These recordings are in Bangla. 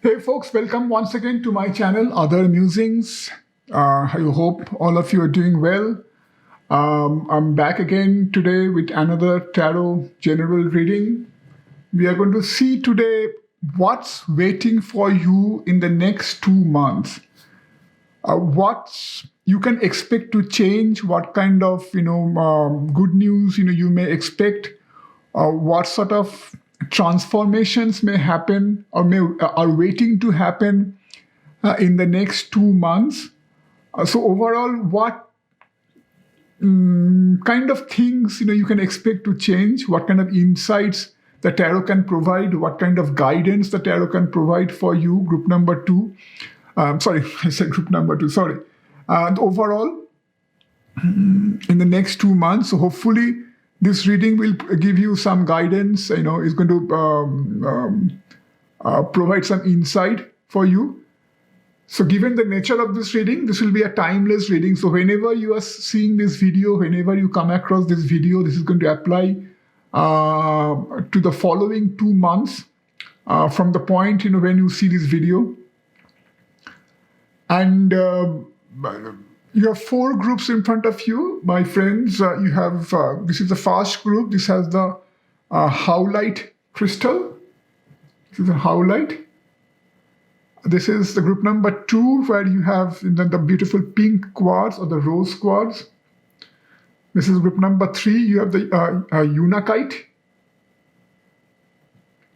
Hey folks, welcome once again to my channel, Other Musings. I hope all of you are doing well. I'm back again today with another tarot general reading. We are going to see today what's waiting for you in the next 2 months. What you can expect to change, what kind of good news you may expect, what sort of transformations may happen or are waiting to happen in the next 2 months. So overall, what kind of things you can expect to change, what kind of insights the tarot can provide, what kind of guidance the tarot can provide for you, group number 2. Sorry, I said group number 2, sorry. And overall, in the next 2 months, so hopefully this reading will give you some guidance, it's going to provide some insight for you. So given the nature of this reading, this will be a timeless reading. So whenever you are seeing this video, whenever you come across this video, this is going to apply to the following 2 months from the point, when you see this video. And you have 4 groups in front of you, my friends. You have, this is the first group. This has the Howlite crystal. This is a Howlite. This is the group number 2, where you have the beautiful pink quartz or the rose quartz. This is group number 3. You have the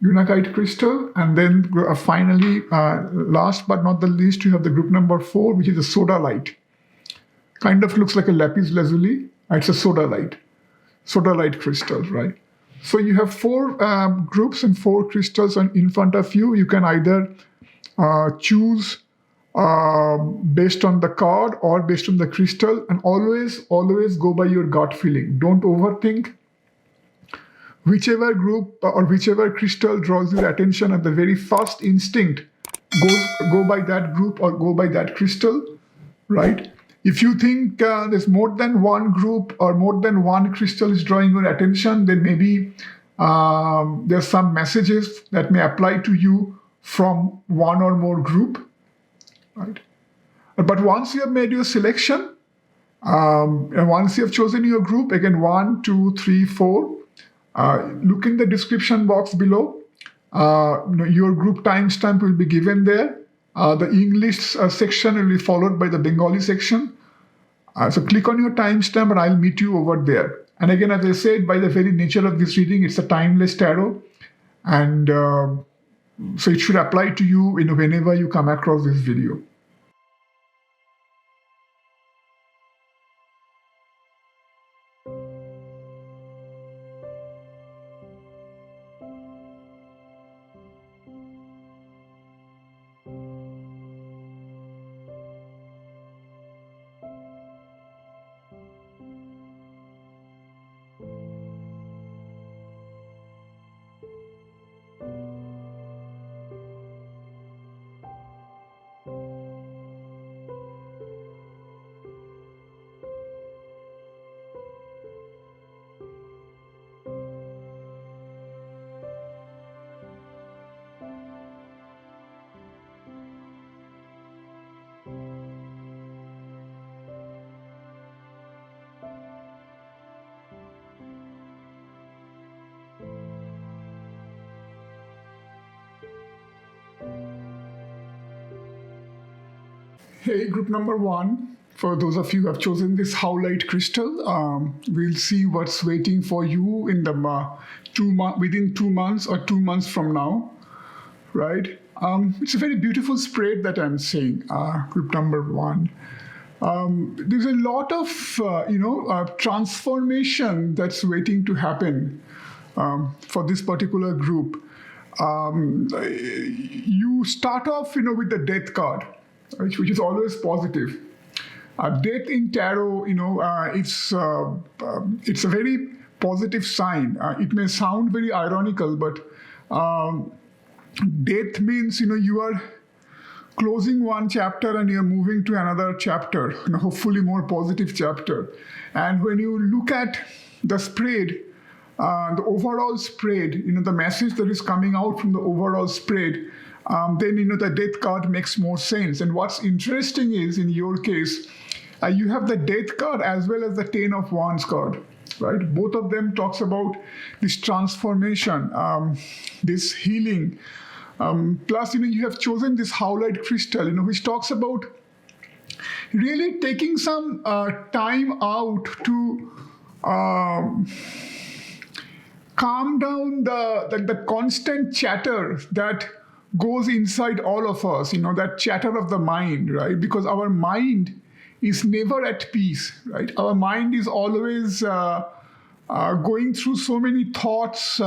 Unakite crystal. And then finally, last but not the least, you have the group number 4, which is the Sodalite. Kind of looks like a lapis lazuli. It's a Sodalite crystal, right? So you have 4 groups and 4 crystals in front of you. You can either choose based on the card or based on the crystal, and always go by your gut feeling. Don't overthink. Whichever group or whichever crystal draws your attention at the very first instinct, go by that group or go by that crystal, right? If you think there's more than one group or more than one crystal is drawing your attention, then maybe there's some messages that may apply to you from one or more group, right? But once you have made your selection, and once you have chosen your group, again 1, 2, 3, 4, look in the description box below. Your group timestamp will be given there. The English section will be followed by the Bengali section. So click on your timestamp and I'll meet you over there. And again, as I said, by the very nature of this reading, it's a timeless tarot. And so it should apply to you whenever you come across this video. Hey, group number 1, for those of you who have chosen this Howlite crystal, we'll see what's waiting for you in the within 2 months or 2 months from now, right? It's a very beautiful spread that I'm seeing, group number 1. There's a lot of, transformation that's waiting to happen for this particular group. You start off, with the death card, which is always positive. Death in tarot, it's a very positive sign. It may sound very ironical, but death means, you are closing one chapter and you're moving to another chapter, hopefully more positive chapter. And when you look at the spread, the overall spread, the message that is coming out from the overall spread, then the death card makes more sense. And what's interesting is, in your case, you have the death card as well as the 10 of Wands card, right? Both of them talks about this transformation, this healing. Plus, you have chosen this Howlite crystal, which talks about really taking some time out to calm down the constant chatter that goes inside all of us, that chatter of the mind, right? Because our mind is never at peace, right? Our mind is always going through so many thoughts,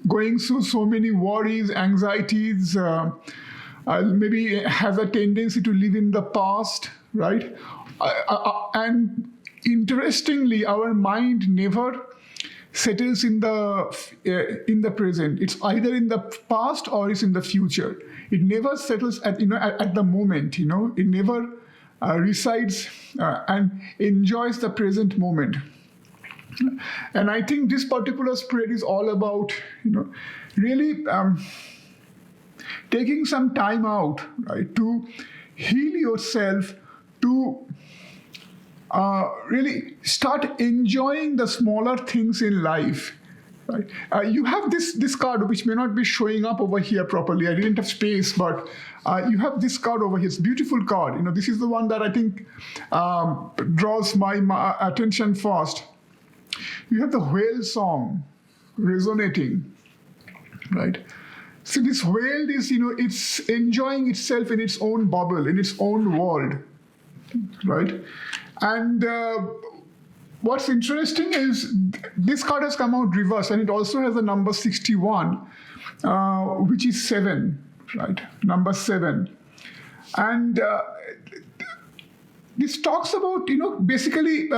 going through so many worries, anxieties, maybe has a tendency to live in the past, right? And interestingly, our mind never settles in the present. It's either in the past or it's in the future. It never settles at the moment. It never resides and enjoys the present moment. And I think this particular spread is all about really taking some time out, right, to heal yourself, to really start enjoying the smaller things in life. Right? You have this card, which may not be showing up over here properly. I didn't have space, but you have this card over here. It's a beautiful card. This is the one that I think draws my attention first. You have the whale song resonating, right? So this whale is, it's enjoying itself in its own bubble, in its own world, right? And what's interesting is this card has come out reversed, and it also has the number 61, which is 7, right? Number 7. And this talks about, basically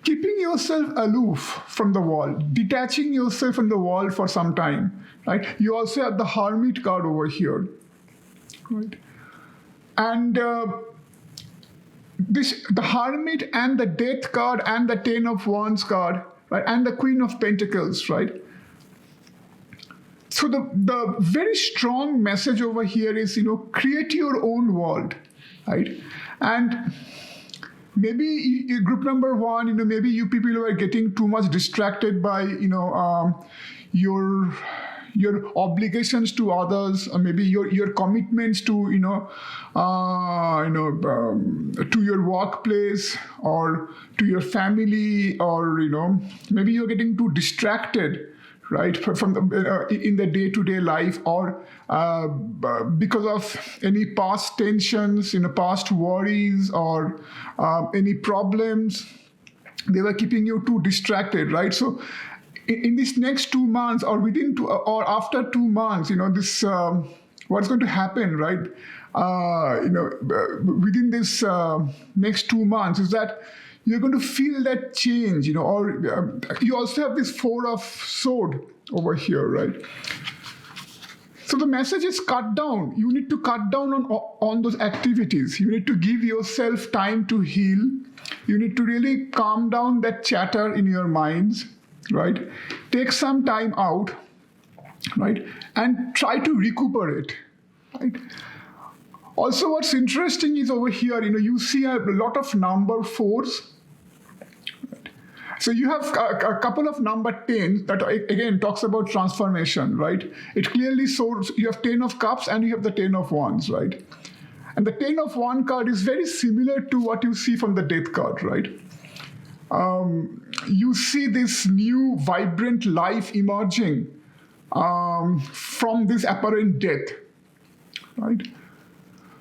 keeping yourself aloof from the world, detaching yourself from the world for some time, right? You also have the Hermit card over here, right? And the Hermit and the Death card and the 10 of Wands card, right, and the Queen of Pentacles, right? So the very strong message over here is, create your own world, right? And maybe group number 1, maybe you people who are getting too much distracted by, your obligations to others, or maybe your commitments to to your workplace or to your family, or maybe you're getting too distracted, right, from the in the day-to-day life, or because of any past tensions, past worries, or any problems, they were keeping you too distracted, right? So in this next 2 months, or within or after 2 months, this what's going to happen, right? Within this next 2 months is that you're going to feel that change, or you also have this 4 of Sword over here, right? So the message is cut down. You need to cut down on those activities. You need to give yourself time to heal. You need to really calm down that chatter in your minds, right? Take some time out, right? And try to recuperate, right? Also, what's interesting is over here, you see a lot of number 4s. So you have a couple of number 10 that again talks about transformation, right? It clearly shows you have 10 of Cups and you have the 10 of Wands, right? And the 10 of Wands card is very similar to what you see from the Death card, right? You see this new vibrant life emerging from this apparent death, right?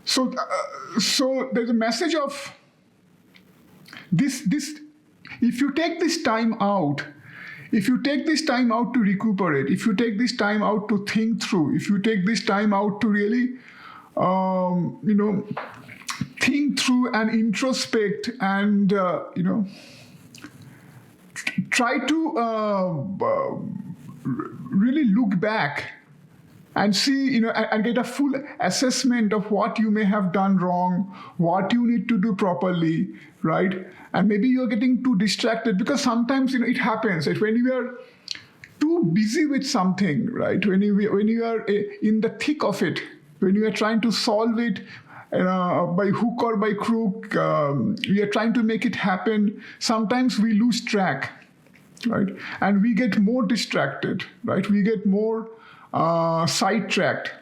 So there's a message of this. If you take this time out, to recuperate, if you take this time out to think through, if you take this time out to really, think through and introspect and, try to really look back and see, and get a full assessment of what you may have done wrong, what you need to do properly, right? And maybe you're getting too distracted, because sometimes, it happens that when you are too busy with something, right? When you are in the thick of it, when you are trying to solve it by hook or by crook, we are trying to make it happen. Sometimes we lose track, right? And we get more distracted, right? We get more sidetracked.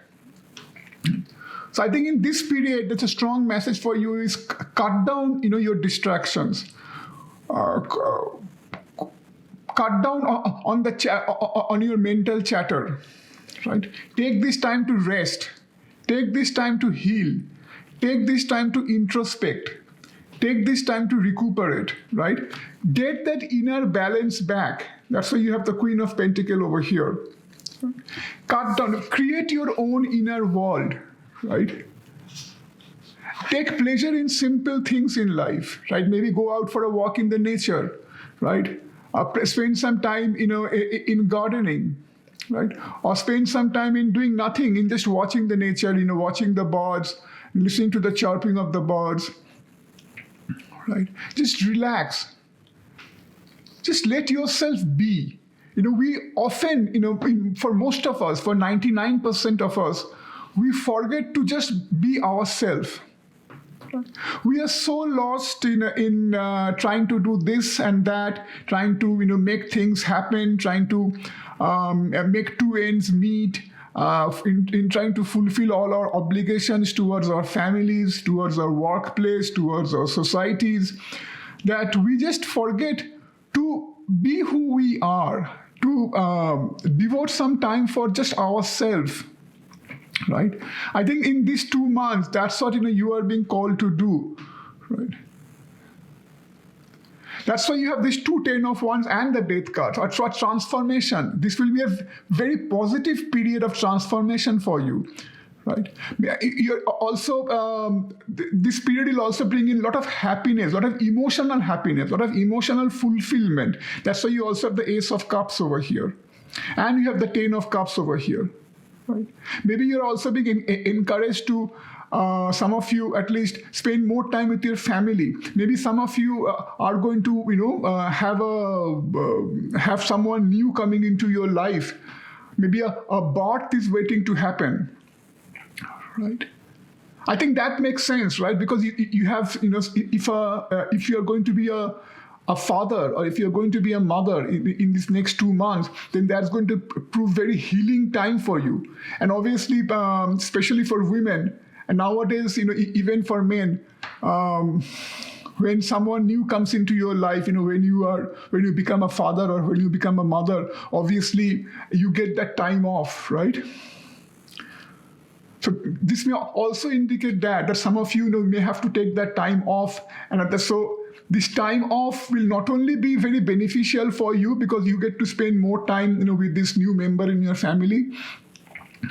So I think in this period, that's a strong message for you is cut down, your distractions. Cut down on your mental chatter, right? Take this time to rest. Take this time to heal. Take this time to introspect. Take this time to recuperate, right? Get that inner balance back. That's why you have the Queen of Pentacles over here. Cut down, create your own inner world, right? Take pleasure in simple things in life, right? Maybe go out for a walk in the nature, right? Spend some time, in gardening, right? Or spend some time in doing nothing, in just watching the nature, watching the birds, listening to the chirping of the birds, right? Just relax. Just let yourself be. We often, for most of us, for 99% of us, we forget to just be ourselves. We are so lost in trying to do this and that, trying to make things happen, trying to make two ends meet, in trying to fulfill all our obligations towards our families, towards our workplace, towards our societies, that we just forget to be who we are, to devote some time for just ourselves. Right? I think in these 2 months, that's what you are being called to do. Right? That's why you have these 2 Ten of Wands and the Death cards. It's for transformation. This will be a very positive period of transformation for you. Right? You're also this period will also bring in a lot of happiness, a lot of emotional happiness, a lot of emotional fulfillment. That's why you also have the Ace of Cups over here, and you have the Ten of Cups over here. Right? Maybe you're also being encouraged to, some of you at least, spend more time with your family. Maybe some of you are going to, have someone new coming into your life. Maybe a birth is waiting to happen. Right? I think that makes sense, right? Because you have, if you are going to be a father, or if you're going to be a mother in these next 2 months, then that's going to prove very healing time for you. And obviously, especially for women, and nowadays, even for men, when someone new comes into your life, when you become a father or when you become a mother, obviously you get that time off, right? So this may also indicate that some of you may have to take that time off, and so this time off will not only be very beneficial for you because you get to spend more time, with this new member in your family,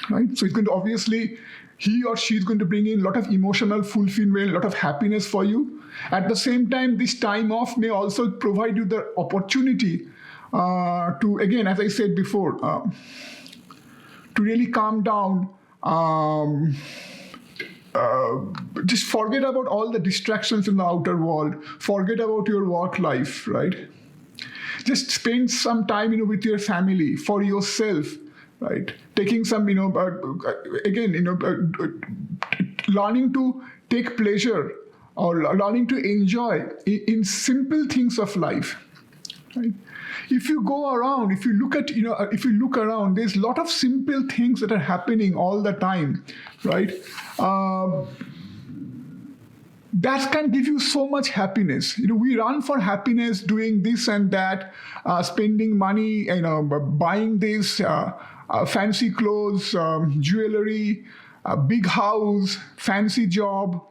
right? So it's going to obviously, he or she is going to bring in a lot of emotional fulfillment, a lot of happiness for you. At the same time, this time off may also provide you the opportunity to, again, as I said before, to really calm down. Just forget about all the distractions in the outer world. Forget about your work life, right? Just spend some time, with your family, for yourself, right? Taking some, learning to take pleasure or learning to enjoy in simple things of life, right? If you go around, if you look around, there's a lot of simple things that are happening all the time, right? That can give you so much happiness. We run for happiness doing this and that, spending money, buying this, fancy clothes, jewelry, a big house, fancy job.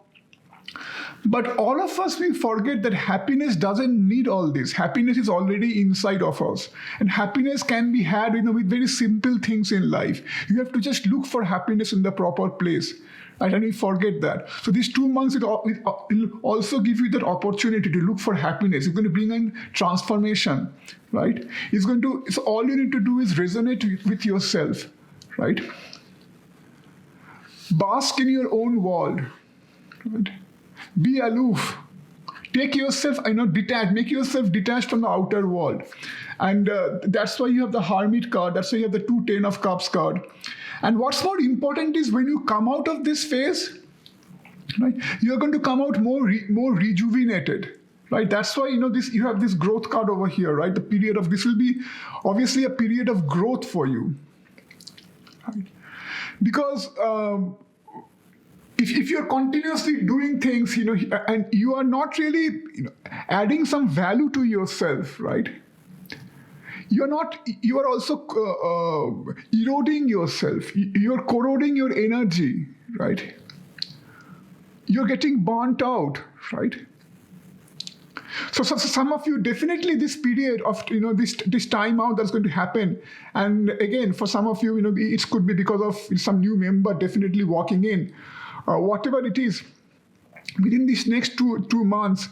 But all of us, we forget that happiness doesn't need all this. Happiness is already inside of us. And happiness can be had, with very simple things in life. You have to just look for happiness in the proper place. Right? And we forget that. So these 2 months, it will also give you that opportunity to look for happiness. It's going to bring in transformation, right? It's all you need to do is resonate with yourself, right? Bask in your own world, right? Be aloof. Take yourself, detached. Make yourself detached from the outer world. And that's why you have the Hermit card. That's why you have the 2 Ten of Cups card. And what's more important is when you come out of this phase, right, you're going to come out more rejuvenated. Right, that's why you have this growth card over here, right? The period of this will be obviously a period of growth for you, right? Because if you're continuously doing things, and you are not really adding some value to yourself, right? You are also eroding yourself. You're corroding your energy, right? You're getting burnt out, right? So some of you, definitely this period of this time out that's going to happen, and again for some of you, it could be because of some new member definitely walking in, whatever it is. Within these next two months,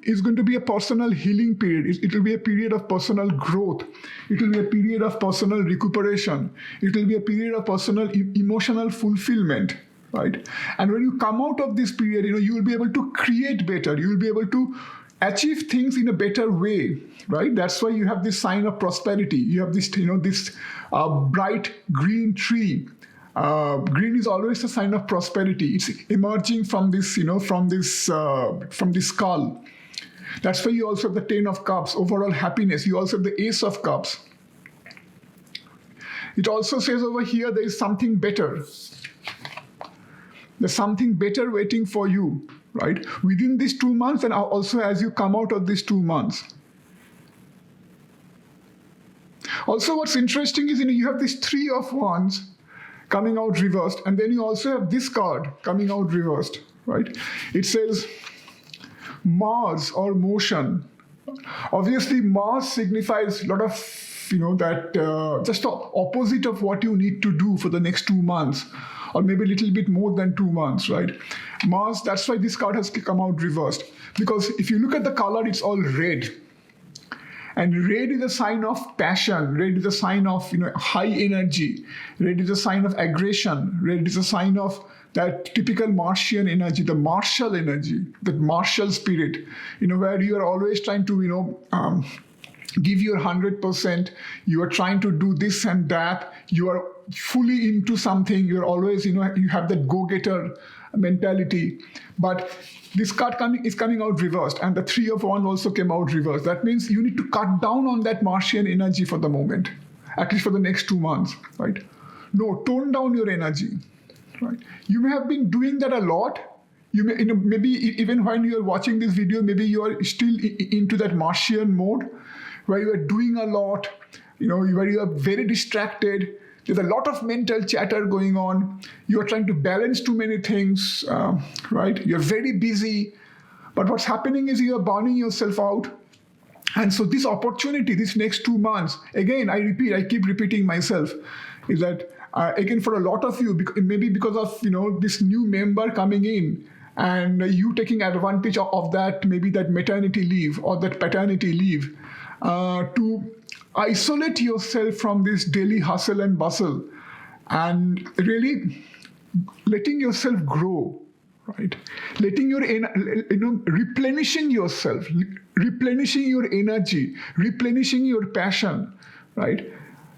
is going to be a personal healing period. It will be a period of personal growth. It will be a period of personal recuperation. It will be a period of personal emotional fulfillment. Right? And when you come out of this period, you will be able to create better. You will be able to achieve things in a better way, right? That's why you have this sign of prosperity. You have this, this bright green tree. Green is always a sign of prosperity. It's emerging from this, from this skull. That's why you also have the Ten of Cups, overall happiness. You also have the Ace of Cups. It also says over here there is something better. There's something better waiting for you, right? Within these 2 months and also as you come out of these 2 months. Also, what's interesting is, you have this 3 of Wands coming out reversed, and then you also have this card coming out reversed, right? It says Mars or motion. Obviously, Mars signifies a lot of, that just the opposite of what you need to do for the next 2 months. Or maybe a little bit more than 2 months, right? Mars, that's why this card has come out reversed. Because if you look at the color, it's all red. And red is a sign of passion. Red is a sign of high energy. Red is a sign of aggression. Red is a sign of that typical Martian energy, the martial energy, the martial spirit, where you are always trying to, give your 100%. You are trying to do this and that. You are fully into something. You're always, you have that go-getter mentality. But this card is coming out reversed, and the 3 of Wands also came out reversed. That means you need to cut down on that Martian energy for the moment, at least for the next 2 months, right? No, tone down your energy, right? You may have been doing that a lot. You may, maybe even when you are watching this video, maybe you are still into that Martian mode, where you are doing a lot, where you are very distracted. There's a lot of mental chatter going on. You are trying to balance too many things, right? You're very busy. But what's happening is you are burning yourself out. And so this opportunity, this next 2 months, again, I keep repeating myself, is that, again, for a lot of you, maybe because of, this new member coming in, and you taking advantage of that, maybe that maternity leave or that paternity leave, to isolate yourself from this daily hustle and bustle, and really letting yourself grow, right? Letting your, replenishing yourself, replenishing your energy, replenishing your passion, right?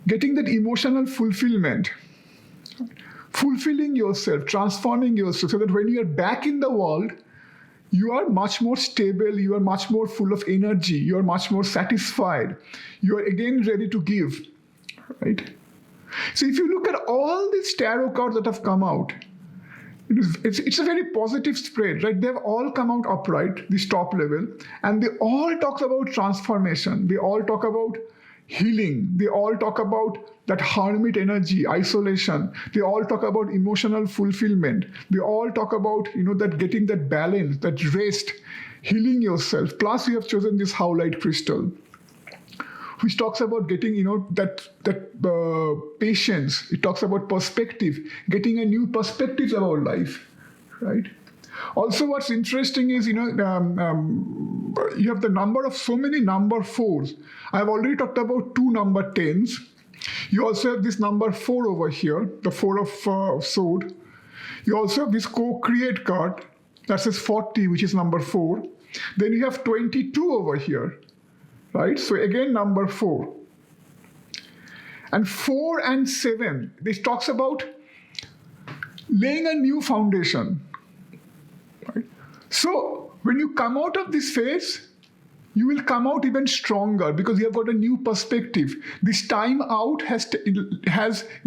Getting that emotional fulfillment, fulfilling yourself, transforming yourself, so that when you are back in the world, you are much more stable, you are much more full of energy, you are much more satisfied, you are again ready to give, right? So if you look at all these tarot cards that have come out, it's a very positive spread, right? They've all come out upright, this top level, and they all talk about transformation. They all talk about healing. They all talk about that hermit energy, isolation. They all talk about emotional fulfillment. They all talk about, that getting that balance, that rest, healing yourself. Plus, you have chosen this Howlite crystal, which talks about getting, that patience. It talks about perspective, getting a new perspective about life, right? Also, what's interesting is, you have the number of so many number 4s. I've already talked about 2 number 10s. You also have this number 4 over here, the 4 of sword. You also have this co-create card that says 40, which is number 4. Then you have 22 over here. right? So again, number 4. And 4 and 7, this talks about laying a new foundation. Right? So when you come out of this phase, you will come out even stronger because you have got a new perspective. This time out has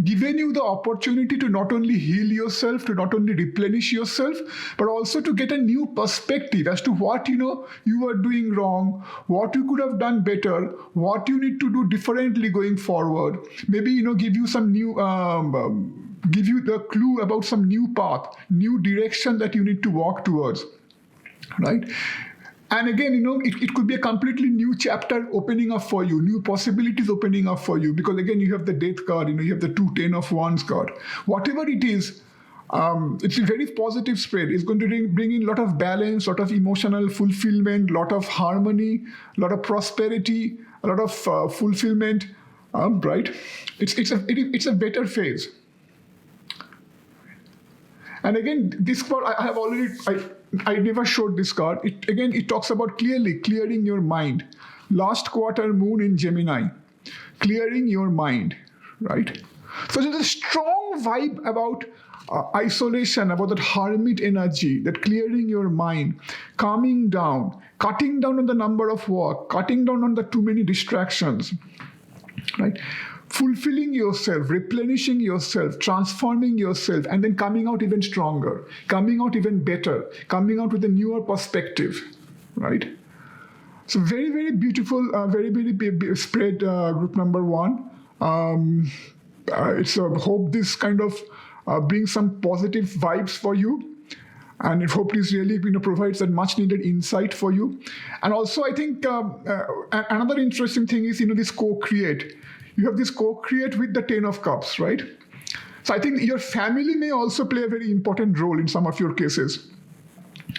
given you the opportunity to not only heal yourself, to not only replenish yourself, but also to get a new perspective as to what you were doing wrong, what you could have done better, what you need to do differently going forward. Maybe give you some new give you the clue about some new path, new direction that you need to walk towards, right? And again, it could be a completely new chapter opening up for you, new possibilities opening up for you. Because again, you have the death card, you have the 2 10 of wands card. Whatever it is, it's a very positive spread. It's going to bring in a lot of balance, a lot of emotional fulfillment, a lot of harmony, a lot of prosperity, a lot of fulfillment, right? It's a better phase. And again, this card, I never showed this card. It talks about clearing your mind. Last quarter moon in Gemini, clearing your mind, right? So there's a strong vibe about isolation, about that hermit energy, that clearing your mind, calming down, cutting down on the number of work, cutting down on the too many distractions, right? Fulfilling yourself, replenishing yourself, transforming yourself, and then coming out even stronger, coming out even better, coming out with a newer perspective, right? So very, very beautiful, very, very spread group number 1. It's hope this kind of brings some positive vibes for you. And I hope this really provides that much needed insight for you. And also I think another interesting thing is, this co-create. You have this co-create with the 10 of Cups, right? So I think your family may also play a very important role in some of your cases,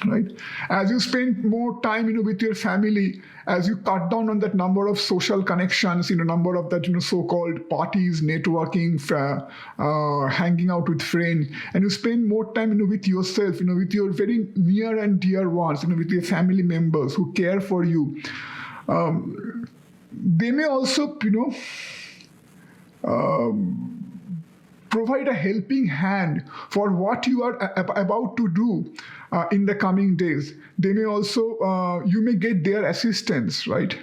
right? As you spend more time, with your family, as you cut down on that number of social connections, number of that, so-called parties, networking, hanging out with friends, and you spend more time, with yourself, with your very near and dear ones, with your family members who care for you. They may also, provide a helping hand for what you are about to do in the coming days. They may also, you may get their assistance, right?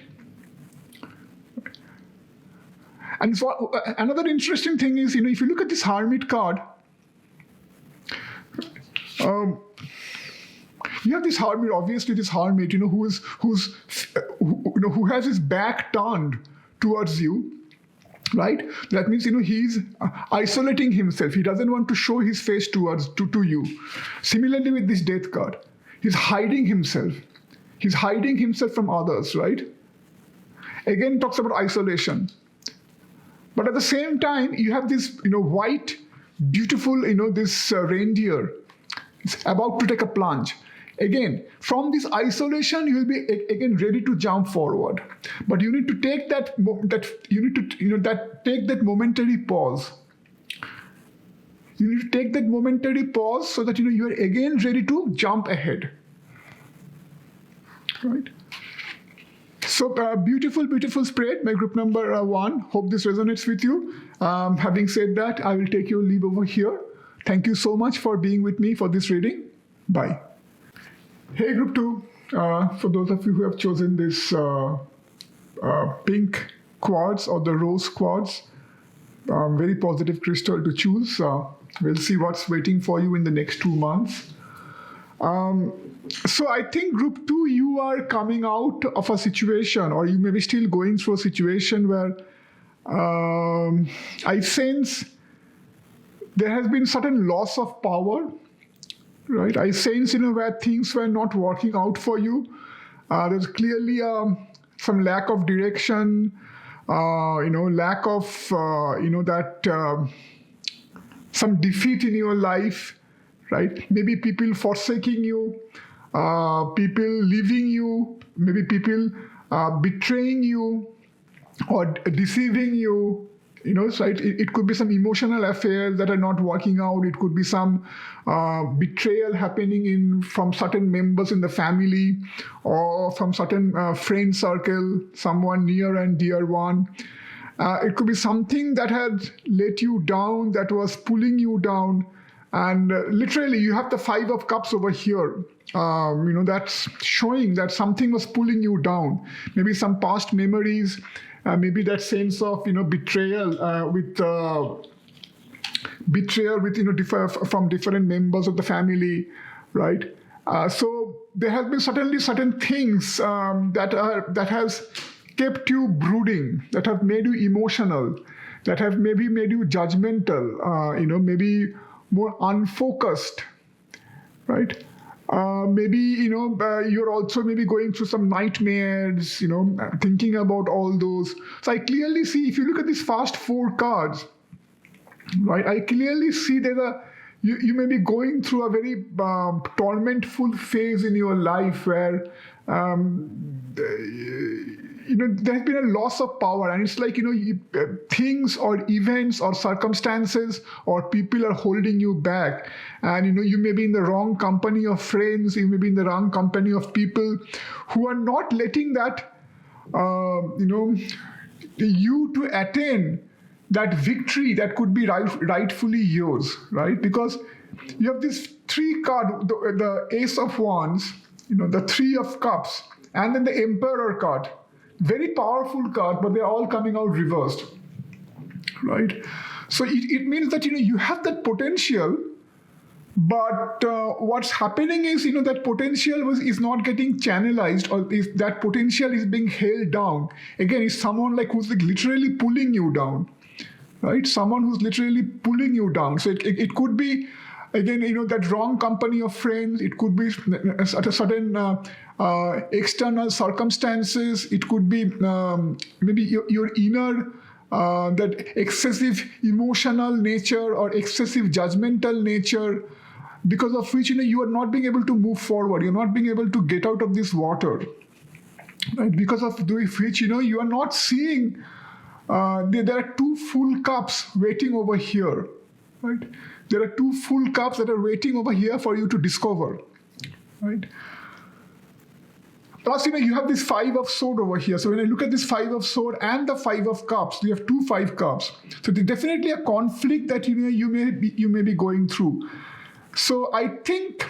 And so, another interesting thing is, if you look at this Hermit card, you have this Hermit, obviously this Hermit, who has his back turned towards you. Right? That means, he's isolating himself. He doesn't want to show his face to you. Similarly with this death card, he's hiding himself. He's hiding himself from others, right? Again, talks about isolation. But at the same time, you have this, white, beautiful, this reindeer. It's about to take a plunge. Again, from this isolation, you will be again ready to jump forward. But you need to take take that momentary pause. You need to take that momentary pause so that you are again ready to jump ahead. Right? So beautiful, beautiful spread, my group number 1. Hope this resonates with you. Having said that, I will take your leave over here. Thank you so much for being with me for this reading. Bye. Hey, group 2. For those of you who have chosen this pink quartz or the rose quartz, very positive crystal to choose. We'll see what's waiting for you in the next 2 months. So I think group 2, you are coming out of a situation, or you may be still going through a situation where I sense there has been certain loss of power. Right, I sense, where things were not working out for you. There's clearly some lack of direction, lack of, some defeat in your life, right? Maybe people forsaking you, people leaving you, maybe people betraying you or deceiving you, So it could be some emotional affairs that are not working out. It could be some betrayal happening from certain members in the family or from certain friend circle, someone near and dear one. It could be something that had let you down, that was pulling you down. And literally, you have the 5 of Cups over here. That's showing that something was pulling you down. Maybe some past memories, maybe that sense of betrayal from different members of the family, right? So there has been certainly certain things that has kept you brooding, that have made you emotional, that have maybe made you judgmental, maybe more unfocused, right? Maybe, you're also maybe going through some nightmares, thinking about all those. So I clearly see, if you look at these first 4 cards, right, I clearly see you may be going through a very tormentful phase in your life where there has been a loss of power, and it's like things or events or circumstances or people are holding you back, and you may be in the wrong company of friends, you may be in the wrong company of people who are not letting that you to attain that victory that could be rightfully yours, right? Because you have this 3 card, the Ace of Wands, the 3 of Cups, and then the Emperor card. Very powerful card, but they're all coming out reversed, right? So it means that you have that potential, but what's happening is that potential is not getting channelized, or that potential is being held down. Again, it's someone who's literally pulling you down, right? Someone who's literally pulling you down. So it could be, again, that wrong company of friends. It could be a certain external circumstances. It could be maybe your inner, that excessive emotional nature or excessive judgmental nature, because of which you are not being able to move forward. You're not being able to get out of this water, right? Because of which you are not seeing. There are 2 full cups waiting over here, right? There are 2 full cups that are waiting over here for you to discover, right? Plus, you have this 5 of Sword over here. So when I look at this 5 of Sword and the 5 of Cups, you have 2 5 cups. So there's definitely a conflict that you may be going through. So I think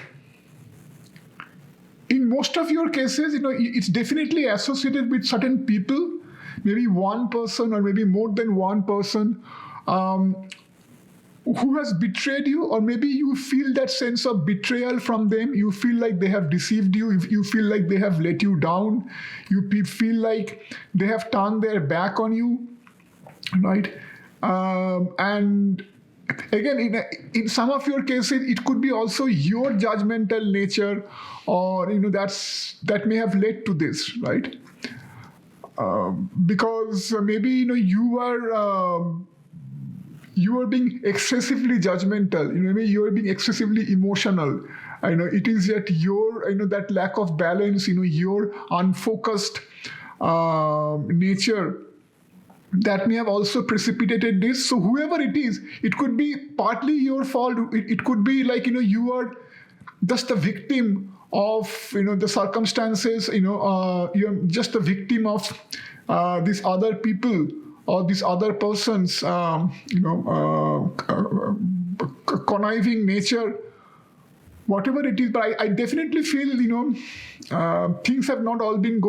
in most of your cases, it's definitely associated with certain people, maybe one person or maybe more than one person, who has betrayed you, or maybe you feel that sense of betrayal from them. You feel like they have deceived you. You feel like they have let you down. You feel like they have turned their back on you, right? And again, in some of your cases, it could be also your judgmental nature, or that may have led to this, right? Because maybe you are being excessively judgmental. Maybe you are being excessively emotional. It is that your that lack of balance. Your unfocused nature that may have also precipitated this. So whoever it is, it could be partly your fault. It could be you are just a victim of the circumstances. You're just a victim of these other people or these other persons, conniving nature, whatever it is. But I definitely feel things have not all been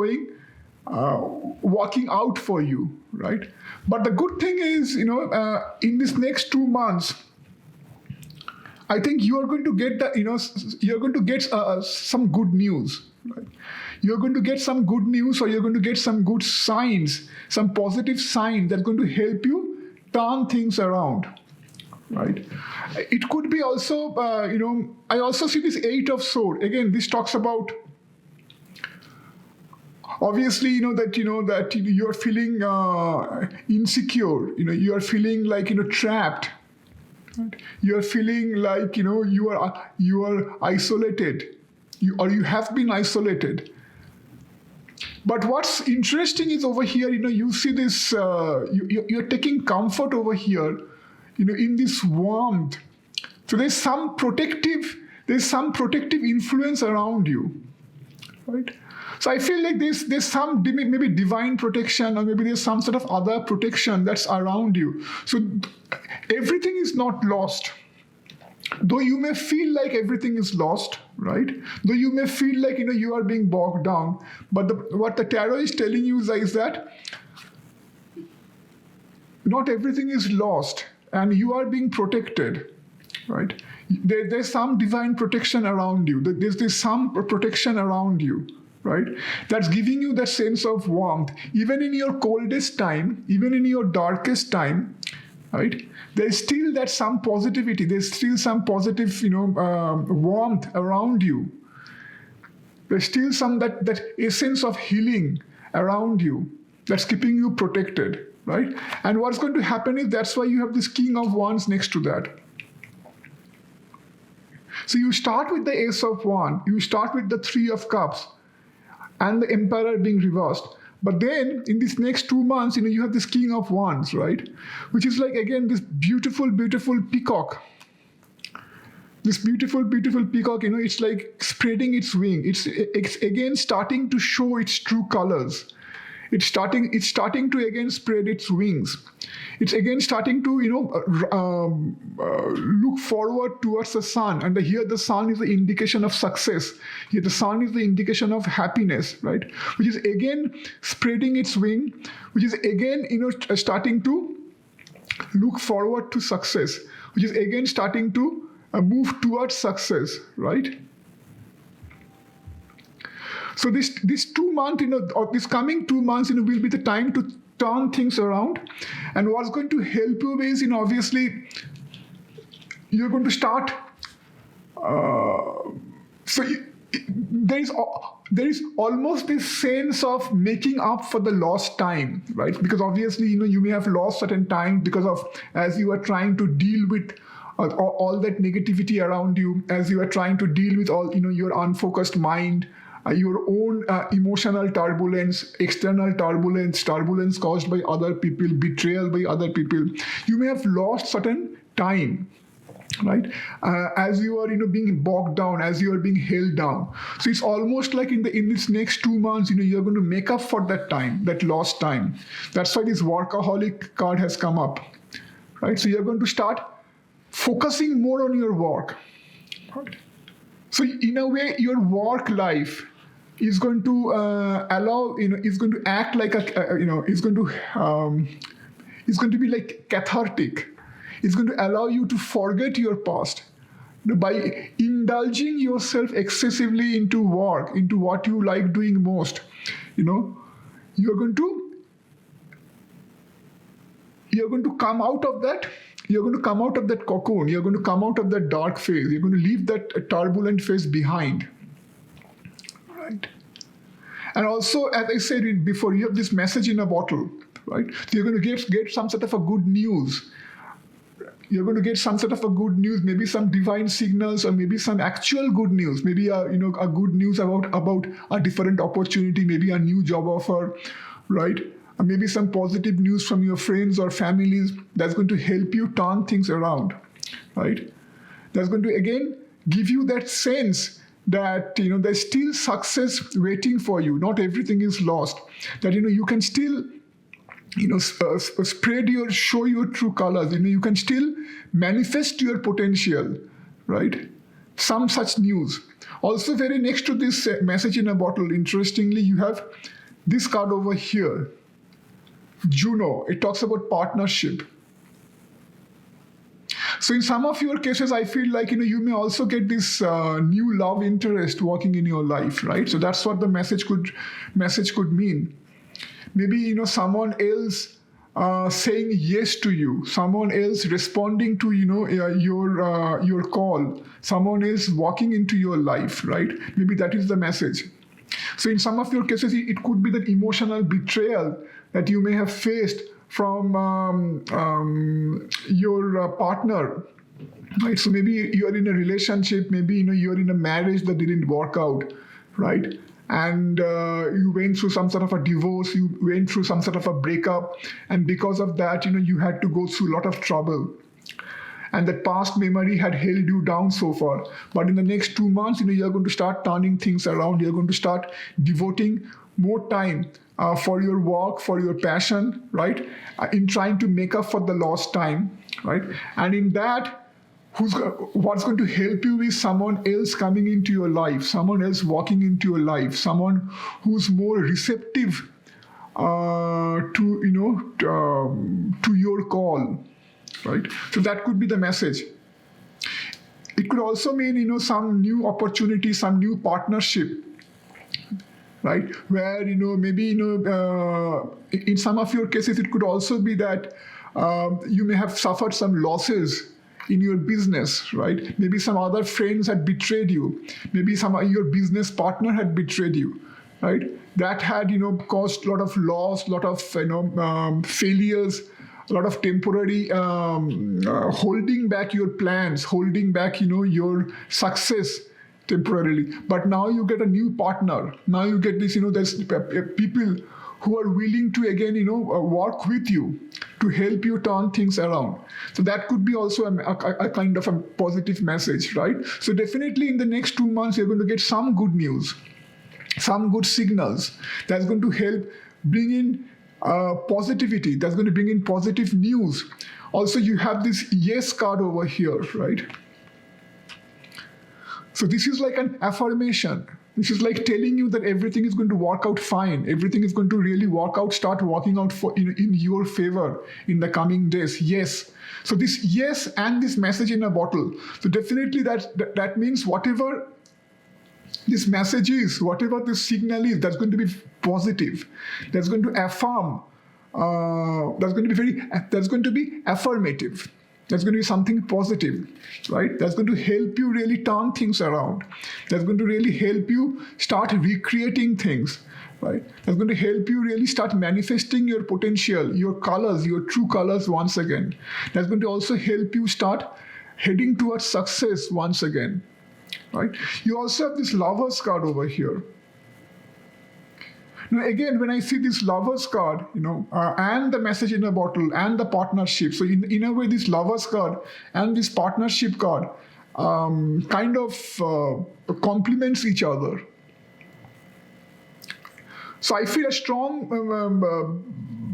working out for you, right? But the good thing is, in this next 2 months, I think you are going to get you're going to get some good news, right? You're going to get some good news, or you're going to get some good signs, some positive signs that are going to help you turn things around, right? It could be also, I also see this 8 of Swords. Again, this talks about, obviously, that you're feeling insecure. You are feeling trapped. Right? You are feeling like you are isolated. You have been isolated. But what's interesting is over here, you see this, you're taking comfort over here, in this warmth. So there's some protective influence around you, right? So I feel like there's some maybe divine protection, or maybe there's some sort of other protection that's around you. So everything is not lost. Though you may feel like everything is lost, right? Though you may feel like you are being bogged down, but what the tarot is telling you is that not everything is lost, and you are being protected, right? There's some divine protection around you. There's some protection around you, right? That's giving you that sense of warmth, even in your coldest time, even in your darkest time, right? There's still that some positivity. There's still some positive, warmth around you. There's still some that essence of healing around you that's keeping you protected, right? And what's going to happen is that's why you have this King of Wands next to that. So you start with the Ace of Wands, you start with the Three of Cups, and the Emperor being reversed. But then in these next 2 months, you have this King of Wands, right? Which is like, again, this beautiful, beautiful peacock. This beautiful, beautiful peacock, it's like spreading its wing. It's again starting to show its true colors. It's starting to again spread its wings. It's again starting to, look forward towards the sun. And here the sun is the indication of success. Here the sun is the indication of happiness, right? Which is again spreading its wing, which is again, starting to look forward to success, which is again starting to move towards success, right? So this 2 months, or this coming 2 months, will be the time to turn things around. And what's going to help you is, obviously, you're going to start. There is almost this sense of making up for the lost time, right? Because obviously, you may have lost certain time because of, as you are trying to deal with all that negativity around you, as you are trying to deal with all, your unfocused mind, your own emotional turbulence, external turbulence caused by other people, betrayal by other people. You may have lost certain time, right? As you are, being bogged down, as you are being held down. So it's almost like in this next 2 months, you're going to make up for that time, that lost time. That's why this workaholic card has come up, right? So you're going to start focusing more on your work, right? So in a way, your work life is going to allow, is going to act like it's going to be like cathartic. It's going to allow you to forget your past. By indulging yourself excessively into work, into what you like doing most, you're going to come out of that. You're going to come out of that cocoon. You're going to come out of that dark phase. You're going to leave that turbulent phase behind. Right? And also, as I said before, you have this message in a bottle, right? So you're going to get some sort of a good news. You're going to get some sort of a good news, maybe some divine signals, or maybe some actual good news. Maybe a good news about a different opportunity, maybe a new job offer, right? Maybe some positive news from your friends or families that's going to help you turn things around, right? That's going to, again, give you that sense that, there's still success waiting for you. Not everything is lost. That, you can still, show your true colors. You can still manifest your potential, right? Some such news. Also, very next to this message in a bottle, interestingly, you have this card over here. Juno. It talks about partnership. So in some of your cases, I feel like, you may also get this new love interest working in your life, right? So that's what the message could mean. Maybe, someone else saying yes to you, someone else responding to, your call, someone else walking into your life, right? Maybe that is the message. So in some of your cases, it could be that emotional betrayal that you may have faced from your partner, right? So maybe you are in a relationship, maybe you're in a marriage that didn't work out, right? and you went through some sort of a divorce, you went through some sort of a breakup, and because of that, you had to go through a lot of trouble. And that past memory had held you down so far. But in the next 2 months, you're going to start turning things around. You're going to start devoting more time for your work, for your passion, right? In trying to make up for the lost time, right? And in that, what's going to help you is someone else coming into your life, someone else walking into your life, someone who's more receptive to your call. Right? So that could be the message. It could also mean, some new opportunity, some new partnership, right? Where, maybe, in some of your cases, it could also be that you may have suffered some losses in your business, right? Maybe some other friends had betrayed you. Maybe your business partner had betrayed you, right? That had, caused a lot of loss, a lot of, failures, a lot of temporary holding back your plans, holding back, your success temporarily. But now you get a new partner. Now you get this, there's people who are willing to again, work with you to help you turn things around. So that could be also a kind of a positive message, right? So definitely in the next 2 months, you're going to get some good news, some good signals that's going to help bring in positivity, that's going to bring in positive news. Also, you have this yes card over here, right? So this is like an affirmation. This is like telling you that everything is going to work out fine. Everything is going to really work out, start working out in your favor in the coming days. Yes. So this yes and this message in a bottle. So definitely that means whatever this message is, whatever this signal is, that's going to be positive. That's going to affirm. That's going to be affirmative. That's going to be something positive, right? That's going to help you really turn things around. That's going to really help you start recreating things, right? That's going to help you really start manifesting your potential, your colors, your true colors once again. That's going to also help you start heading towards success once again. Right? You also have this Lover's card over here. Now, again, when I see this Lover's card, and the message in a bottle and the partnership, so in a way, this Lover's card and this partnership card kind of complements each other. So I feel a strong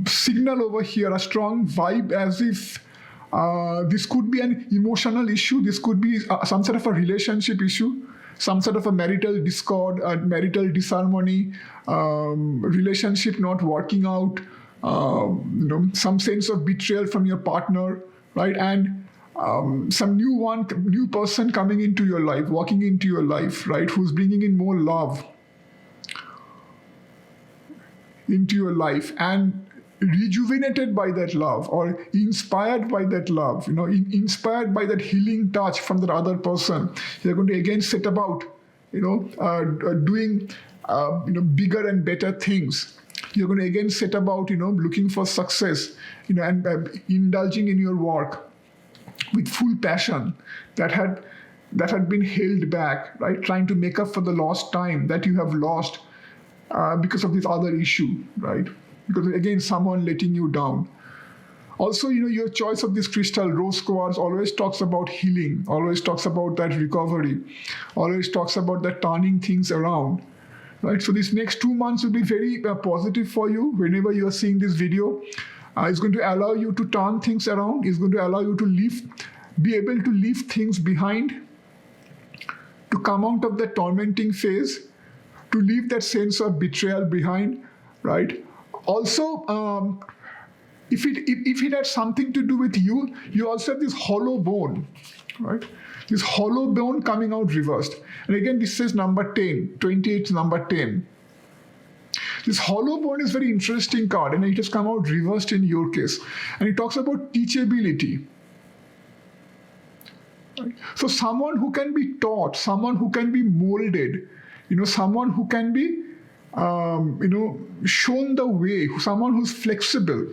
signal over here, a strong vibe, as if this could be an emotional issue. This could be some sort of a relationship issue, some sort of a marital discord, marital disharmony, relationship not working out, some sense of betrayal from your partner, right? And some new person coming into your life, walking into your life, right? Who's bringing in more love into your life and rejuvenated by that love or inspired by that love, inspired by that healing touch from that other person. You're going to again set about, doing, bigger and better things. You're going to again set about, looking for success, and indulging in your work with full passion that had been held back, right? Trying to make up for the lost time that you have lost because of this other issue, right? Because again, someone letting you down. Also, your choice of this crystal, rose quartz, always talks about healing, always talks about that recovery, always talks about that turning things around, right? So these next 2 months will be very positive for you. Whenever you are seeing this video, it's going to allow you to turn things around. It's going to allow you to be able to leave things behind, to come out of that tormenting phase, to leave that sense of betrayal behind, right? Also, if it had something to do with you, you also have this hollow bone, right? This hollow bone coming out reversed. And again, this says number 10, 28 number 10. This hollow bone is very interesting card, and it has come out reversed in your case. And it talks about teachability. Right? So someone who can be taught, someone who can be molded, someone who can be shown the way, someone who's flexible,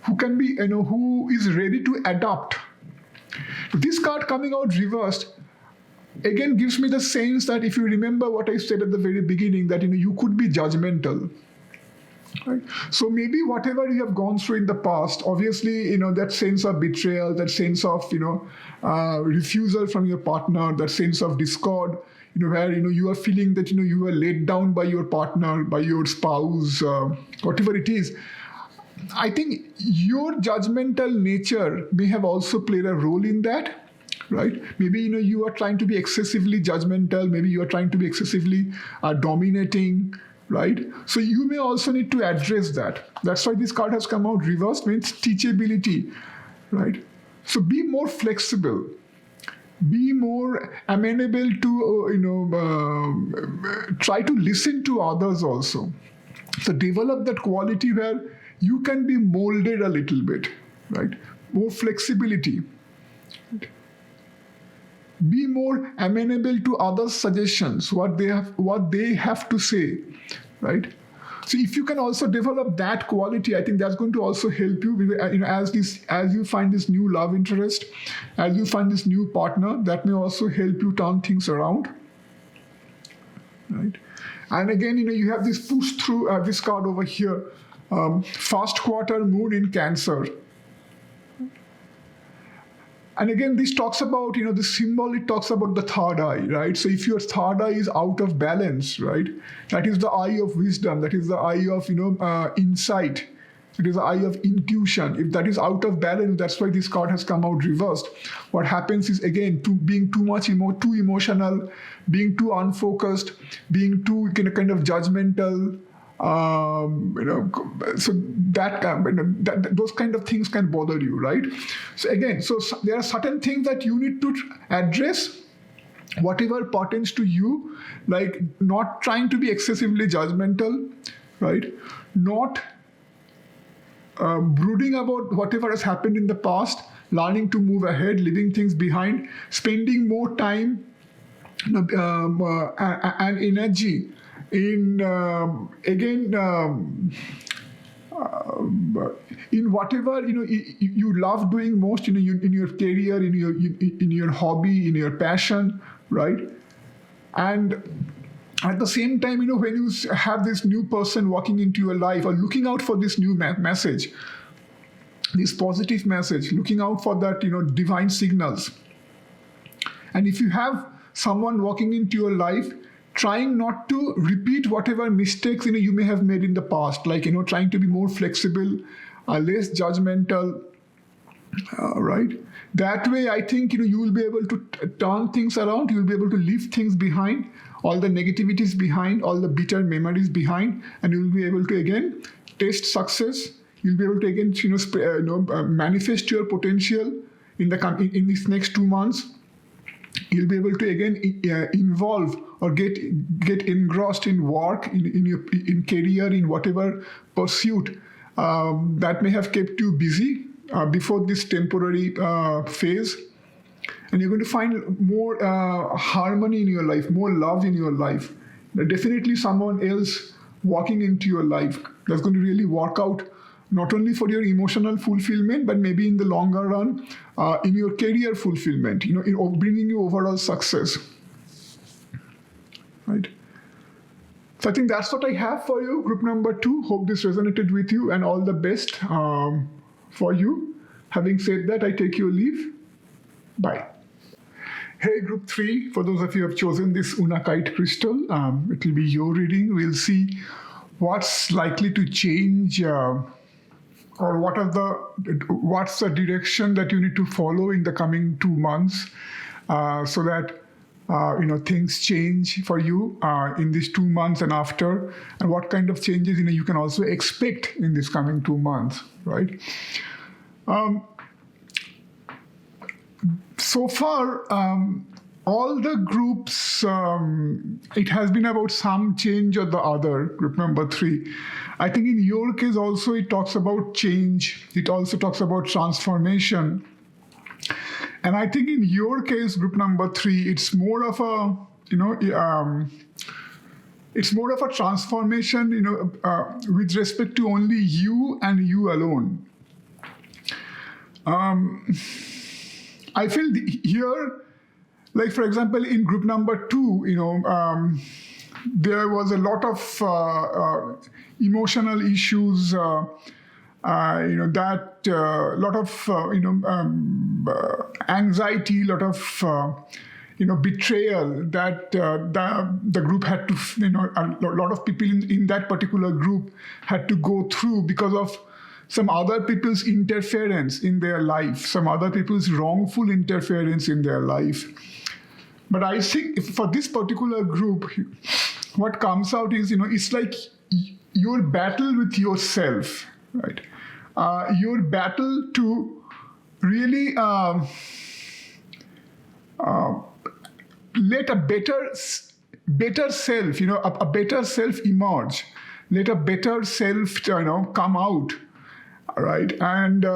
who can be, who is ready to adapt. This card coming out reversed again gives me the sense that if you remember what I said at the very beginning, that you could be judgmental. Right. So maybe whatever you have gone through in the past, obviously, that sense of betrayal, that sense of, refusal from your partner, that sense of discord, where, you are feeling that, you were let down by your partner, by your spouse, whatever it is. I think your judgmental nature may have also played a role in that. Right? Maybe, you are trying to be excessively judgmental. Maybe you are trying to be excessively dominating. Right? So you may also need to address that. That's why this card has come out reversed, means teachability. Right? So be more flexible. Be more amenable to, try to listen to others also. So develop that quality where you can be molded a little bit. Right? More flexibility. Right? Be more amenable to others' suggestions, what they have to say, right? So if you can also develop that quality, I think that's going to also help you. As you find this new love interest, as you find this new partner, that may also help you turn things around, right? And again, you have this push through this card over here, first quarter moon in Cancer. And again, this talks about, the symbol, it talks about the third eye, right? So if your third eye is out of balance, right, that is the eye of wisdom, that is the eye of, insight, it is the eye of intuition. If that is out of balance, that's why this card has come out reversed. What happens is, again, being too emotional, being too unfocused, being too kind of judgmental, so that those kind of things can bother you, right? So again, there are certain things that you need to address, whatever pertains to you, like not trying to be excessively judgmental, right? Not brooding about whatever has happened in the past, learning to move ahead, leaving things behind, spending more time and energy in in whatever you love doing most, in your career, in your hobby, in your passion, right? And at the same time, when you have this new person walking into your life, or looking out for this new message, this positive message, looking out for that divine signals. And if you have someone walking into your life, trying not to repeat whatever mistakes you may have made in the past, like trying to be more flexible, less judgmental, right? That way, I think you will be able to turn things around. You will be able to leave things behind, all the negativities behind, all the bitter memories behind, and you will be able to again taste success. You'll be able to again manifest your potential in these next 2 months. You'll be able to again involve or get engrossed in work, in career, in whatever pursuit that may have kept you busy before this temporary phase. And you're going to find more harmony in your life, more love in your life. Definitely someone else walking into your life that's going to really work out, not only for your emotional fulfillment, but maybe in the longer run, in your career fulfillment, in bringing you overall success. Right? So I think that's what I have for you, group number 2. Hope this resonated with you, and all the best for you. Having said that, I take your leave. Bye. Hey, group 3, for those of you who have chosen this Unakite crystal, it will be your reading. We'll see what's likely to change, or what's the direction that you need to follow in the coming 2 months, so that things change for you in these 2 months and after, and what kind of changes you can also expect in this coming 2 months, right? So far, all the groups, it has been about some change or the other, group number 3. I think in your case also it talks about change. It also talks about transformation. And I think in your case, group number 3, it's more of a, it's more of a transformation, with respect to only you and you alone. I feel here, Like, for example, in group number 2, there was a lot of emotional issues, lot of anxiety, lot of betrayal that the group had to, a lot of people in that particular group had to go through because of some other people's interference in their life, some other people's wrongful interference in their life. But I think for this particular group, what comes out is, it's like your battle with yourself, right? Your battle to really let a better self, a better self emerge. Let a better self, come out, right? And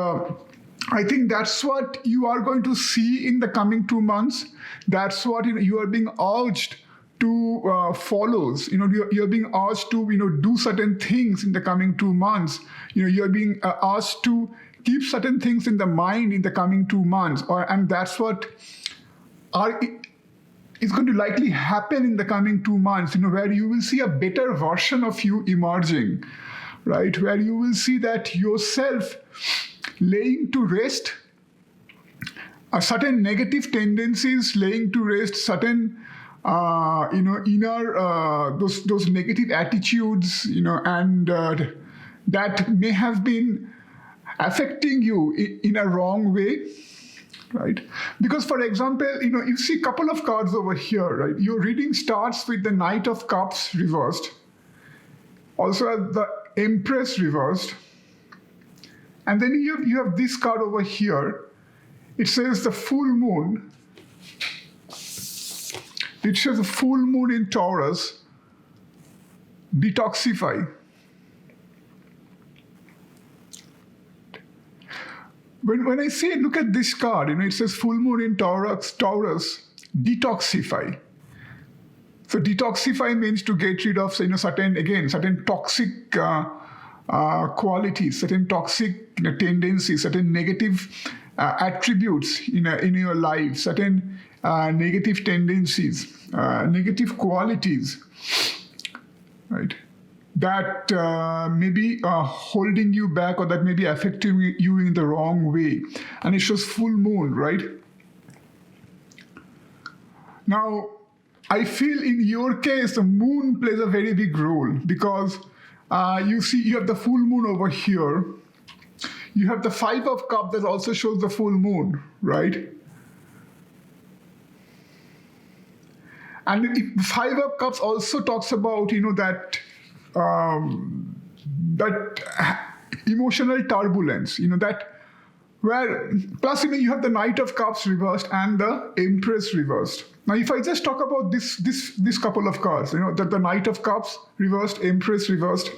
I think that's what you are going to see in the coming 2 months. That's what you are being urged to follow. You're being urged to do certain things in the coming 2 months. You're being asked to keep certain things in the mind in the coming 2 months, and that's what is going to likely happen in the coming 2 months. Where you will see a better version of you emerging, right? Where you will see that yourself laying to rest certain negative tendencies, laying to rest certain inner those negative attitudes, and that may have been affecting you in a wrong way, right? Because, for example, you see a couple of cards over here, right? Your reading starts with the Knight of Cups reversed, also as the Empress reversed, and then you have this card over here. It says the full moon. It says the full moon in Taurus, detoxify. When I say look at this card, it says full moon in Taurus, detoxify. So detoxify means to get rid of certain toxic qualities, certain toxic tendencies, certain negative attributes in your life, certain negative tendencies, negative qualities, right? That may be holding you back, or that may be affecting you in the wrong way. And it shows full moon, right? Now, I feel in your case, the moon plays a very big role, because you have the full moon over here. You have the 5 of Cups that also shows the full moon, right? And the 5 of Cups also talks about, that emotional turbulence, that where, plus, you have the Knight of Cups reversed and the Empress reversed. Now, if I just talk about this couple of cards, that the Knight of Cups reversed, Empress reversed,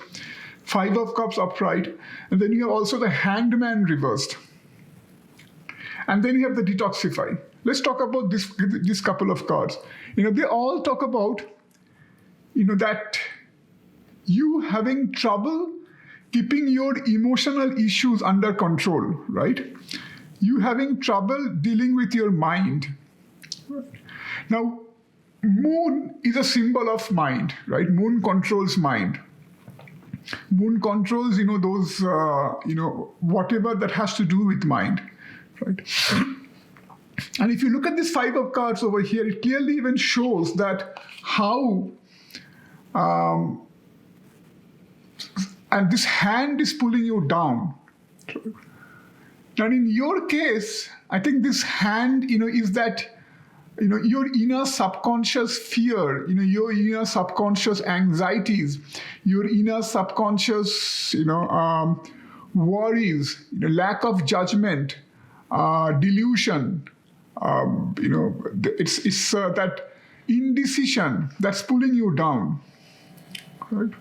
5 of Cups upright, and then you have also the Hanged Man reversed. And then you have the Detoxify. Let's talk about this couple of cards. They all talk about, that you having trouble keeping your emotional issues under control, right? You having trouble dealing with your mind. Now, moon is a symbol of mind, right? Moon controls mind. Moon controls, those, whatever that has to do with mind, right? And if you look at this 5 of cards over here, it clearly even shows that how, and this hand is pulling you down. And in your case, I think this hand, is that, your inner subconscious fear, your inner subconscious anxieties, your inner subconscious, worries, lack of judgment, delusion, it's that indecision that's pulling you down, right?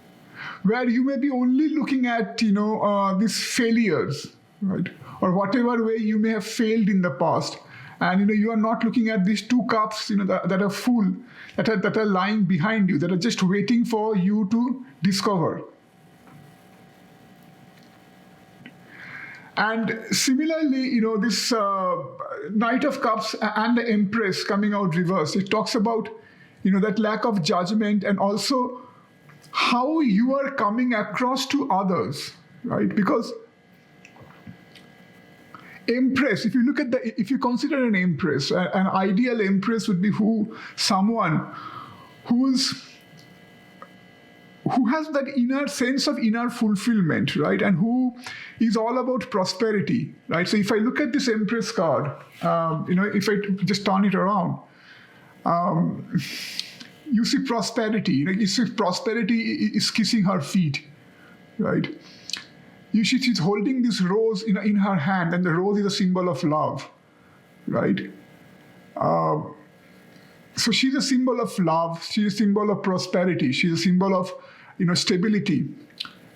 Where you may be only looking at, these failures, right? Or whatever way you may have failed in the past. And, you are not looking at these 2 cups, that are full, that are lying behind you, that are just waiting for you to discover. And similarly, this Knight of Cups and the Empress coming out reversed, it talks about, that lack of judgment and also how you are coming across to others, right? Because Empress, if you consider an Empress, an ideal Empress would be someone who has that inner sense of inner fulfillment, right? And who is all about prosperity, right? So if I look at this Empress card, if I just turn it around, you see prosperity. You see prosperity is kissing her feet, right? You see she's holding this rose in her hand, and the rose is a symbol of love, right? So she's a symbol of love. She's a symbol of prosperity. She's a symbol of, stability,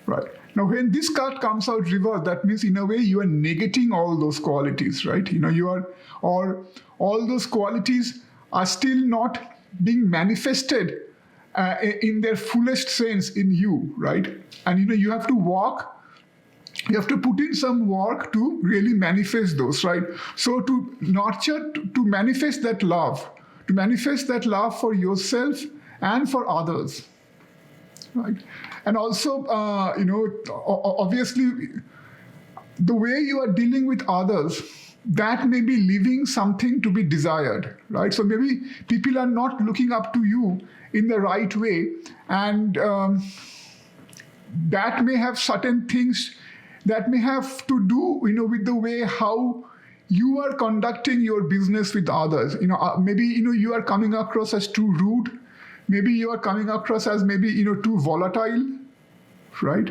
right? Now, when this card comes out reversed, that means in a way you are negating all those qualities, right? All those qualities are still not being manifested in their fullest sense in you, right? And you have to put in some work to really manifest those, right? So to nurture, to manifest that love for yourself and for others, right? And also, obviously, the way you are dealing with others, that may be leaving something to be desired, right? So maybe people are not looking up to you in the right way, and that may have certain things that may have to do, with the way how you are conducting your business with others. Maybe, you are coming across as too rude. Maybe you are coming across as maybe, too volatile, right?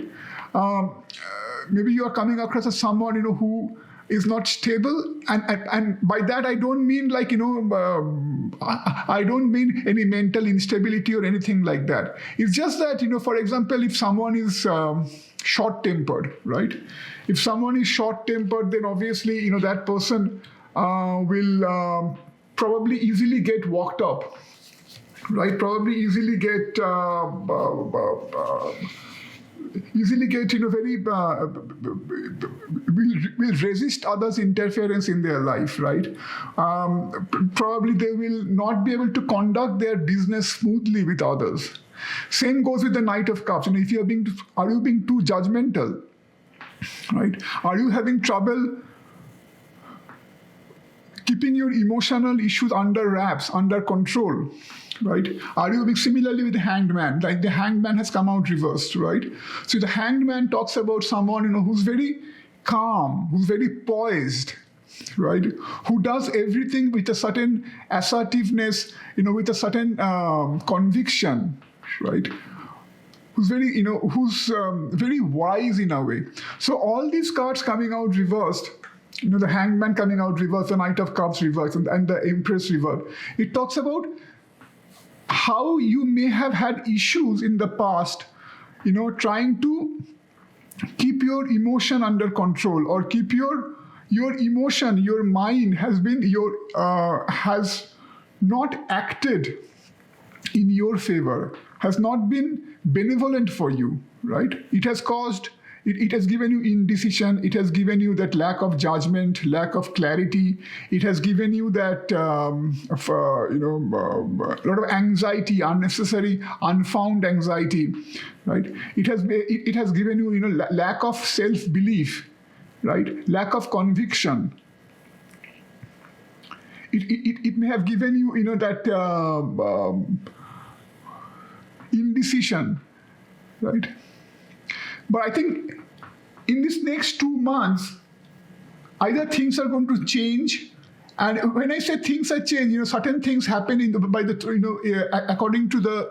Maybe you are coming across as someone, who is not stable. And by that, I don't mean I don't mean any mental instability or anything like that. It's just that, for example, if someone is short-tempered, right? If someone is short-tempered, then obviously, that person will probably easily get worked up, right? Probably easily get very will resist others' interference in their life, right? Probably they will not be able to conduct their business smoothly with others. Same goes with the Knight of Cups. If are you being too judgmental, right? Are you having trouble keeping your emotional issues under wraps, under control, right? Are you being similarly with the Hanged Man? Like the Hanged Man has come out reversed, right? So the Hanged Man talks about someone, who's very calm, who's very poised, right? Who does everything with a certain assertiveness, with a certain conviction, right? Who's very, very wise in a way. So all these cards coming out reversed, the Hanged Man coming out reversed, the Knight of Cups reversed, and the Empress reversed. It talks about how you may have had issues in the past, trying to keep your emotion under control, or keep your emotion, your mind has not acted in your favor, has not been benevolent for you, right? It has given you indecision. It has given you that lack of judgment, lack of clarity. It has given you that a lot of anxiety, unnecessary, unfound anxiety, right? It has given you, lack of self-belief, right? Lack of conviction. It may have given you, that indecision, right? But I think in this next 2 months, either things are going to change, and when I say things are changing, certain things happen according to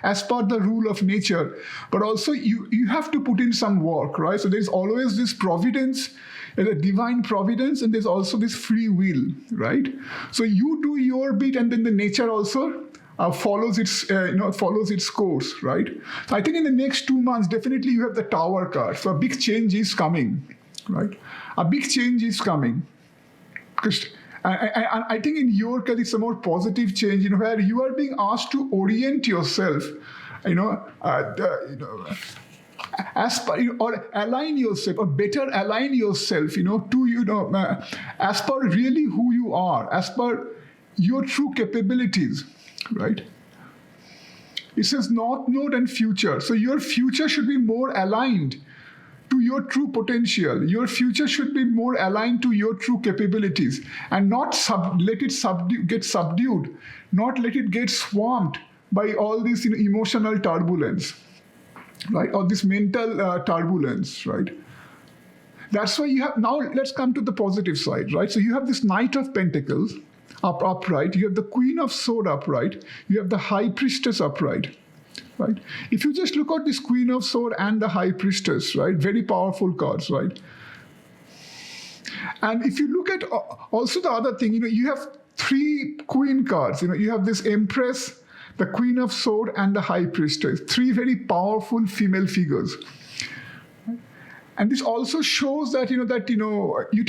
as per the rule of nature. But also you have to put in some work, right? So there's always this providence, a divine providence, and there's also this free will, right? So you do your bit, and then the nature also follows its course, right? So I think in the next 2 months, definitely you have the Tower card. So a big change is coming, right? A big change is coming. Because I think in your case, it's a more positive change, where you are being asked to orient yourself, or align yourself, or better align yourself, to as per really who you are, as per your true capabilities, right? It says north node and future. So your future should be more aligned to your true potential. Your future should be more aligned to your true capabilities, and not let it get subdued, not let it get swamped by all this emotional turbulence, right? Or this mental turbulence, right? That's why you have, now let's come to the positive side, right? So you have this Knight of Pentacles upright, you have the Queen of Sword upright, you have the High Priestess upright, right? If you just look at this Queen of Sword and the High Priestess, right? Very powerful cards, right? And if you look at also the other thing, you have three Queen cards. You have this Empress, the Queen of Sword, and the High Priestess. Three very powerful female figures. And this also shows that, you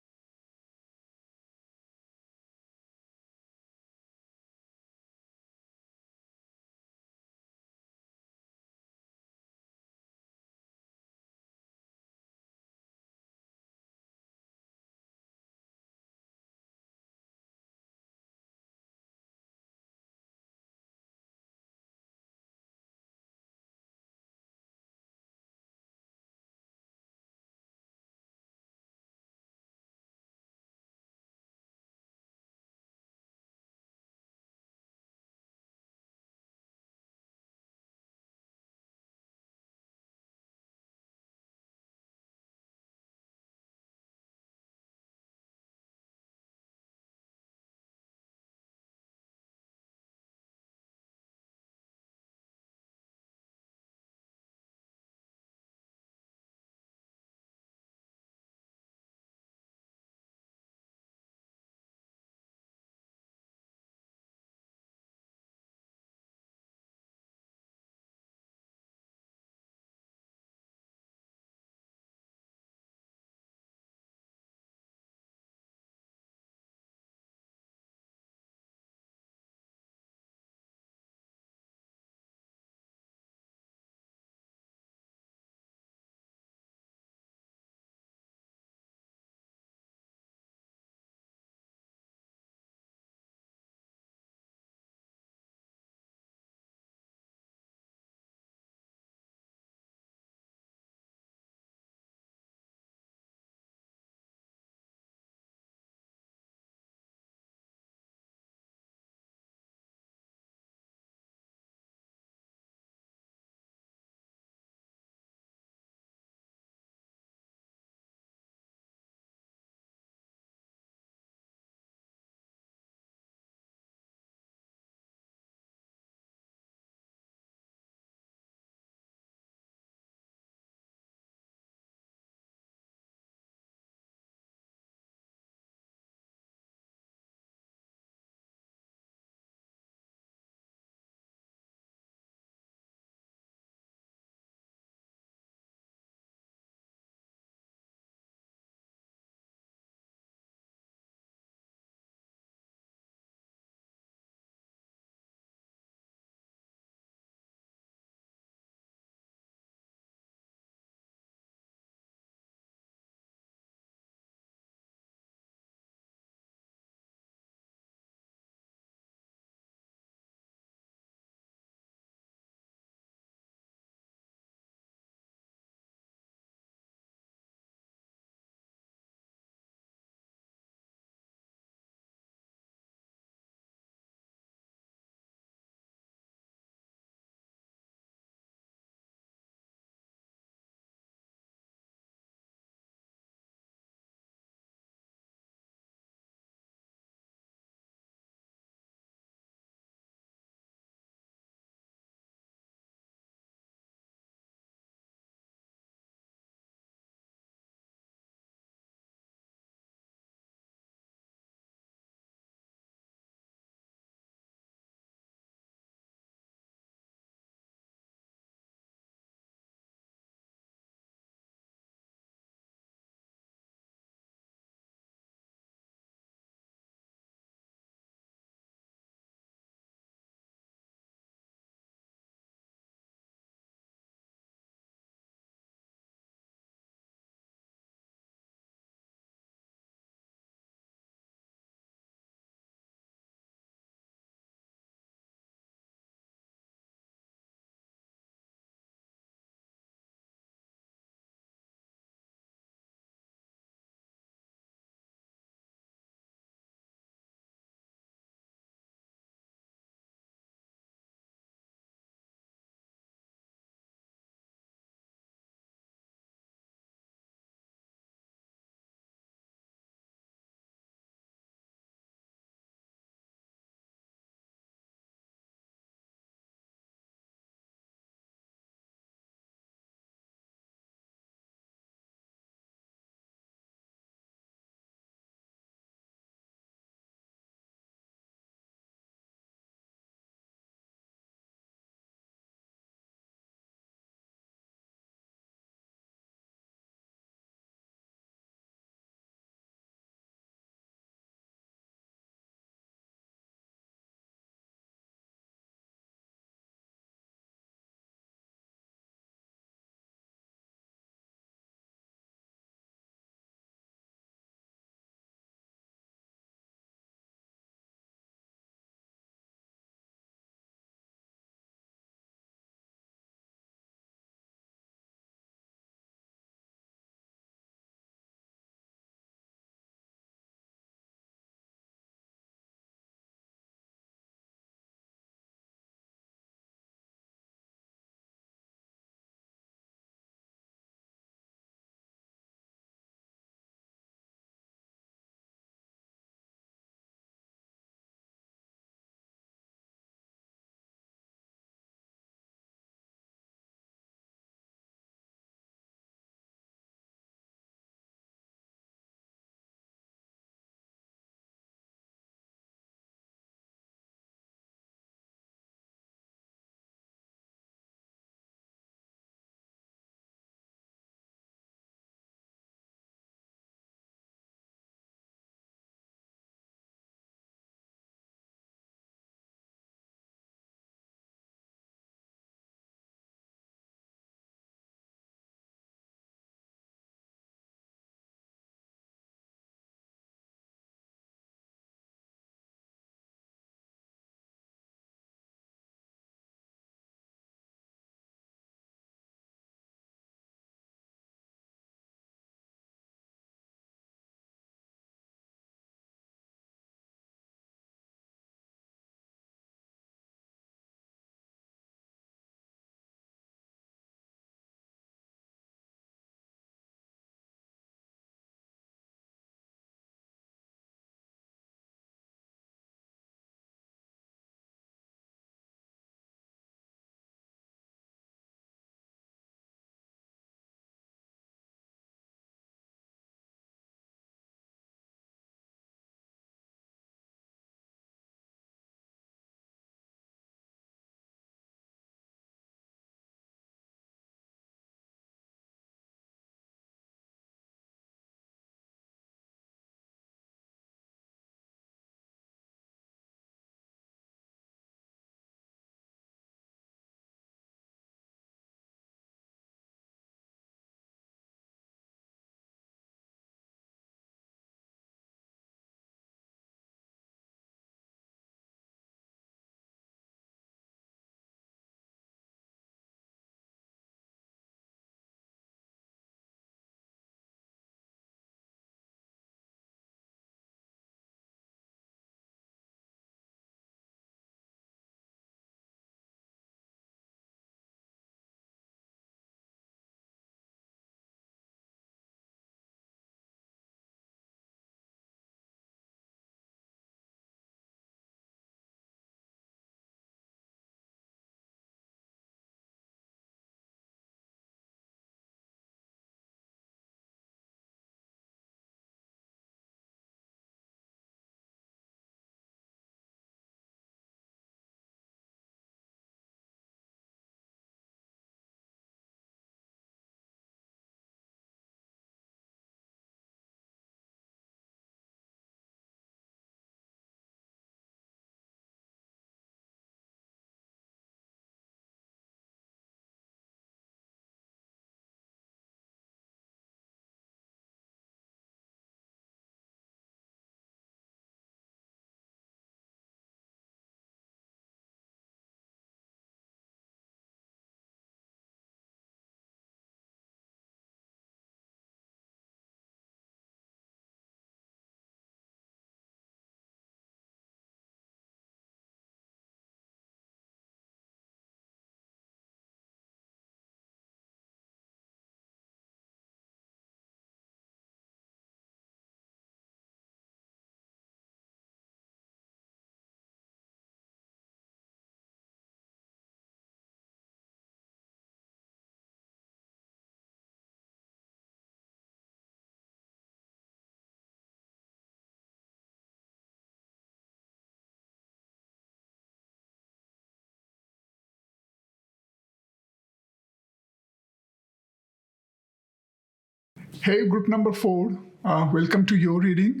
Hey, group number 4. Welcome to your reading.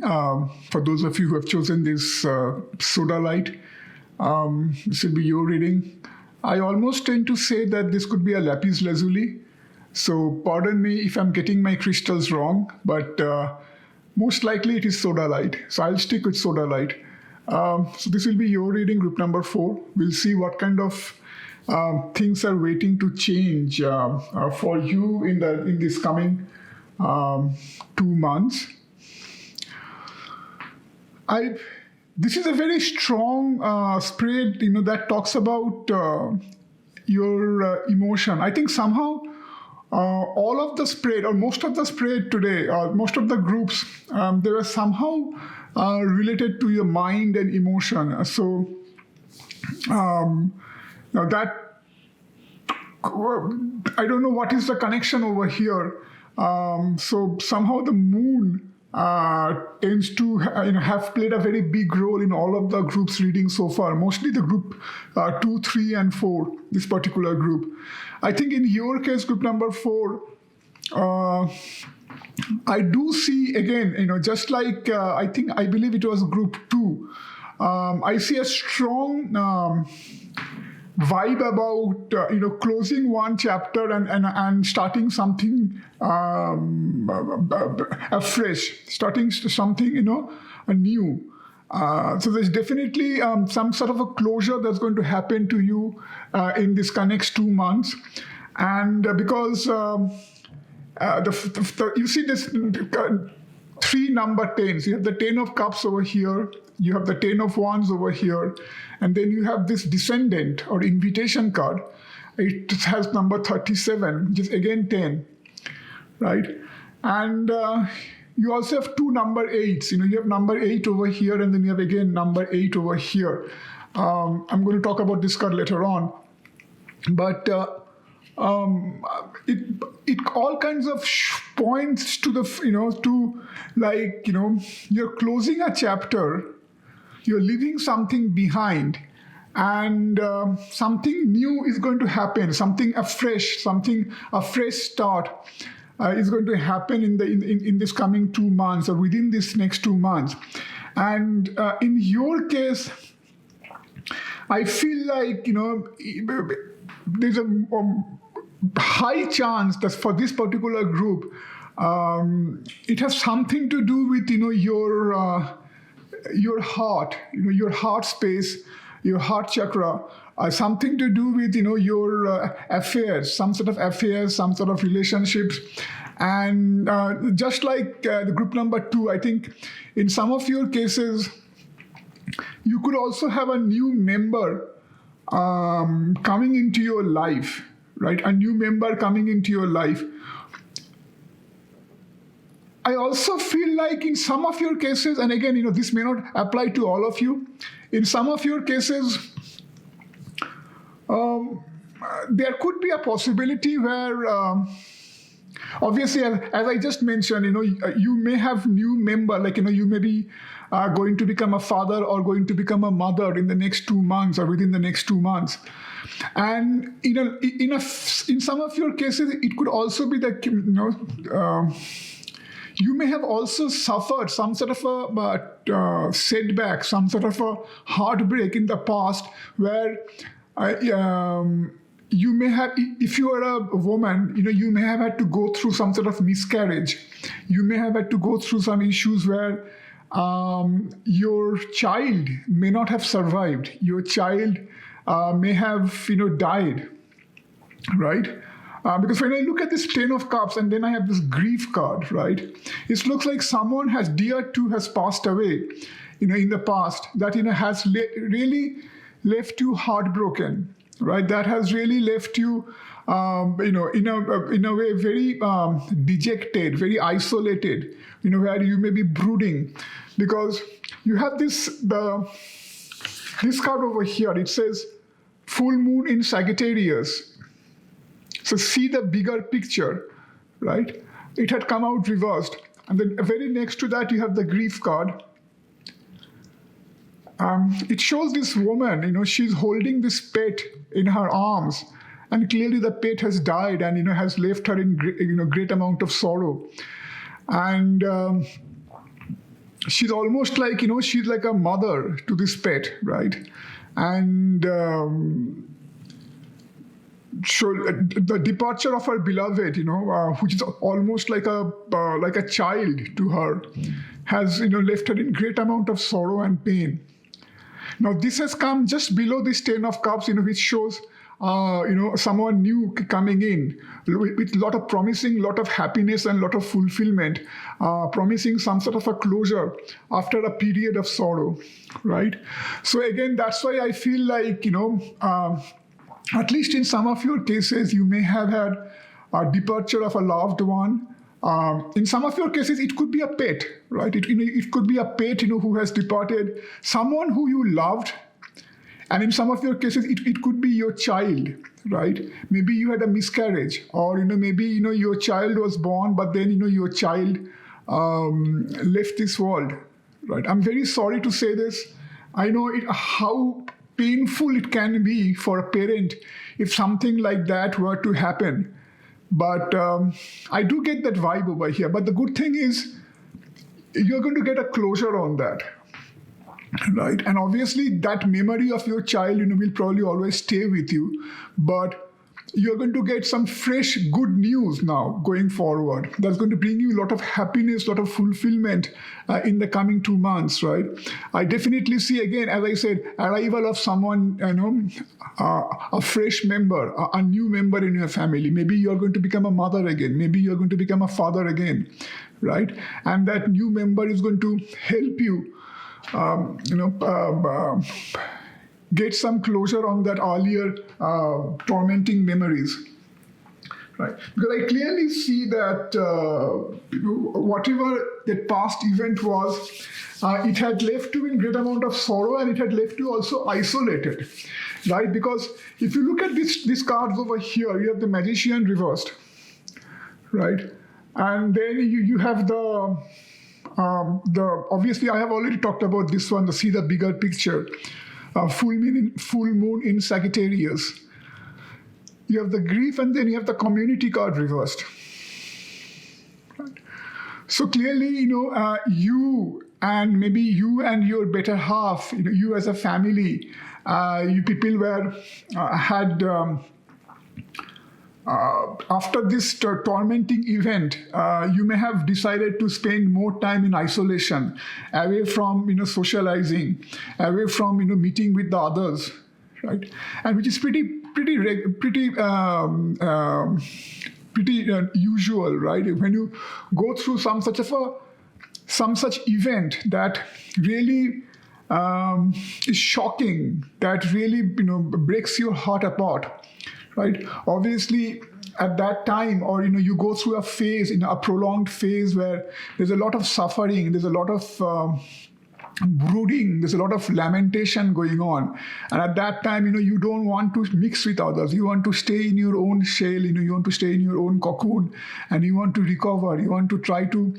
For those of you who have chosen this Sodalite, this will be your reading. I almost tend to say that this could be a lapis lazuli. So pardon me if I'm getting my crystals wrong, but most likely it is Sodalite. So I'll stick with Sodalite. So this will be your reading, group number 4. We'll see what kind of things are waiting to change for you in this coming 2 months. This is a very strong spread, that talks about your emotion. I think somehow all of the spread, or most of the spread today, most of the groups, they were somehow related to your mind and emotion. So now that, I don't know what is the connection over here. So somehow the moon tends to have played a very big role in all of the groups reading so far, mostly the group 2, 3, and 4, this particular group. I think in your case, group number 4, I do see again, just like I believe it was group 2, I see a strong vibe about closing one chapter and starting something afresh, starting something anew. So there's definitely some sort of a closure that's going to happen to you in this next 2 months, and because you see this 3 number 10s. You have the 10 of cups over here, you have the 10 of wands over here, and then you have this descendant or invitation card. It has number 37, which is again 10, right? And you also have 2 number 8s. You have number 8 over here, and then you have again number 8 over here. I'm going to talk about this card later on, but it all kinds of points to the you're closing a chapter, you're leaving something behind, and something new is going to happen, something afresh, a fresh start is going to happen in this coming 2 months, or within this next 2 months. And in your case, I feel like there's a high chance that for this particular group, it has something to do with your heart, your heart space, your heart chakra, something to do with your affairs, some sort of affairs, some sort of relationships. And just like the group number 2, I think in some of your cases, you could also have a new member coming into your life, right? A new member coming into your life. I also feel like in some of your cases, and again, this may not apply to all of you, in some of your cases, there could be a possibility where, obviously, as I just mentioned, you may have new member, like, you may be going to become a father or going to become a mother in the next 2 months or within the next 2 months. And in some of your cases, it could also be that you may have also suffered some sort of a setback, some sort of a heartbreak in the past, where you may have, if you are a woman, you may have had to go through some sort of miscarriage. You may have had to go through some issues where your child may not have survived. Your child may have, died, right? Because when I look at this 10 of cups and then I have this grief card, right? It looks like someone has passed away, in the past, that, has really left you heartbroken, right? That has really left you, in a way, very dejected, very isolated, where you may be brooding, because you have this card over here. It says full moon in Sagittarius. So see the bigger picture, right? It had come out reversed. And then very next to that, you have the grief card. It shows this woman, she's holding this pet in her arms. And clearly the pet has died and, has left her in great amount of sorrow. And she's almost like, she's like a mother to this pet, right? And so the departure of her beloved, which is almost like a child to her, has left her in great amount of sorrow and pain. Now this has come just below this 10 of cups, which shows someone new coming in with a lot of promising, lot of happiness and lot of fulfillment, promising some sort of a closure after a period of sorrow, right? So again, that's why I feel like, at least in some of your cases, you may have had a departure of a loved one. In some of your cases, it could be a pet, right? It could be a pet, who has departed, someone who you loved. And in some of your cases, it could be your child, right? Maybe you had a miscarriage, or, maybe, your child was born, but then, your child left this world, right? I'm very sorry to say this. I know how painful it can be for a parent if something like that were to happen. But I do get that vibe over here. But the good thing is, you're going to get a closure on that, right? And obviously, that memory of your child, will probably always stay with you. But you're going to get some fresh, good news now going forward. That's going to bring you a lot of happiness, a lot of fulfillment in the coming 2 months, right? I definitely see, again, as I said, arrival of someone, a fresh member, a new member in your family. Maybe you're going to become a mother again. Maybe you're going to become a father again, right? And that new member is going to help you, get some closure on that earlier tormenting memories, right? Because I clearly see that whatever that past event was, it had left you in great amount of sorrow, and it had left you also isolated, right? Because if you look at these cards over here, you have the Magician reversed, right? And then you have the obviously I have already talked about this one, see the bigger picture. Full moon in Sagittarius. You have the grief, and then you have the community card reversed. Right. So clearly, you and maybe you and your better half, you as a family, you people had after this tormenting event, you may have decided to spend more time in isolation, away from socializing, away from meeting with the others, right? And which is pretty usual, right? When you go through some such event that really is shocking, that really breaks your heart apart. Right. Obviously, at that time, or you go through a phase, a prolonged phase where there's a lot of suffering, there's a lot of brooding, there's a lot of lamentation going on, and at that time, you don't want to mix with others. You want to stay in your own shell. You want to stay in your own cocoon, and you want to recover. You want to try to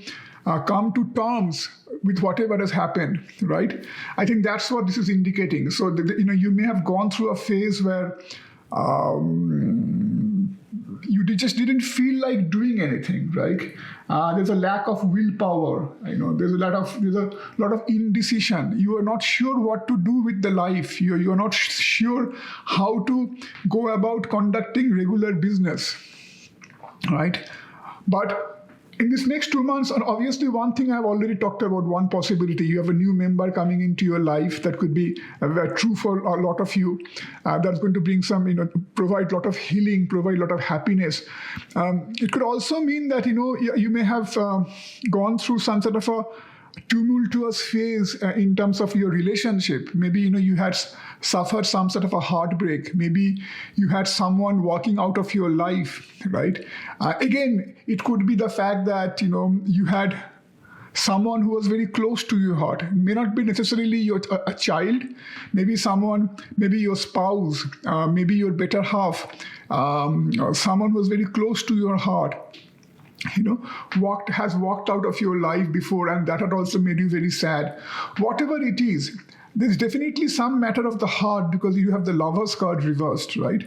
come to terms with whatever has happened. Right. I think that's what this is indicating. So you may have gone through a phase where you just didn't feel like doing anything, right? There's a lack of willpower. There's a lot of indecision. You are not sure what to do with the life. You are not sure how to go about conducting regular business, right? But in this next 2 months, and obviously one thing I've already talked about, one possibility, you have a new member coming into your life that could be true for a lot of you. That's going to bring some, provide a lot of healing, provide a lot of happiness. It could also mean that, you may have gone through some sort of a tumultuous phase in terms of your relationship. Maybe, you had suffered some sort of a heartbreak. Maybe you had someone walking out of your life, right? Again, it could be the fact that, you had someone who was very close to your heart. It may not be necessarily a child, maybe someone, maybe your spouse, maybe your better half, someone who was very close to your heart. Has walked out of your life before, and that had also made you very sad. Whatever it is, there's definitely some matter of the heart, because you have the Lover's card reversed, right?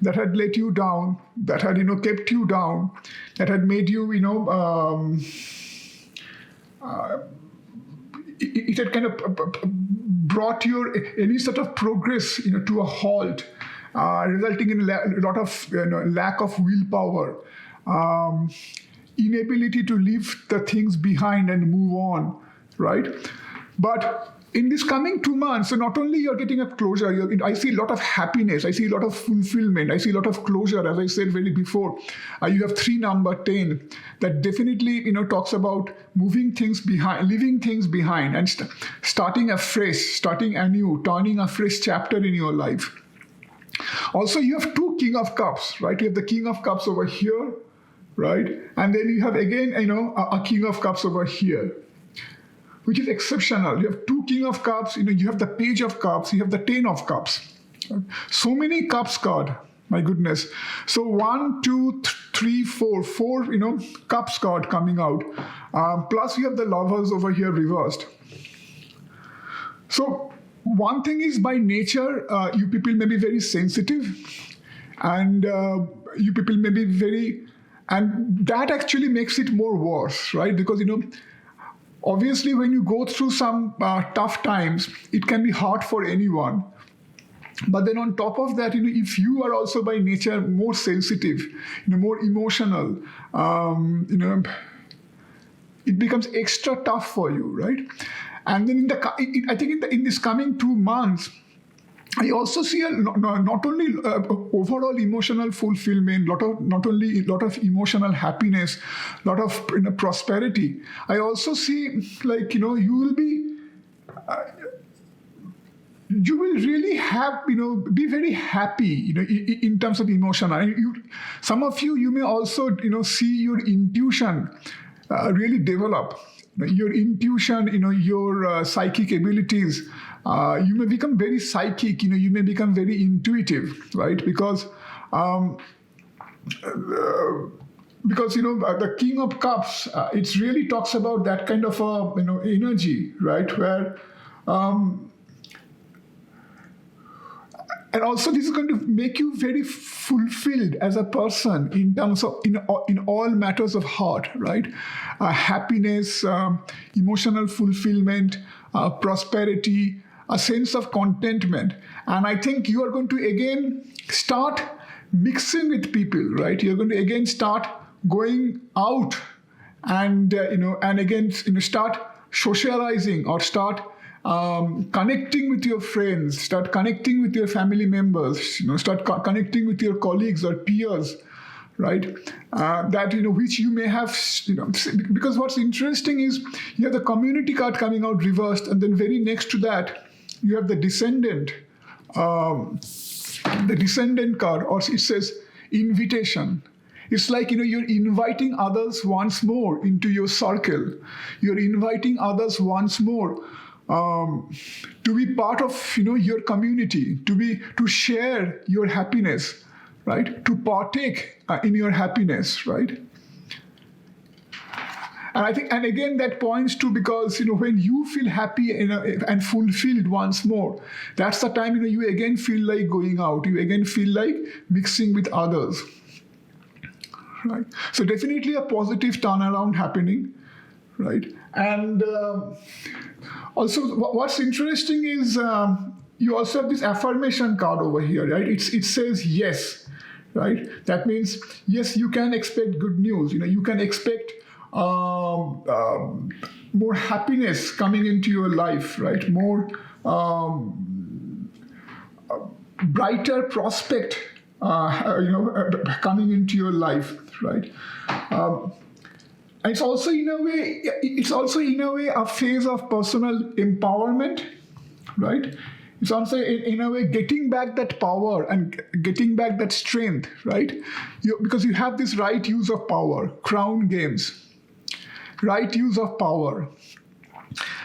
That had let you down, that had, kept you down, that had made you, it had kind of brought your any sort of progress, to a halt, resulting in a lot of lack of willpower, inability to leave the things behind and move on, right? But in this coming 2 months, so not only you're getting a closure, I see a lot of happiness, I see a lot of fulfillment, I see a lot of closure, as I said very before. You have 3 number 10 that definitely, talks about moving things behind, leaving things behind, and starting afresh, starting anew, turning a fresh chapter in your life. Also, you have 2 King of Cups, right? You have the King of Cups over here, right? And then you have again, a King of Cups over here, which is exceptional. You have 2 King of Cups, you have the Page of Cups, you have the 10 of Cups. So many cups card, my goodness. So 1, 2, 3, 4, cups card coming out. Plus you have the Lovers over here reversed. So one thing is, by nature, you people may be very sensitive, and you people may be and that actually makes it more worse, right? Because, obviously, when you go through some tough times, it can be hard for anyone. But then on top of that, if you are also by nature more sensitive, more emotional, it becomes extra tough for you, right? And then I think in this coming 2 months, I also see not only overall emotional fulfillment, not only a lot of emotional happiness, a lot of prosperity. I also see, you will be, you will really have, be very happy, in terms of emotion. Some of you may also, see your intuition really develop. Your intuition, your psychic abilities. You may become very psychic, you may become very intuitive, right? Because the King of Cups, it really talks about that kind of energy, right? Where and also this is going to make you very fulfilled as a person in terms of in all matters of heart, right? Happiness, emotional fulfillment, prosperity, a sense of contentment. And I think you are going to again start mixing with people, right? You're going to again start going out and, and again, start socializing, or start connecting with your friends, start connecting with your family members, start connecting with your colleagues or peers, right? That, which you may have, because what's interesting is you have the community card coming out reversed, and then very next to that, you have the descendant card, or it says invitation. It's like, you're inviting others once more into your circle. You're inviting others once more to be part of, your community, to share your happiness, right? To partake in your happiness, right? And I think, and again, that points to, because, when you feel happy and fulfilled once more, that's the time, you again feel like going out. You again feel like mixing with others, right? So definitely a positive turnaround happening, right? And also, what's interesting is you also have this affirmation card over here, right? It says yes, right? That means, yes, you can expect good news. You can expect more happiness coming into your life, right? More brighter prospect, coming into your life, right? It's also in a way a phase of personal empowerment, right? It's also in a way getting back that power and getting back that strength, right? Because you have this right use of power, crown games, right use of power.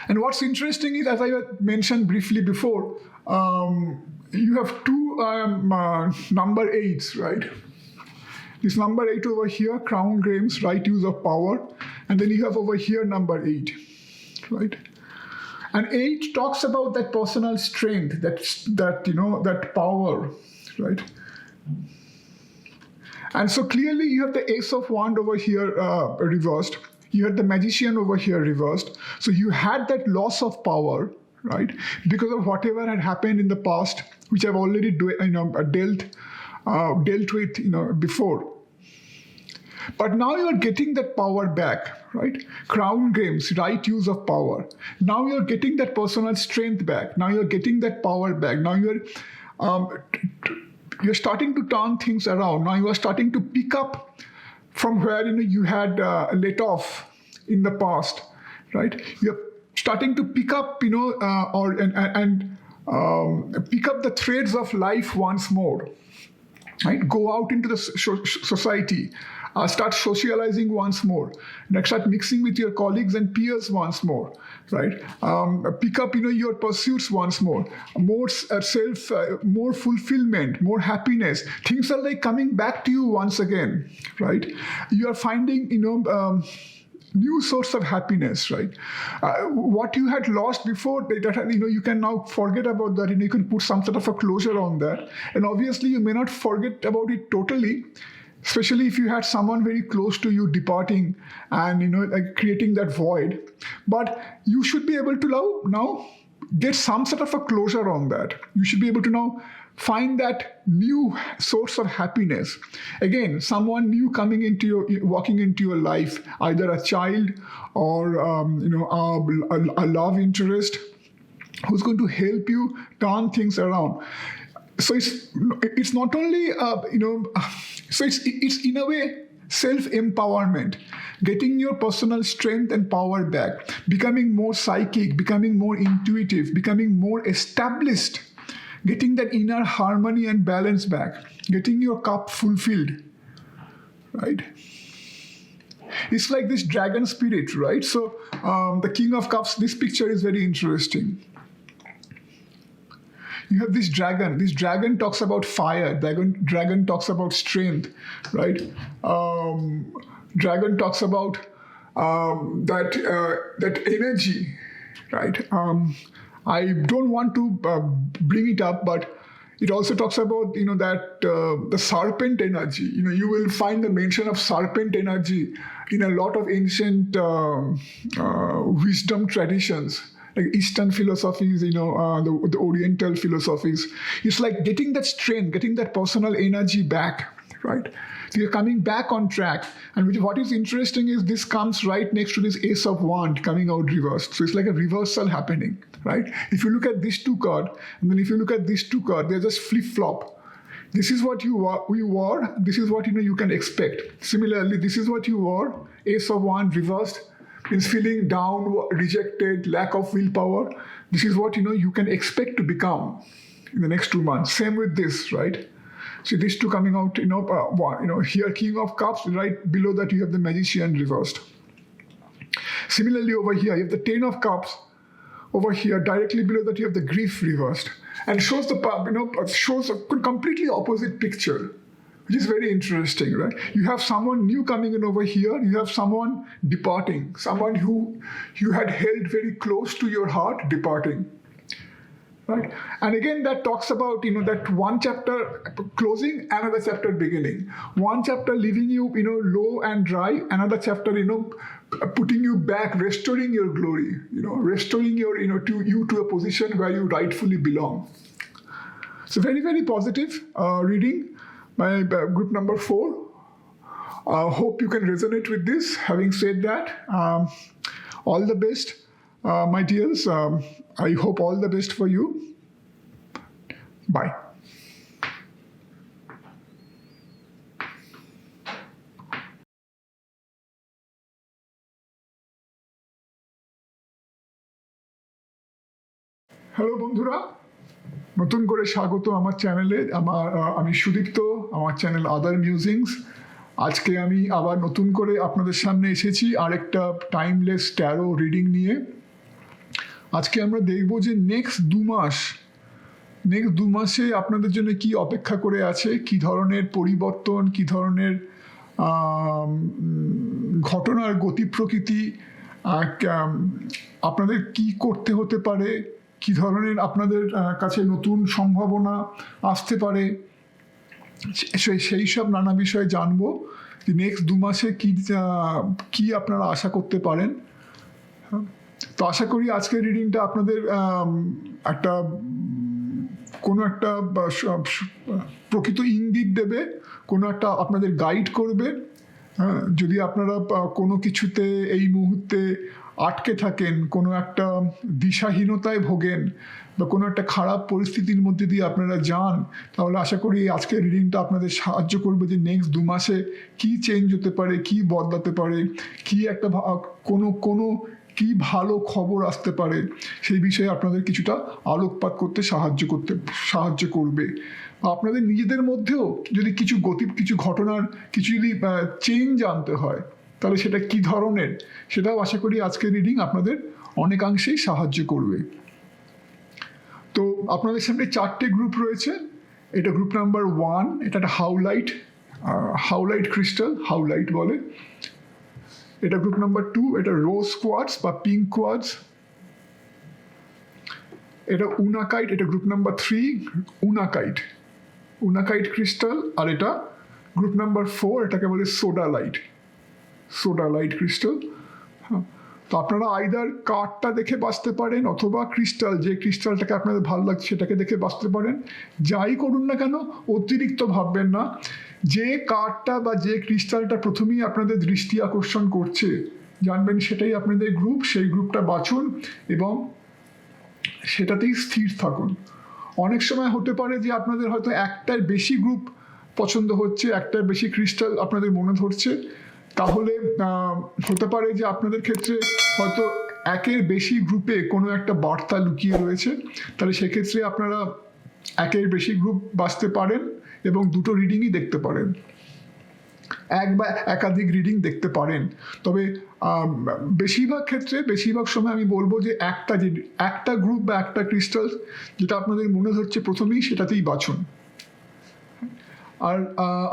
And what's interesting is, as I mentioned briefly before, you have 2 number 8s, right? This number 8 over here, crown games, right use of power. And then you have over here number 8, right? And 8 talks about that personal strength, that power, right? And so clearly you have the Ace of Wand over here reversed. You had the magician over here reversed. So you had that loss of power, right? Because of whatever had happened in the past, which I've already dealt with, before. But now you're getting that power back, right? Crown games, right use of power. Now you're getting that personal strength back. Now you're getting that power back. Now you're starting to turn things around. Now you are starting to pick up from where you had let off in the past, right? You're starting to pick up, pick up the threads of life once more. Right? Go out into the society, start socializing once more, start mixing with your colleagues and peers once more, right? Pick up, your pursuits once more, more more fulfillment, more happiness. Things are like coming back to you once again, right? You are finding, new source of happiness, right? What you had lost before, you can now forget about that, and you can put some sort of a closure on that. And obviously, you may not forget about it totally, especially if you had someone very close to you departing and creating that void. But you should be able to now get some sort of a closure on that. You should be able to now find that new source of happiness. Again, someone new walking into your life, either a child or a love interest who's going to help you turn things around. So it's not only so it's in a way self-empowerment, getting your personal strength and power back, becoming more psychic, becoming more intuitive, becoming more established, getting that inner harmony and balance back, getting your cup fulfilled, right? It's like this dragon spirit, right? So the King of Cups, this picture is very interesting. You have this dragon. This dragon talks about fire. Dragon talks about strength, right? Dragon talks about that energy, right? I don't want to bring it up, but it also talks about that the serpent energy. You will find the mention of serpent energy in a lot of ancient wisdom traditions, like Eastern philosophies, the Oriental philosophies. It's like getting that strength, getting that personal energy back, right? So you're coming back on track. And what is interesting is this comes right next to this Ace of Wands coming out reversed. So it's like a reversal happening, right? If you look at these two cards, and then if you look at these two cards, they're just flip-flop. This is what we wore. This is what you can expect. Similarly, this is what you wore. Ace of Wands reversed means feeling down, rejected, lack of willpower. This is what you can expect to become in the next 2 months. Same with this, right? So these two coming out, here King of Cups, right below that you have the Magician reversed. Similarly over here, you have the Ten of Cups. Over here, directly below that you have the Grief reversed. And shows shows a completely opposite picture, which is very interesting, right? You have someone new coming in over here. You have someone departing, someone who you had held very close to your heart departing. Right? And again, that talks about, that one chapter closing, another chapter beginning. One chapter leaving you, low and dry. Another chapter, putting you back, restoring your glory, restoring your, to a position where you rightfully belong. So very, very positive reading by group number 4. Hope you can resonate with this. Having said that, all the best, my dears. I hope all the best for you. Bye. Hello বন্ধুরা, নতুন করে স্বাগত আমার চ্যানেলে। আমি সুদীপ্ত, আমার চ্যানেল আদার মিউজিংস। আজকে আমি আবার নতুন করে আপনাদের সামনে এসেছি আরেকটা টাইমলেস ট্যারো রিডিং নিয়ে। আজকে আমরা দেখব যে নেক্সট 2 মাসে আপনাদের জন্য কি অপেক্ষা করে আছে, কি ধরনের পরিবর্তন, কি ধরনের ঘটনার গতি প্রকৃতি, আপনাদের কি করতে হতে পারে, কি ধরনের আপনাদের কাছে নতুন সম্ভাবনা আসতে পারে, সেই সব নানা বিষয়ে জানবো নেক্সট 2 মাসে কি আপনারা আশা করতে পারেন। তো আশা করি আজকের রিডিংটা আপনাদের একটা কোনো একটা প্রকৃত ইঙ্গিত দেবে, কোনো একটা আপনাদের গাইড করবে। যদি আপনারা কোনো কিছুতে এই মুহূর্তে আটকে থাকেন, কোনো একটা দিশাহীনতায় ভোগেন বা কোনো একটা খারাপ পরিস্থিতির মধ্যে দিয়ে আপনারা যান, তাহলে আশা করি আজকের রিডিংটা আপনাদের সাহায্য করবে যে নেক্সট 2 মাসে কী চেঞ্জ হতে পারে, কী বদলাতে পারে, কী একটা কোনো কি ভালো খবর আসতে পারে, সেই বিষয়ে আপনাদের কিছুটা আলোকপাত করতে সাহায্য করবে। আপনাদের নিজেদের মধ্যেও যদি কিছু ঘটনার কিছু যদি চেঞ্জ আনতে হয়, তাহলে সেটা কি ধরনের, সেটাও আশা করি আজকের রিডিং আপনাদের অনেকাংশেই সাহায্য করবে। তো আপনাদের সামনে 4টে গ্রুপ রয়েছে। এটা গ্রুপ নাম্বার 1, এটা একটা হাউলাইট ক্রিস্টাল, হাউলাইট বলে। এটা গ্রুপ নাম্বার 2, এটা রোজ কোয়ার্টস বা পিঙ্ক কোয়ার্টস। এটা উনাকাইট, এটা গ্রুপ নাম্বার 3, উনাকাইট ক্রিস্টাল। আর এটা গ্রুপ নাম্বার 4, এটাকে বলে সোডালাইট ক্রিস্টাল। হ্যাঁ, তো আপনারা আইদার কার্ডটা দেখে বাঁচতে পারেন অথবা যে ক্রিস্টালটাকে আপনাদের ভালো লাগছে সেটাকে দেখে বাঁচতে পারেন। যাই করুন না কেন অতিরিক্ত ভাববেন না। যে কার্ডটা বা যে ক্রিস্টালটা প্রথমেই আপনাদের দৃষ্টি আকর্ষণ করছে, জানবেন সেটাই আপনাদের গ্রুপ, সেই গ্রুপটা বাছুন এবং সেটাতেই স্থির থাকুন। অনেক সময় হতে পারে যে আপনাদের হয়তো একটার বেশি গ্রুপ পছন্দ হচ্ছে, একটার বেশি ক্রিস্টাল আপনাদের মনে ধরছে, তাহলে হতে পারে যে আপনাদের ক্ষেত্রে হয়তো একের বেশি গ্রুপে কোনো একটা বার্তা লুকিয়ে রয়েছে। তাহলে সেক্ষেত্রে আপনারা একের বেশি গ্রুপ বাছতে পারেন এবং দুটো রিডিংই দেখতে পারেন, এক বা একাধিক রিডিং দেখতে পারেন। তবে বেশিরভাগ সময় আমি বলবো যে একটা গ্রুপ বা একটা ক্রিস্টাল যেটা আপনাদের মনে হচ্ছে প্রথমেই, সেটাতেই বাছুন। আর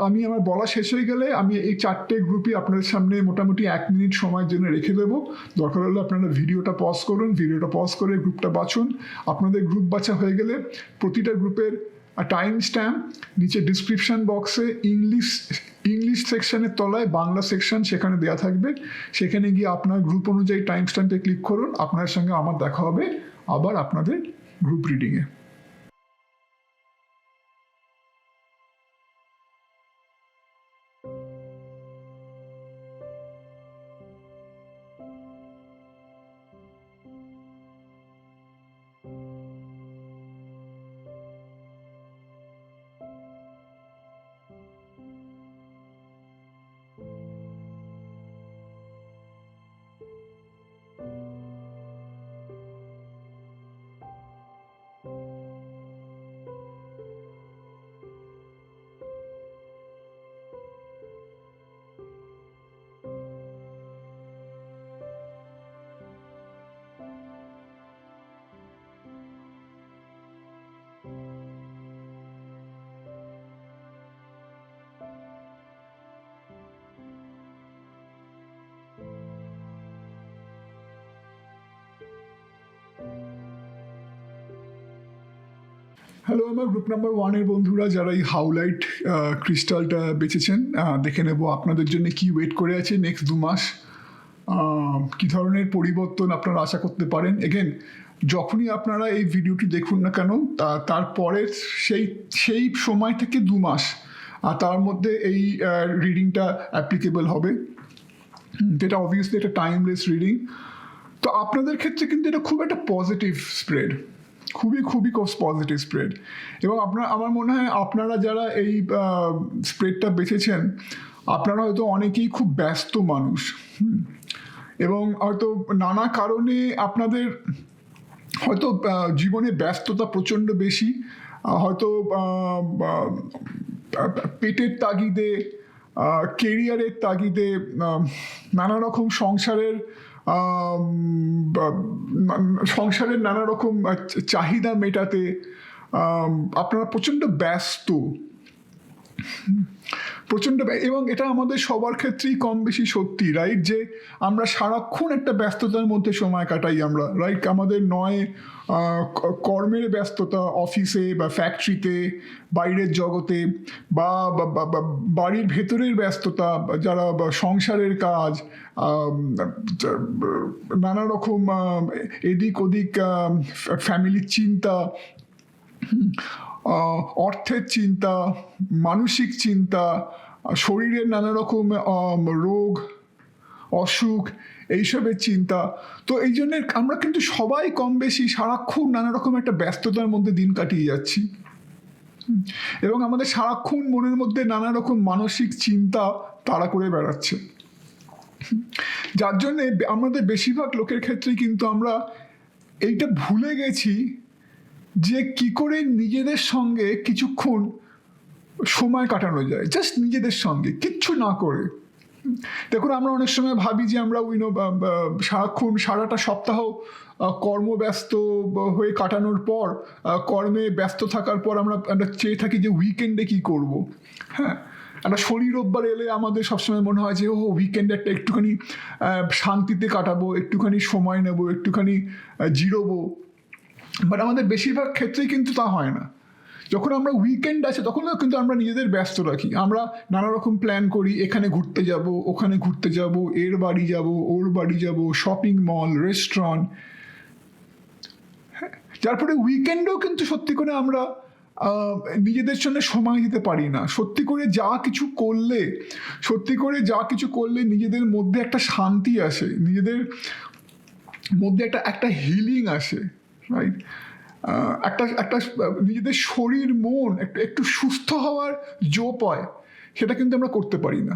আমি আমার বলা শেষ হয়ে গেলে আমি এই 4টে গ্রুপই আপনাদের সামনে মোটামুটি 1 মিনিট সময়ের জন্য রেখে দেবো। দরকার হলে আপনারা ভিডিওটা পজ করুন, ভিডিওটা পজ করে গ্রুপটা বাছুন। আপনাদের গ্রুপ বাছা হয়ে গেলে প্রতিটা গ্রুপের টাইম স্ট্যাম্প নিচে ডিসক্রিপশন বক্সে ইংলিশ সেকশনের তলায় বাংলা সেকশন সেখানে দেওয়া থাকবে। সেখানে গিয়ে আপনার গ্রুপ অনুযায়ী টাইম স্ট্যাম্পে ক্লিক করুন। আপনার সঙ্গে আমার দেখা হবে আবার আপনাদের গ্রুপ রিডিংয়ে। হ্যালো আমার গ্রুপ নাম্বার 1-এর বন্ধুরা, যারা এই হাউলাইট ক্রিস্টালটা বেচেছেন, দেখে নেব আপনাদের জন্য কি ওয়েট করে আছে নেক্সট 2 মাস, কী ধরনের পরিবর্তন আপনারা আশা করতে পারেন। এগেন, যখনই আপনারা এই ভিডিওটি দেখুন না কেন, তারপরের সেই সময় থেকে 2 মাস আর তার মধ্যে এই রিডিংটা অ্যাপ্লিকেবল হবে। যেটা অবভিয়াসলি একটা টাইমলেস রিডিং। তো আপনাদের ক্ষেত্রে কিন্তু এটা খুব একটা পজিটিভ স্প্রেড, খুবই পজিটিভ স্প্রেড। এবং আমার মনে হয় আপনারা যারা এই স্প্রেডটা বেছেছেন, আপনারা হয়তো অনেকেই খুব ব্যস্ত মানুষ, এবং হয়তো নানা কারণে আপনাদের হয়তো জীবনে ব্যস্ততা প্রচণ্ড বেশি, হয়তো পেটের তাগিদে, কেরিয়ারের তাগিদে, নানা রকম সংসারের নানা রকম চাহিদা মেটাতে আপনারা প্রচণ্ড ব্যস্ত। প্রচণ্ড এবং এটা আমাদের সবার ক্ষেত্রেই কম বেশি সত্যি, রাইট? যে আমরা সারাক্ষণ একটা ব্যস্ততার মধ্যে সময় কাটাই আমরা, রাইট? আমাদের নয় কর্মের ব্যস্ততা অফিসে বা ফ্যাক্টরিতে, বাইরের জগতে, বা বাড়ির ভেতরের ব্যস্ততা, যারা সংসারের কাজ, নানা রকম এদিক ওদিক ফ্যামিলির চিন্তা, অর্থের চিন্তা, মানসিক চিন্তা, শরীরের নানা রকম রোগ অসুখ, এইসবের চিন্তা। তো এই জন্যে আমরা কিন্তু সবাই কম বেশি সারাক্ষণ নানা রকম একটা ব্যস্ততার মধ্যে দিন কাটিয়ে যাচ্ছি, এবং আমাদের সারাক্ষণ মনের মধ্যে নানা রকম মানসিক চিন্তা তাড়া করে বেড়াচ্ছে, যার জন্যে আমাদের বেশিরভাগ লোকের ক্ষেত্রেই কিন্তু আমরা এইটা ভুলে গেছি যে কি করে নিজেদের সঙ্গে কিছুক্ষণ সময় কাটানো যায়, জাস্ট নিজেদের সঙ্গে কিচ্ছু না করে। দেখুন, আমরা অনেক সময় ভাবি যে আমরা সারাক্ষণ সারাটা সপ্তাহ কর্মব্যস্ত হয়ে কাটানোর পর, কর্মে ব্যস্ত থাকার পর আমরা চেয়ে থাকি যে উইকেন্ডে কি করব। হ্যাঁ, একটা শনি রোববার এলে আমাদের সবসময় মনে হয় যে উইকেন্ডে একটা একটুখানি শান্তিতে কাটাবো, একটুখানি সময় নেব, একটুখানি জিরোবো। বাট আমাদের বেশিরভাগ ক্ষেত্রেই কিন্তু তা হয় না। যখন আমরা উইকেন্ড আছে তখনও কিন্তু আমরা নিজেদের ব্যস্ত রাখি, আমরা নানা রকম প্ল্যান করি, এখানে ঘুরতে যাব, ওখানে ঘুরতে যাব, এর বাড়ি যাব, ওর বাড়ি যাব, শপিং মল, রেস্টুরেন্ট। যার ফলে উইকেন্ডেও কিন্তু সত্যি করে আমরা নিজেদের জন্য সময় দিতে পারি না। সত্যি করে যা কিছু করলে নিজেদের মধ্যে একটা শান্তি আসে, নিজেদের মধ্যে একটা হিলিং আসে, রাইট? একটা নিজেদের শরীর মন একটু সুস্থ হওয়ার জোপ হয়, সেটা কিন্তু আমরা করতে পারি না।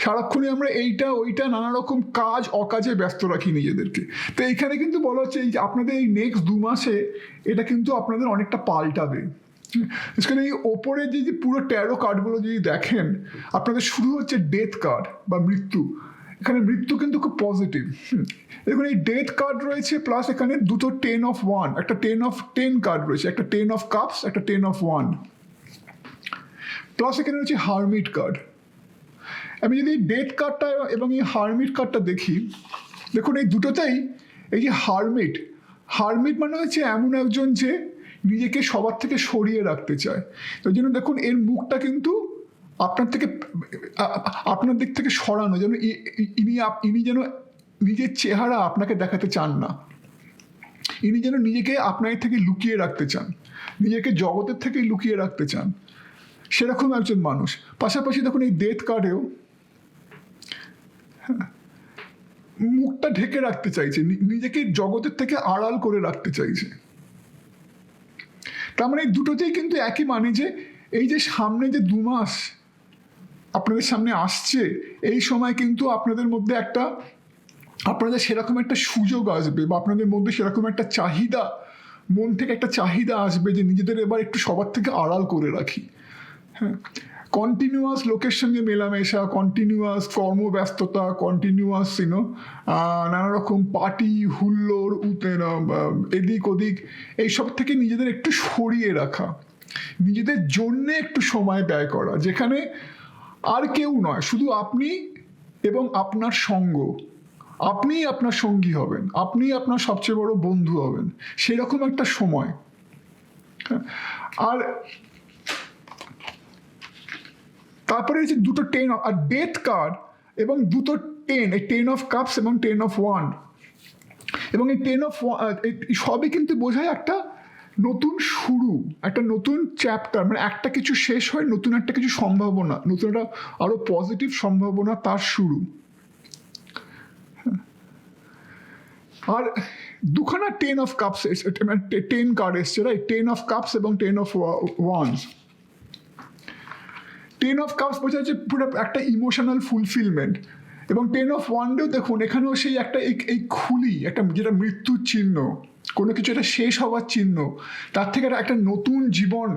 সারাক্ষণই আমরা এইটা ওইটা নানা রকম কাজ অকাজে ব্যস্ত রাখি নিজেদেরকে। তো এইখানে কিন্তু বলা হচ্ছে এই যে আপনাদের এই নেক্সট 2 মাসে এটা কিন্তু আপনাদের অনেকটা পাল্টাবে। এই ওপরে যে পুরো ট্যারো কার্ডগুলো যদি দেখেন, আপনাদের শুরু হচ্ছে ডেথ কার্ড বা মৃত্যু। এখানে মৃত্যু কিন্তু খুব পজিটিভ। দেখুন, এই ডেথ কার্ড রয়েছে, প্লাস এখানে দুটো 10 of 1, একটা 10 of 10 কার্ড রয়েছে, একটা 10 of কাপস, একটা 10 of 1, প্লাস এখানে রয়েছে হারমিট কার্ড। আমি যদি ডেথ কার্ডটা এবং এই হারমিট কার্ডটা দেখি, দেখুন এই দুটোতেই এই যে হারমিট মানে হচ্ছে এমন একজন যে নিজেকে সবার থেকে সরিয়ে রাখতে চায়। ওই জন্য দেখুন এর মুখটা কিন্তু আপনার দিক থেকে সরানো, যেন ইনি যেন নিজের চেহারা আপনাকে দেখাতে চান না, ইনি যেন নিজেকে আপনার থেকে লুকিয়ে রাখতে চান, নিজেকে জগতের থেকে লুকিয়ে রাখতে চান, সেরকম একজন মানুষ। পাশাপাশি দেখুন এই ডেথ কার্ডেও মুখটা ঢেকে রাখতে চাইছে, নিজেকে জগতের থেকে আড়াল করে রাখতে চাইছে। তার মানে এই দুটোতেই কিন্তু একই মানে, যে এই যে সামনে যে 2 মাস আপনাদের সামনে আসছে, এই সময় কিন্তু আপনাদের মধ্যে আপনাদের সেরকম একটা সুযোগ আসবে, বা আপনাদের মধ্যে সেরকম একটা চাহিদা, মন থেকে একটা চাহিদা আসবে যে নিজেদের এবার একটু সবার থেকে আড়াল করে রাখি। হ্যাঁ, কন্টিনিউয়াস লোকের সঙ্গে মেলামেশা, কন্টিনিউয়াস কর্মব্যস্ততা, কন্টিনিউয়াস নানা রকম পার্টি হুল্লোড়, এদিক ওদিক, এইসব থেকে নিজেদের একটু সরিয়ে রাখা, নিজেদের জন্যে একটু সময় ব্যয় করা, যেখানে আর কেউ নয়, শুধু আপনি এবং আপনার সঙ্গ। আপনি আপনার সঙ্গী হবেন, আপনি আপনার সবচেয়ে বড় বন্ধু হবেন, সেরকম একটা সময়। আর তারপরে হচ্ছে দুটো 10 আর ডেথ কার্ড এবং দুটো 10, এই 10 of কাপস এবং 10 of 1, এবং এই 10 of 1 সবই কিন্তু বোঝায় একটা নতুন শুরু, একটা নতুন চ্যাপ্টার, মানে একটা কিছু শেষ হয়, নতুন একটা কিছু সম্ভাবনা, নতুন একটা আরো পজিটিভ সম্ভাবনা, তার শুরু। আর দুখানা 10 of কাপস, 10 কার্ড এসছে, রাইট? 10 of কাপস এবং 10 of wands। 10 of কাপস বোঝা যাচ্ছে পুরো একটা ইমোশনাল ফুলফিলমেন্ট, এবং 10 of ওয়ান্ডেও দেখুন এখানেও সেই একটা এই খুলি, একটা যেটা মৃত্যুর চিহ্ন, কোনো কিছু একটা শেষ হওয়ার চিহ্ন, তার থেকে একটা নতুন জীবন,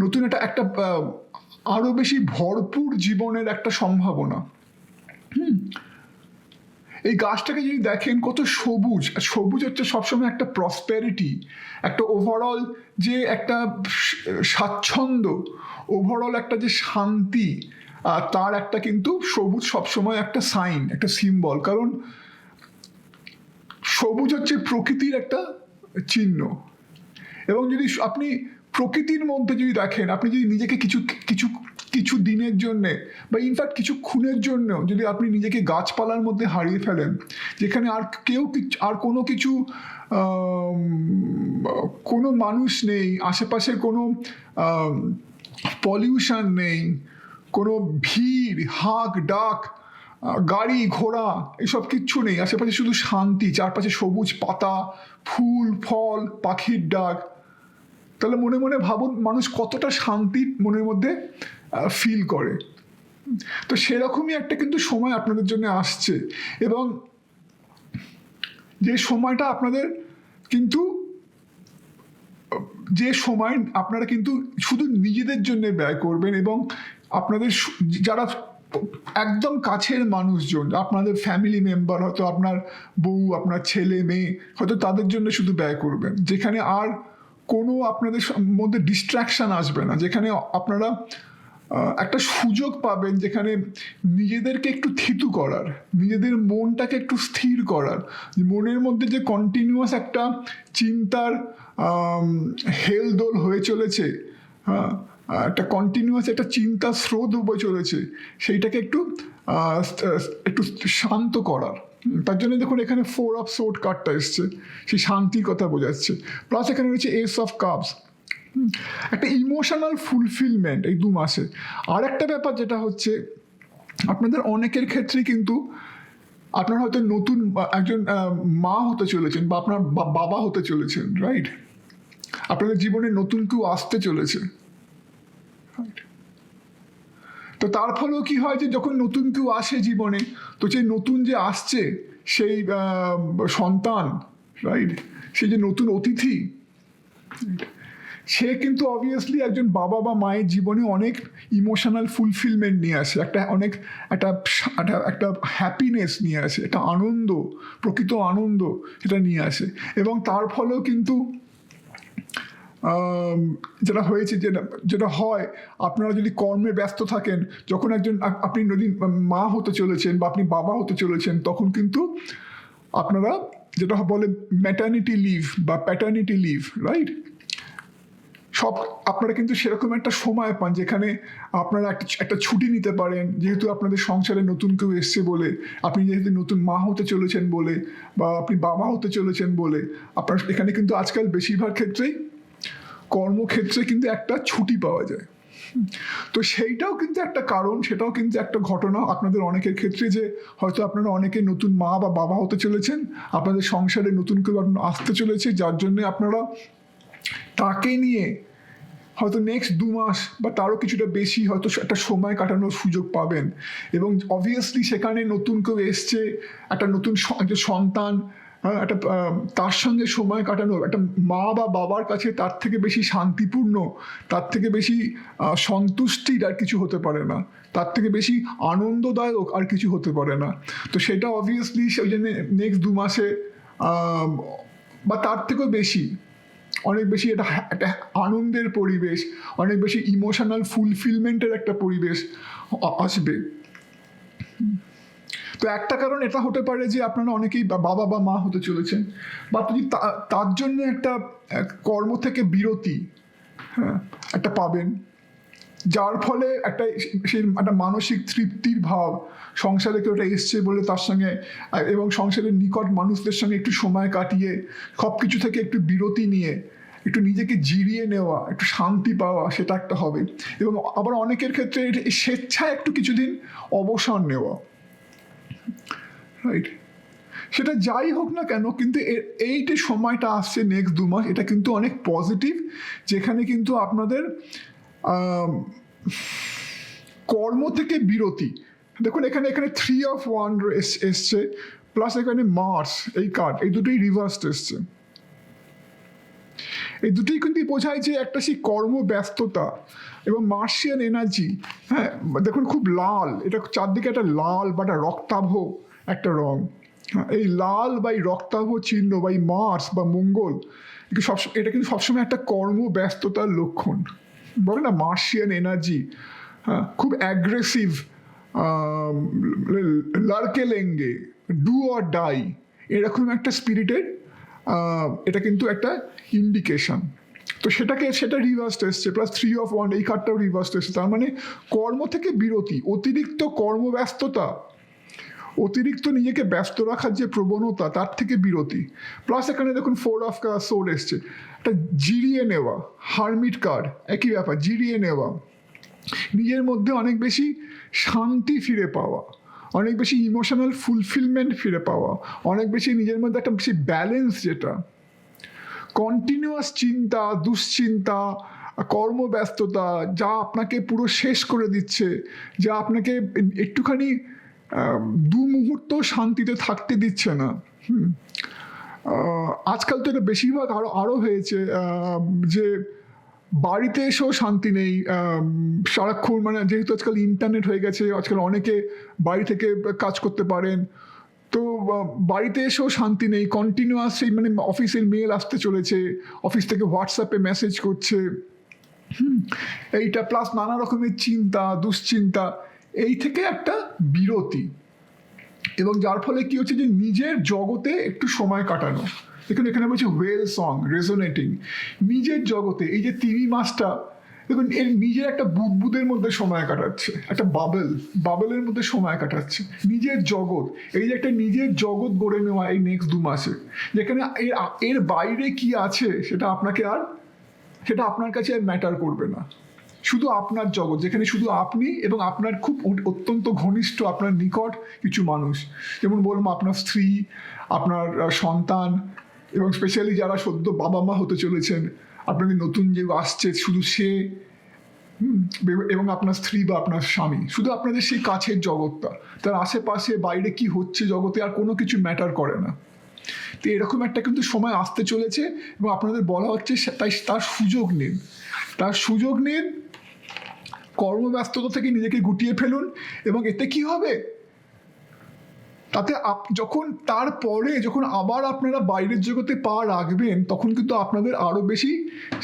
নতুন একটা আরো বেশি ভরপুর জীবনের একটা সম্ভাবনা। এই গাছটাকে যদি দেখেন কত সবুজ, সবুজ হচ্ছে সবসময় একটা প্রসপেরিটি, একটা ওভারঅল যে একটা স্বাচ্ছন্দ্য, ওভারঅল একটা যে শান্তি, তার একটা কিন্তু সবুজ সবসময় একটা সাইন, একটা সিম্বল। কারণ সবুজ হচ্ছে প্রকৃতির একটা চিহ্ন। এবং যদি আপনি প্রকৃতির মধ্যে যদি দেখেন, আপনি যদি নিজেকে কিছু কিছু কিছু দিনের জন্যে বা ইনফ্যাক্ট কিছু ক্ষণের জন্য যদি আপনি নিজেকে গাছপালার মধ্যে হারিয়ে ফেলেন, যেখানে আর কেউ আর কোনো কিছু কোনো মানুষ নেই, আশেপাশে কোনো পলিউশন নেই, কোনো ভিড় হাঁক ডাক গাড়ি ঘোড়া এসব কিচ্ছু নেই, আশেপাশে শুধু শান্তি, চারপাশে সবুজ পাতা, ফুল ফল, পাখির ডাক, তাহলে মনে মনে ভাবুন মানুষ কতটা শান্তি মনের মধ্যে ফিল করে। তো সেরকমই একটা কিন্তু সময় আপনাদের জন্য আসছে, এবং যে সময়টা আপনাদের কিন্তু যে সময় আপনারা কিন্তু শুধু নিজেদের জন্য ব্যয় করবেন, এবং আপনাদের যারা একদম কাছের মানুষজন, আপনাদের ফ্যামিলি মেম্বার, হয়তো আপনার বউ, আপনার ছেলে মেয়ে, হয়তো তাদের জন্য শুধু ব্যয় করবেন, যেখানে আর কোনো আপনাদের মধ্যে ডিস্ট্র্যাকশন আসবে না, যেখানে আপনারা একটা সুযোগ পাবেন যেখানে নিজেদেরকে একটু থিতু করার, নিজেদের মনটাকে একটু স্থির করার, মনের মধ্যে যে কন্টিনিউয়াস একটা চিন্তার হেলদোল হয়ে চলেছে, হ্যাঁ, একটা কন্টিনিউয়াস একটা চিন্তা স্রোত বয়ে চলেছে, সেইটাকে একটু একটু শান্ত করার। তার জন্য দেখুন এখানে 4 অফ সোর্ড কার্ডটা এসছে, সেই শান্তির কথা বোঝাচ্ছে। প্লাস এখানে রয়েছে এস অফ কাপস, একটা ইমোশনাল ফুলফিলমেন্ট এই 2 মাসে। আর একটা ব্যাপার যেটা হচ্ছে, আপনাদের অনেকের ক্ষেত্রে কিন্তু আপনারা হয়তো নতুন একজন মা হতে চলেছেন, বা আপনার বাবা হতে চলেছেন, রাইট? আপনাদের জীবনে নতুন কেউ আসতে চলেছে, তো তার ফলেও কি হয় যে যখন নতুন কেউ আসে জীবনে, তো যে নতুন যে আসছে সেই সন্তান, রাইট, সেই যে নতুন অতিথি, সে কিন্তু অবভিয়াসলি একজন বাবা বা মায়ের জীবনে অনেক ইমোশনাল ফুলফিলমেন্ট নিয়ে আসে, একটা হ্যাপিনেস নিয়ে আসে, একটা আনন্দ, প্রকৃত আনন্দ সেটা নিয়ে আসে। এবং তার ফলেও কিন্তু যেটা হয়েছে, যেটা হয়, আপনারা যদি কর্মে ব্যস্ত থাকেন, যখন আপনি যদি মা হতে চলেছেন বা আপনি বাবা হতে চলেছেন, তখন কিন্তু আপনারা যেটা বলে ম্যাটার্নিটি লিভ বা প্যাটার্নিটি লিভ, রাইট, আপনারা কিন্তু সেরকম একটা সময় পান যেখানে আপনারা একটা ছুটি নিতে পারেন, যেহেতু আপনাদের সংসারে নতুন কেউ এসছে বলে, আপনি যেহেতু নতুন মা হতে চলেছেন বলে, বা আপনি বাবা হতে চলেছেন বলে, আপনার এখানে কিন্তু আজকাল বেশিরভাগ ক্ষেত্রেই কর্মক্ষেত্রে কিন্তু একটা ছুটি পাওয়া যায়। তো সেইটাও কিন্তু একটা কারণ, সেটাও কিন্তু একটা ঘটনা আপনাদের অনেকের ক্ষেত্রে, যে হয়তো আপনারা অনেকে নতুন মা বা বাবা হতে চলেছেন, আপনাদের সংসারে নতুন কেউ আসতে চলেছে, যার জন্যে আপনারা তাকে নিয়ে হয়তো নেক্সট 2 মাস বা তারও কিছুটা বেশি হয়তো একটা সময় কাটানোর সুযোগ পাবেন। এবং অবভিয়াসলি সেখানে নতুন কেউ এসছে, একটা নতুন সন্তান, একটা তার সঙ্গে সময় কাটানো, একটা মা বা বাবার কাছে তার থেকে বেশি শান্তিপূর্ণ, তার থেকে বেশি সন্তুষ্টির আর কিছু হতে পারে না, তার থেকে বেশি আনন্দদায়ক আর কিছু হতে পারে না। তো সেটা অবভিয়াসলি সেই জন্য নেক্সট 2 মাসে বা তার থেকেও বেশি, অনেক বেশি একটা আনন্দের পরিবেশ, অনেক বেশি ইমোশনাল ফুলফিলমেন্টের একটা পরিবেশ আসবে। তো একটা কারণ এটা হতে পারে যে আপনারা অনেকেই বাবা বা মা হতে চলেছেন, বা যদি তার জন্য একটা কর্ম থেকে বিরতি, হ্যাঁ, একটা পাবেন, যার ফলে সেই একটা মানসিক তৃপ্তির ভাব, সংসারে কেউ এসছে বলে তার সঙ্গে, এবং সংসারের নিকট মানুষদের সঙ্গে একটু সময় কাটিয়ে সব কিছু থেকে একটু বিরতি নিয়ে একটু নিজেকে জিরিয়ে নেওয়া, একটু শান্তি পাওয়া, সেটা একটা হবে। এবং আবার অনেকের ক্ষেত্রে স্বেচ্ছায় একটু কিছুদিন অবসর নেওয়া, রাইট। সেটা যাই হোক না কেন, কিন্তু এই যে সময়টা আসছে নেক্সট 2 মাস, এটা কিন্তু অনেক পজিটিভ, যেখানে কিন্তু আপনাদের কর্ম থেকে বিরতি। দেখুন এখানে 3 অফ ওয়ান্ড এসছে, প্লাস এখানে মার্স এই কার্ড, এই দুটোই রিভার্সড এসছে। এই দুটোই কিন্তু বোঝায় যে একটা সেই কর্মব্যস্ততা এবং মার্শিয়ান এনার্জি। হ্যাঁ, দেখুন খুব লাল, এটা চারদিকে একটা লাল বা একটা রক্তাভ একটা রং, এই লাল বা এই রক্তাভ চিহ্ন বা এই মার্স বা মঙ্গল এটা কিন্তু সবসময় একটা কর্মব্যস্ততার লক্ষণ। বলে না মার্শিয়ান এনার্জি, খুব অ্যাগ্রেসিভ, লাড়কে লেঙ্গে, ডু অর ডাই, এরকম একটা স্পিরিটের এটা কিন্তু একটা ইন্ডিকেশন। তো সেটা রিভার্সড এসছে, প্লাস 3 of Wands এই কার্ডটাও রিভার্সড এসছে। তার মানে কর্ম থেকে বিরতি, অতিরিক্ত কর্মব্যস্ততা, অতিরিক্ত নিজেকে ব্যস্ত রাখার যে প্রবণতা, তার থেকে বিরতি। প্লাস এখানে দেখুন 4 of Swords এসছে, একটা জিরিয়ে নেওয়া, হারমিট কার্ড একই ব্যাপার, জিরিয়ে নেওয়া, নিজের মধ্যে অনেক বেশি শান্তি ফিরে পাওয়া, অনেক বেশি ইমোশনাল ফুলফিলমেন্ট ফিরে পাওয়া, অনেক বেশি নিজের মধ্যে একটা বেশি ব্যালেন্স, যেটা কন্টিনিউয়াস চিন্তা, দুশ্চিন্তা, কর্মব্যস্ততা যা আপনাকে পুরো শেষ করে দিচ্ছে, যা আপনাকে একটুখানি দু মুহূর্ত শান্তিতে থাকতে দিচ্ছে না। আজকাল তো এটা বেশিরভাগ আরও হয়েছে যে বাড়িতে এসেও শান্তি নেই সারাক্ষণ, মানে যেহেতু আজকাল ইন্টারনেট হয়ে গেছে, আজকাল অনেকে বাড়ি থেকে কাজ করতে পারেন, তো বাড়িতে এসেও শান্তি নেই, কন্টিনিউয়াস সেই মানে অফিসের মেল আসতে চলেছে, অফিস থেকে হোয়াটসঅ্যাপে মেসেজ করছে, এইটা প্লাস নানা রকমের চিন্তা, দুশ্চিন্তা, এই থেকে একটা বিরতি। এবং যার ফলে কি হচ্ছে যে নিজের জগতে একটু সময় কাটানো। দেখুন এখানে বলছে ওয়েল সং রেজোনেটিং, নিজের জগতে এই যে 3 মাসটা দেখুন এর নিজের একটা বুদবুদের মধ্যে সময় কাটাচ্ছে, একটা বাবেলের মধ্যে সময় কাটাচ্ছে, নিজের জগৎ, এই যে একটা নিজের জগৎ গড়ে নেওয়া এই নেক্সট 2 মাসে, যেখানে এর বাইরে কি আছে সেটা আপনার কাছে আর ম্যাটার করবে না। শুধু আপনার জগৎ, যেখানে শুধু আপনি এবং আপনার খুব অত্যন্ত ঘনিষ্ঠ, আপনার নিকট কিছু মানুষ, যেমন বলবো আপনার স্ত্রী, আপনার সন্তান, এবং স্পেশালি যারা সদ্য বাবা মা হতে চলেছেন, আপনাদের নতুন যে আসছে শুধু সে, এবং আপনার স্ত্রী বা আপনার স্বামী, শুধু আপনাদের সেই কাছের জগৎটা, তার আশেপাশে বাইরে কি হচ্ছে জগতে আর কোনো কিছু ম্যাটার করে না। তো এরকম একটা কিন্তু সময় আসতে চলেছে এবং আপনাদের বলা হচ্ছে তাই তার সুযোগ নিন, কর্মব্যস্ততা থেকে নিজেকে গুটিয়ে ফেলুন। এবং এতে কি হবে, তাতে তারপরে যখন আবার আপনারা বাইরের জগতে পা রাখবেন, তখন কিন্তু আপনাদের আরও বেশি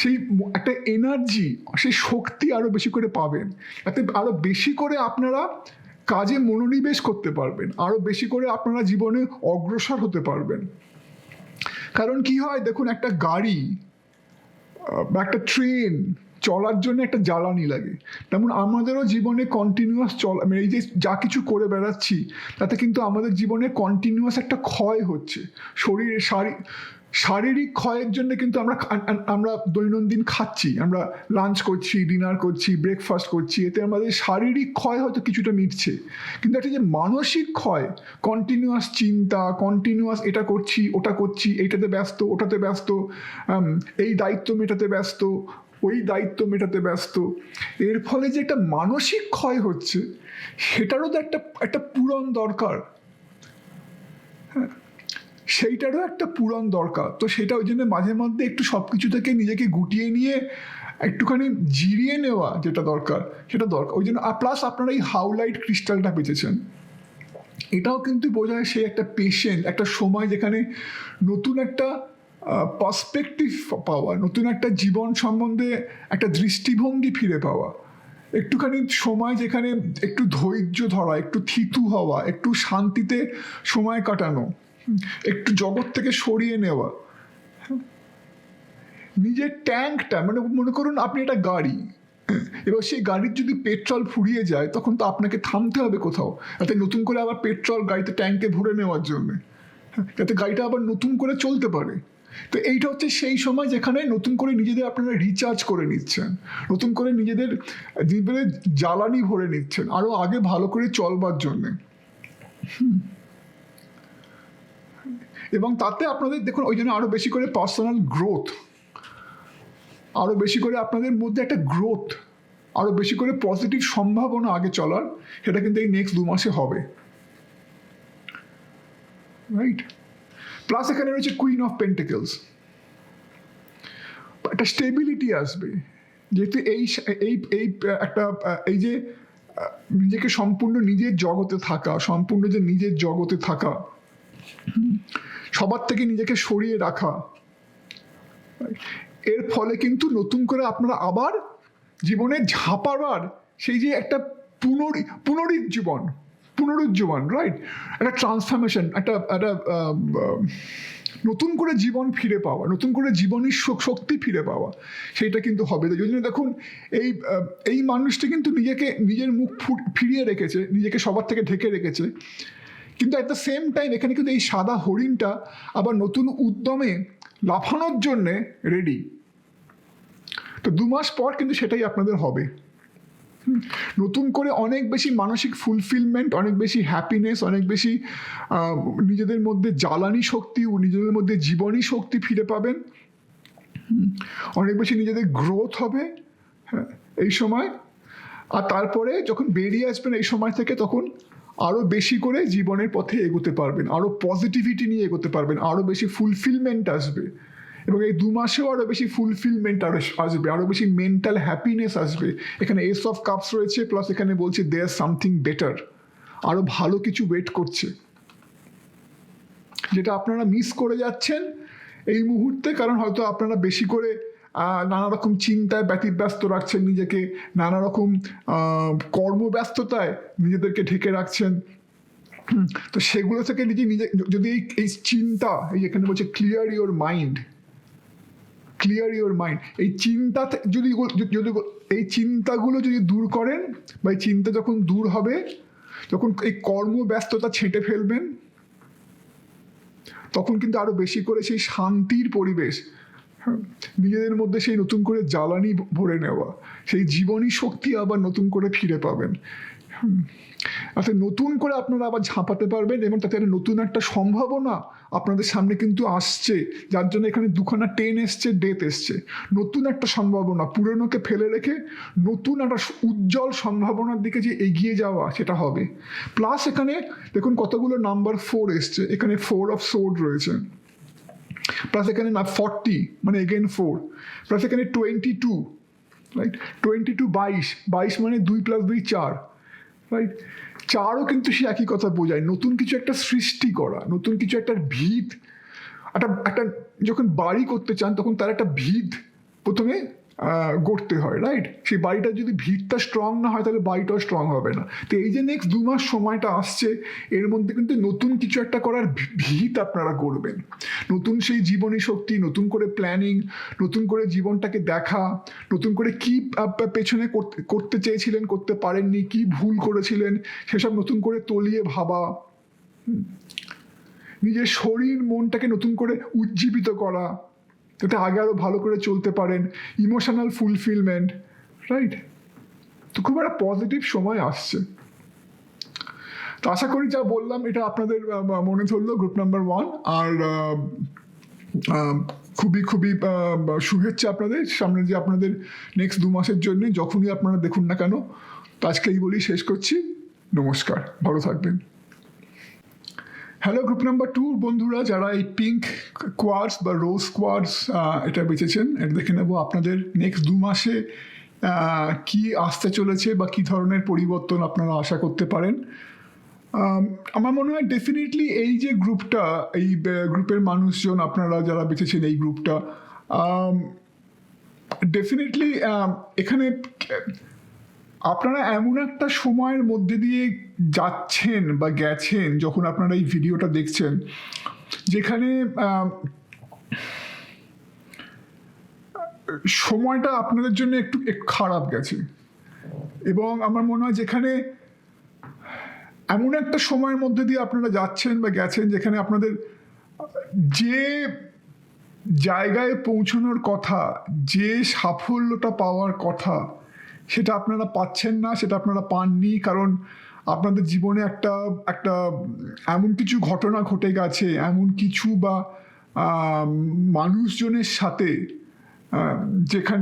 সেই একটা এনার্জি, সেই শক্তি আরও বেশি করে পাবেন, তাতে আরও বেশি করে আপনারা কাজে মনোনিবেশ করতে পারবেন, আরও বেশি করে আপনারা জীবনে অগ্রসর হতে পারবেন। কারণ কি হয় দেখুন, একটা গাড়ি বা একটা ট্রেন চলার জন্য একটা জ্বালানি লাগে, তেমন আমাদেরও জীবনে কন্টিনিউয়াস মানে এই যে যা কিছু করে বেড়াচ্ছি, তাতে কিন্তু আমাদের জীবনে কন্টিনিউয়াস একটা ক্ষয় হচ্ছে, শারীরিক ক্ষয়ের জন্য কিন্তু আমরা দৈনন্দিন খাচ্ছি, আমরা লাঞ্চ করছি, ডিনার করছি, ব্রেকফাস্ট করছি, এতে আমাদের শারীরিক ক্ষয় হয়তো কিছুটা মিটছে, কিন্তু একটা যে মানসিক ক্ষয়, কন্টিনিউয়াস চিন্তা, কন্টিনিউয়াস এটা করছি, ওটা করছি, এইটাতে ব্যস্ত, ওটাতে ব্যস্ত, এই দায়িত্ব মেটাতে ব্যস্ত, ওই দায়িত্ব মেটাতে ব্যস্ত, এর ফলে যে একটা মানসিক ক্ষয় হচ্ছে, সেটারও তো একটা পূরণ দরকার। হ্যাঁ, সেইটারও একটা পূরণ দরকার। তো সেটা ওই জন্য মাঝে মধ্যে একটু সব কিছু থেকে নিজেকে গুটিয়ে নিয়ে একটুখানি জিরিয়ে নেওয়া যেটা দরকার, সেটা দরকার। ওই জন্য প্লাস আপনারা এই হাউলাইট ক্রিস্টালটা বেঁচেছেন, এটাও কিন্তু বোঝায় সেই একটা পেশেন্ট, একটা সময় যেখানে নতুন একটা পার্সপেক্টিভ পাওয়া, নতুন একটা জীবন সম্বন্ধে একটা দৃষ্টিভঙ্গি ফিরে পাওয়া, একটুখানি সময় যেখানে একটু ধৈর্য ধরা, একটু থিতু হওয়া, একটু শান্তিতে সময় কাটানো, একটু জগৎ থেকে সরিয়ে নেওয়া। নিজের ট্যাঙ্কটা, মানে মনে করুন আপনি একটা গাড়ি, এবার সেই গাড়ির যদি পেট্রোল ফুরিয়ে যায়, তখন তো আপনাকে থামতে হবে কোথাও, যাতে নতুন করে আবার পেট্রোল গাড়িতে ট্যাঙ্কে ভরে নেওয়ার জন্য, যাতে গাড়িটা আবার নতুন করে চলতে পারে। তো এইটা হচ্ছে সেই সময় যেখানে নতুন করে নিজেদের আপনারা রিচার্জ করে নিচ্ছেন, নতুন করে নিজেদের জীবনের জ্বালানি ভরে নিচ্ছেন আরও আগে ভালো করে চলবার জন্যে। এবং তাতে আপনাদের দেখুন ওই জন্য আরও বেশি করে পার্সোনাল গ্রোথ, আরও বেশি করে আপনাদের মধ্যে একটা গ্রোথ, আরও বেশি করে পজিটিভ সম্ভাবনা আগে চলার, সেটা কিন্তু এই নেক্সট 2 মাসে হবে, রাইট? প্লাস এখানে রয়েছে কুইন অফ পেন্টিকলস, একটা স্টেবিলিটি আসবে, যেহেতু এই একটা এই যে নিজেকে সম্পূর্ণ নিজের জগতে থাকা, সম্পূর্ণ যে নিজের জগতে থাকা, সবার থেকে নিজেকে সরিয়ে রাখা, এর ফলে কিন্তু নতুন করে আপনারা আবার জীবনে ঝাঁপাবার সেই যে একটা পুনরুজ্জীবন, রাইট, একটা ট্রান্সফরমেশন, একটা নতুন করে জীবন ফিরে পাওয়া, নতুন করে জীবনের শক্তি ফিরে পাওয়া, সেইটা কিন্তু হবে। ওই জন্য দেখুন এই মানুষটি কিন্তু নিজের মুখ ফিরিয়ে রেখেছে, নিজেকে সবার থেকে ঢেকে রেখেছে, কিন্তু অ্যাট দ্য সেম টাইম এখানে কিন্তু এই সাদা হরিণটা আবার নতুন উদ্যমে লাফানোর জন্যে রেডি। তো 2 মাস পর কিন্তু সেটাই আপনাদের হবে। নতুন করে অনেক বেশি মানসিক ফুলফিলমেন্ট, অনেক বেশি হ্যাপিনেস, অনেক বেশি নিজেদের মধ্যে জ্বালানি শক্তি, নিজেদের মধ্যে জীবনী শক্তি ফিরে পাবেন, অনেক বেশি নিজেদের গ্রোথ হবে এই সময়। আর তারপরে যখন বেরিয়ে আসবেন এই সময় থেকে, তখন আরও বেশি করে জীবনের পথে এগোতে পারবেন, আরও পজিটিভিটি নিয়ে এগোতে পারবেন, আরও বেশি ফুলফিলমেন্ট আসবে, এবং এই 2 মাসেও আরও বেশি ফুলফিলমেন্ট আসবে, আরও বেশি মেন্টাল হ্যাপিনেস আসবে। এখানে এস অফ কাপস রয়েছে, প্লাস এখানে বলছে দেয়ার সামথিং বেটার, আরও ভালো কিছু ওয়েট করছে, যেটা আপনারা মিস করে যাচ্ছেন এই মুহূর্তে, কারণ হয়তো আপনারা বেশি করে নানা রকম চিন্তায় ব্যতিব্যস্ত রাখছেন নিজেকে, নানা রকম কর্মব্যস্ততায় নিজেদেরকে ঢেকে রাখছেন। তো সেগুলো থেকে নিজে যদি এই চিন্তা, এই এখানে বলছে ক্লিয়ার ইওর মাইন্ড, এই চিন্তা যদি এই চিন্তাগুলো যদি দূর করেন, বা এই চিন্তা যখন দূর হবে, যখন এই কর্মব্যস্ততা ছেঁটে ফেলবেন, তখন কিন্তু আরো বেশি করে সেই শান্তির পরিবেশ, নিজেদের মধ্যে সেই নতুন করে জ্বালানি ভরে নেওয়া, সেই জীবনী শক্তি আবার নতুন করে ফিরে পাবেন। অর্থাৎ নতুন করে আপনারা আবার ঝাঁপাতে পারবেন, এবং তাতে নতুন একটা সম্ভাবনা আপনাদের সামনে কিন্তু আসছে, যার জন্য এখানে 2খানা 10 এসছে, ডেথ এসছে। নতুন একটা সম্ভাবনা, পুরনোকে ফেলে রেখে নতুন একটা উজ্জ্বল সম্ভাবনার দিকে যে এগিয়ে যাওয়া, সেটা হবে। প্লাস এখানে দেখুন কতগুলো নাম্বার 4 এসছে, এখানে 4 অফ সোর্ড রয়েছে, প্লাস এখানে 40 মানে এগেন 4, প্লাস এখানে 22, রাইট, 22 22 মানে 2 + 2 4, রাইট। 4ও কিন্তু সে একই কথা বোঝায়, নতুন কিছু একটা সৃষ্টি করা, নতুন কিছু একটা ভিত, একটা যখন বাড়ি করতে চান তখন তার একটা ভিত প্রথমে গড়তে হয়, রাইট। সেই বাড়িটা যদি ভিতটা স্ট্রং না হয়, তাহলে বাড়িটাও স্ট্রং হবে না। তো এই যে নেক্সট 2 মাস সময়টা আসছে, এর মধ্যে কিন্তু নতুন কিছু একটা করার ভিত আপনারা করবেন, নতুন সেই জীবনী শক্তি, নতুন করে প্ল্যানিং, নতুন করে জীবনটাকে দেখা, নতুন করে কি পেছনে করতে চেয়েছিলেন, করতে পারেননি, কি ভুল করেছিলেন, সেসব নতুন করে তলিয়ে ভাবা, নিজের শরীর মনটাকে নতুন করে উজ্জীবিত করা, যাতে আগে আরো ভালো করে চলতে পারেন, ইমোশনাল ফুলফিলমেন্ট, রাইট। তো খুব একটা পজিটিভ সময় আসছে। তো আশা করি যা বললাম এটা আপনাদের মনে ধরলো, গ্রুপ নাম্বার 1। আর খুবই শুভেচ্ছা আপনাদের সামনে, যে আপনাদের নেক্সট 2 মাসের জন্য যখনই আপনারা দেখুন না কেন। তো আজকে এই বলেই শেষ করছি, নমস্কার, ভালো থাকবেন। হ্যালো গ্রুপ নাম্বার 2 বন্ধুরা, যারা এই পিঙ্ক কোয়ার্টস বা রোজ কোয়ার্টস এটা বেঁচেছেন, এটা দেখে নেব আপনাদের নেক্সট 2 মাসে কি আসতে চলেছে, বা কি ধরনের পরিবর্তন আপনারা আশা করতে পারেন। আমার মনে হয় ডেফিনেটলি এই যে গ্রুপটা, এই গ্রুপের মানুষজন আপনারা যারা বেঁচেছেন এই গ্রুপটা, ডেফিনেটলি এখানে আপনারা এমন একটা সময়ের মধ্যে দিয়ে যাচ্ছেন বা গেছেন, যখন আপনারা এই ভিডিওটা দেখছেন, যেখানে সময়টা আপনাদের জন্য একটু খারাপ গেছে, এবং আমার মনে হয় যেখানে এমন একটা সময়ের মধ্যে দিয়ে আপনারা যাচ্ছেন বা গেছেন, যেখানে আপনাদের যে জায়গায় পৌঁছানোর কথা, যে সাফল্যটা পাওয়ার কথা, সেটা আপনারা পাচ্ছেন না, সেটা আপনারা পাননি, কারণ আপনাদের জীবনে একটা এমন কিছু ঘটনা ঘটে গেছে, এমন কিছু বা মানুষজনের সাথে,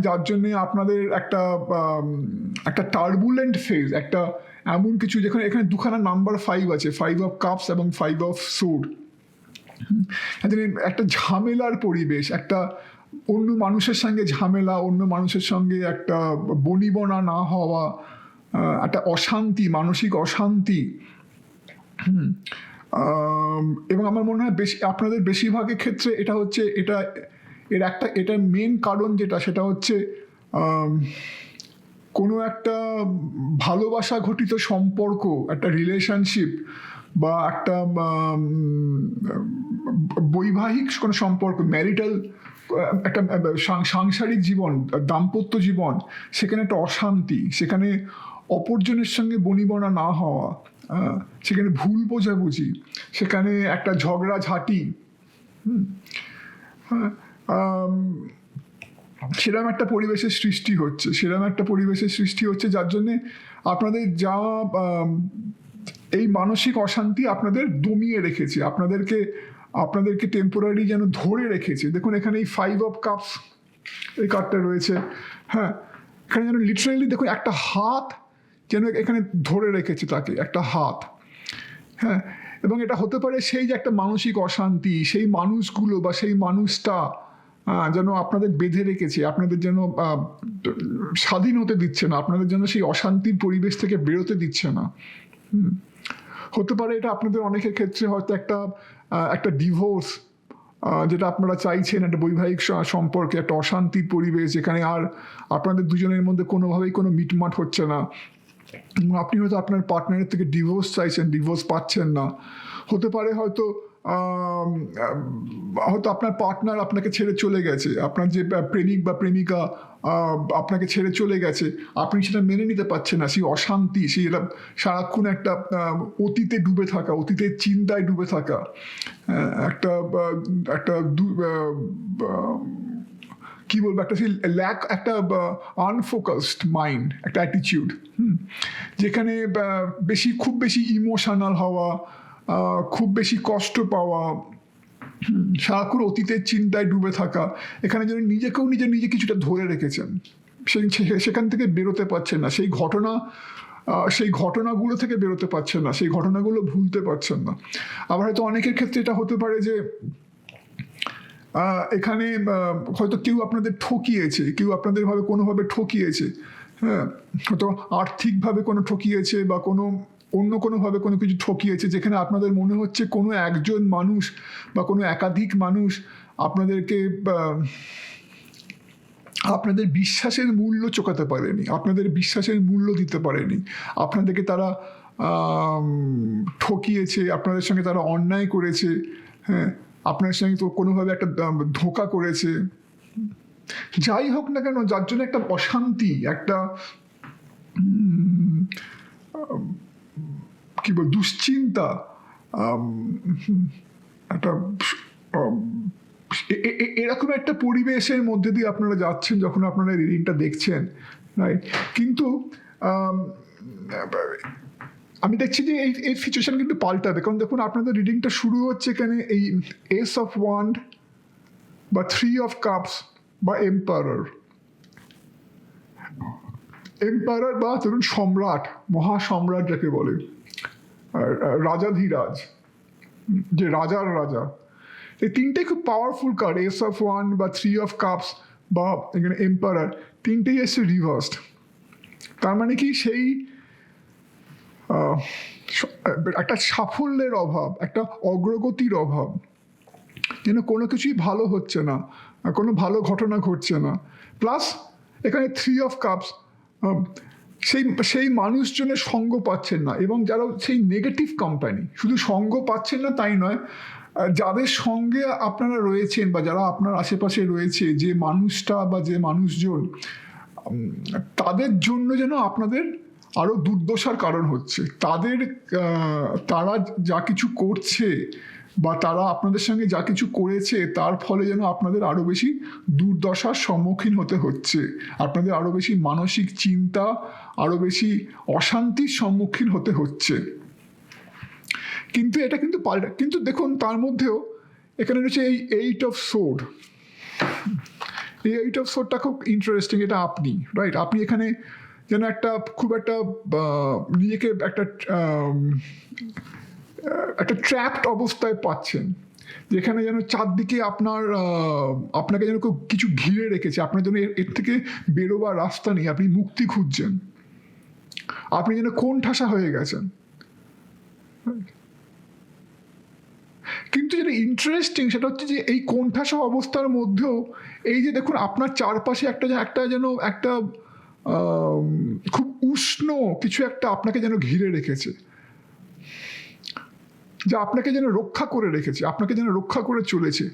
যার জন্যে আপনাদের একটা টার্বুলেন্ট ফেজ, একটা এমন কিছু, যেখানে এখানে 2খানা নাম্বার 5 আছে, 5 অফ কাপস এবং 5 অফ সোর্ড। একটা ঝামেলার পরিবেশ, একটা অন্য মানুষের সঙ্গে ঝামেলা, অন্য মানুষের সঙ্গে একটা বনিবনা না হওয়া, একটা অশান্তি, মানসিক অশান্তি, এবং আমার মনে হয় আপনাদের বেশিরভাগের ক্ষেত্রে এটা হচ্ছে এটা মেন কারণ সেটা হচ্ছে কোনো একটা ভালোবাসা ঘটিত সম্পর্ক, একটা রিলেশনশিপ বা একটা বৈবাহিক কোনো সম্পর্ক, ম্যারিটাল একটা সাংসারিক জীবন, দাম্পত্য জীবন, সেখানে একটা অশান্তি, সেখানে অপরজনের সঙ্গে বনিবনা না হওয়া, সেখানে ভুল বোঝাবুঝি, সেখানে একটা ঝগড়াঝাঁটি, সেরকম একটা পরিবেশের সৃষ্টি হচ্ছে যার জন্যে আপনাদের এই মানসিক অশান্তি আপনাদের দমিয়ে রেখেছে, আপনাদেরকে টেম্পোরারি যেন ধরে রেখেছে। দেখুন এখানে এই 5 of Cups এই কার্ডটা রয়েছে, হ্যাঁ, এখানে যেন লিটারালি দেখুন একটা হাত যেন এখানে ধরে রেখেছে তাকে, একটা হাত, হ্যাঁ। এবং এটা হতে পারে সেই যে একটা মানসিক অশান্তি, সেই মানুষগুলো বা সেই মানুষটা যেন আপনাদের বেঁধে রেখেছে, আপনাদের যেন স্বাধীন হতে দিচ্ছে না, আপনাদের যেন সেই অশান্তির পরিবেশ থেকে বেরোতে দিচ্ছে না। হতে পারে এটা আপনাদের অনেকের ক্ষেত্রে হয়তো একটা ডিভোর্স, যেটা আপনারা চাইছেন, একটা বৈবাহিক সম্পর্কে একটা অশান্তির পরিবেশ যেখানে আর আপনাদের দুজনের মধ্যে কোনোভাবেই কোনো মিটমাট হচ্ছে না। আপনি হয়তো আপনার পার্টনারের থেকে ডিভোর্স চাইছেন, ডিভোর্স পাচ্ছেন না। হতে পারে হয়তো আপনার পার্টনার আপনাকে ছেড়ে চলে গেছে, আপনার যে প্রেমিক বা প্রেমিকা আপনাকে ছেড়ে চলে গেছে, আপনি সেটা মেনে নিতে পারছেন না, সেই অশান্তি, সেই সারাক্ষণ একটা অতীতে ডুবে থাকা, অতীতের চিন্তায় ডুবে থাকা, একটা কি বলবো, একটা সেই একটা আনফোকাসড মাইন্ড, একটা অ্যাটিটিউড, যেখানে খুব বেশি ইমোশনাল হওয়া, খুব বেশি কষ্ট পাওয়া, সারাক্ষণ অতীতের চিন্তায় ডুবে থাকা, এখানে যেন নিজে কিছুটা ধরে রেখেছেন, সেখান থেকে বেরোতে পারছেন না, সেই ঘটনাগুলো থেকে বেরোতে পারছেন না, সেই ঘটনাগুলো ভুলতে পারছেন না। আবার হয়তো অনেকের ক্ষেত্রে এটা হতে পারে যে এখানে হয়তো কেউ আপনাদের ঠকিয়েছে, কেউ আপনাদের কোনোভাবে ঠকিয়েছে, হ্যাঁ, হয়তো আর্থিকভাবে কোনো ঠকিয়েছে বা অন্য কোনোভাবে কোনো কিছু ঠকিয়েছে, যেখানে আপনাদের মনে হচ্ছে কোনো একজন মানুষ বা কোনো একাধিক মানুষ আপনাদের বিশ্বাসের মূল্য চোকাতে পারেনি, আপনাদের বিশ্বাসের মূল্য দিতে পারেনি, আপনাদেরকে তারা ঠকিয়েছে, আপনাদের সঙ্গে তারা অন্যায় করেছে, হ্যাঁ, আপনার সঙ্গে তো কোনোভাবে একটা ধোঁকা করেছে। যাই হোক না কেন, যার জন্য একটা অশান্তি, একটা কি বল, দুশ্চিন্তা, একটা এরকম একটা পরিবেশের মধ্যে দিয়ে আপনারা যাচ্ছেন যখন আপনারা রিডিংটা দেখছেন, রাইট? কিন্তু আমি দেখছি যে এই সিচুয়েশন কিন্তু পাল্টাবে, কারণ দেখুন আপনাদের রিডিংটা শুরু হচ্ছে এখানে এই এস অফ ওয়ান্ড বা 3 of Cups বা এম্পায়ার বা ধরুন সম্রাট, মহাসম্রাট যাকে বলে, রাজাধিরাজ, যে রাজার রাজা। এই তিনটেই খুব powerful card, S of wand বা 3 of Cups বা এখানে এম্পায়ার, তিনটেই এসছে রিভার্সড। তার মানে কি, সেই একটা সাফল্যের অভাব, একটা অগ্রগতির অভাব, যেন কোনো কিছুই ভালো হচ্ছে না, কোনো ভালো ঘটনা ঘটছে না। প্লাস এখানে 3 of Cups, সেই মানুষজনের সঙ্গ পাচ্ছেন না, এবং যারা সেই নেগেটিভ কোম্পানি, শুধু সঙ্গ পাচ্ছেন না তাই নয়, যাদের সঙ্গে আপনারা রয়েছেন বা যারা আপনার আশেপাশে রয়েছে, যে মানুষটা বা যে মানুষজন, তাদের জন্য যেন আপনাদের আরও দুর্দশার কারণ হচ্ছে। তারা যা কিছু করছে বা তারা আপনাদের সঙ্গে যা কিছু করেছে, তার ফলে যেন আপনাদের আরও বেশি দুর্দশার সম্মুখীন হতে হচ্ছে, আপনাদের আরও বেশি মানসিক চিন্তা, আরও বেশি অশান্তির সম্মুখীন হতে হচ্ছে। কিন্তু এটা কিন্তু দেখুন, তার মধ্যেও এখানে রয়েছে এই 8 of Swords। এই 8 of Swordsটা খুব ইন্টারেস্টিং। এটা আপনি, রাইট? আপনি এখানে যেন খুব একটা নিজেকে একটা ট্র্যাপড অবস্থায় পাচ্ছেন, যেখানে যেন চারদিকে আপনাকে যেন কিছু ঘিরে রেখেছে, আপনার জন্য এর থেকে বেরোবার রাস্তা নেই, আপনি মুক্তি খুঁজছেন, আপনি যেন কোণঠাসা হয়ে গেছেন। কিন্তু যেটা ইন্টারেস্টিং সেটা হচ্ছে যে এই কোণঠাসা অবস্থার মধ্যেও এই যে দেখুন আপনার চারপাশে একটা যেন একটা খুব উষ্ণ কিছু একটা আপনাকে যেন ঘিরে রেখেছে, যা আপনাকে যেন রক্ষা করে রেখেছে, আপনাকে যেন রক্ষা করে চলেছে।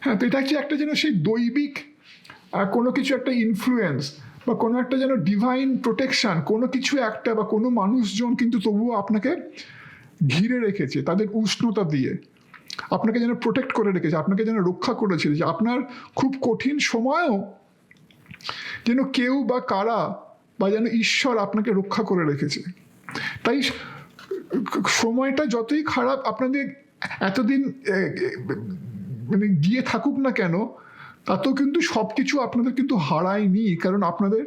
হ্যাঁ, তো এটা হচ্ছে একটা যেন সেই দৈবিক কোনো কিছু একটা ইনফ্লুয়েন্স বা কোনো একটা যেন ডিভাইন প্রোটেকশন, কোনো কিছু একটা বা কোনো মানুষজন কিন্তু তবুও আপনাকে ঘিরে রেখেছে তাদের উষ্ণতা দিয়ে, আপনাকে যেন প্রোটেক্ট করে রেখেছে, আপনাকে যেন রক্ষা করেছে, যে আপনার খুব কঠিন সময়ও যেন কেউ বা কারা বা যেন ঈশ্বর আপনাকে রক্ষা করে রেখেছে। তাই সময়টা যতই খারাপ আপনাদের এতদিন মানে গিয়ে থাকুক না কেন, তাতেও কিন্তু সব কিছু আপনাদের কিন্তু হারায়নি। কারণ আপনাদের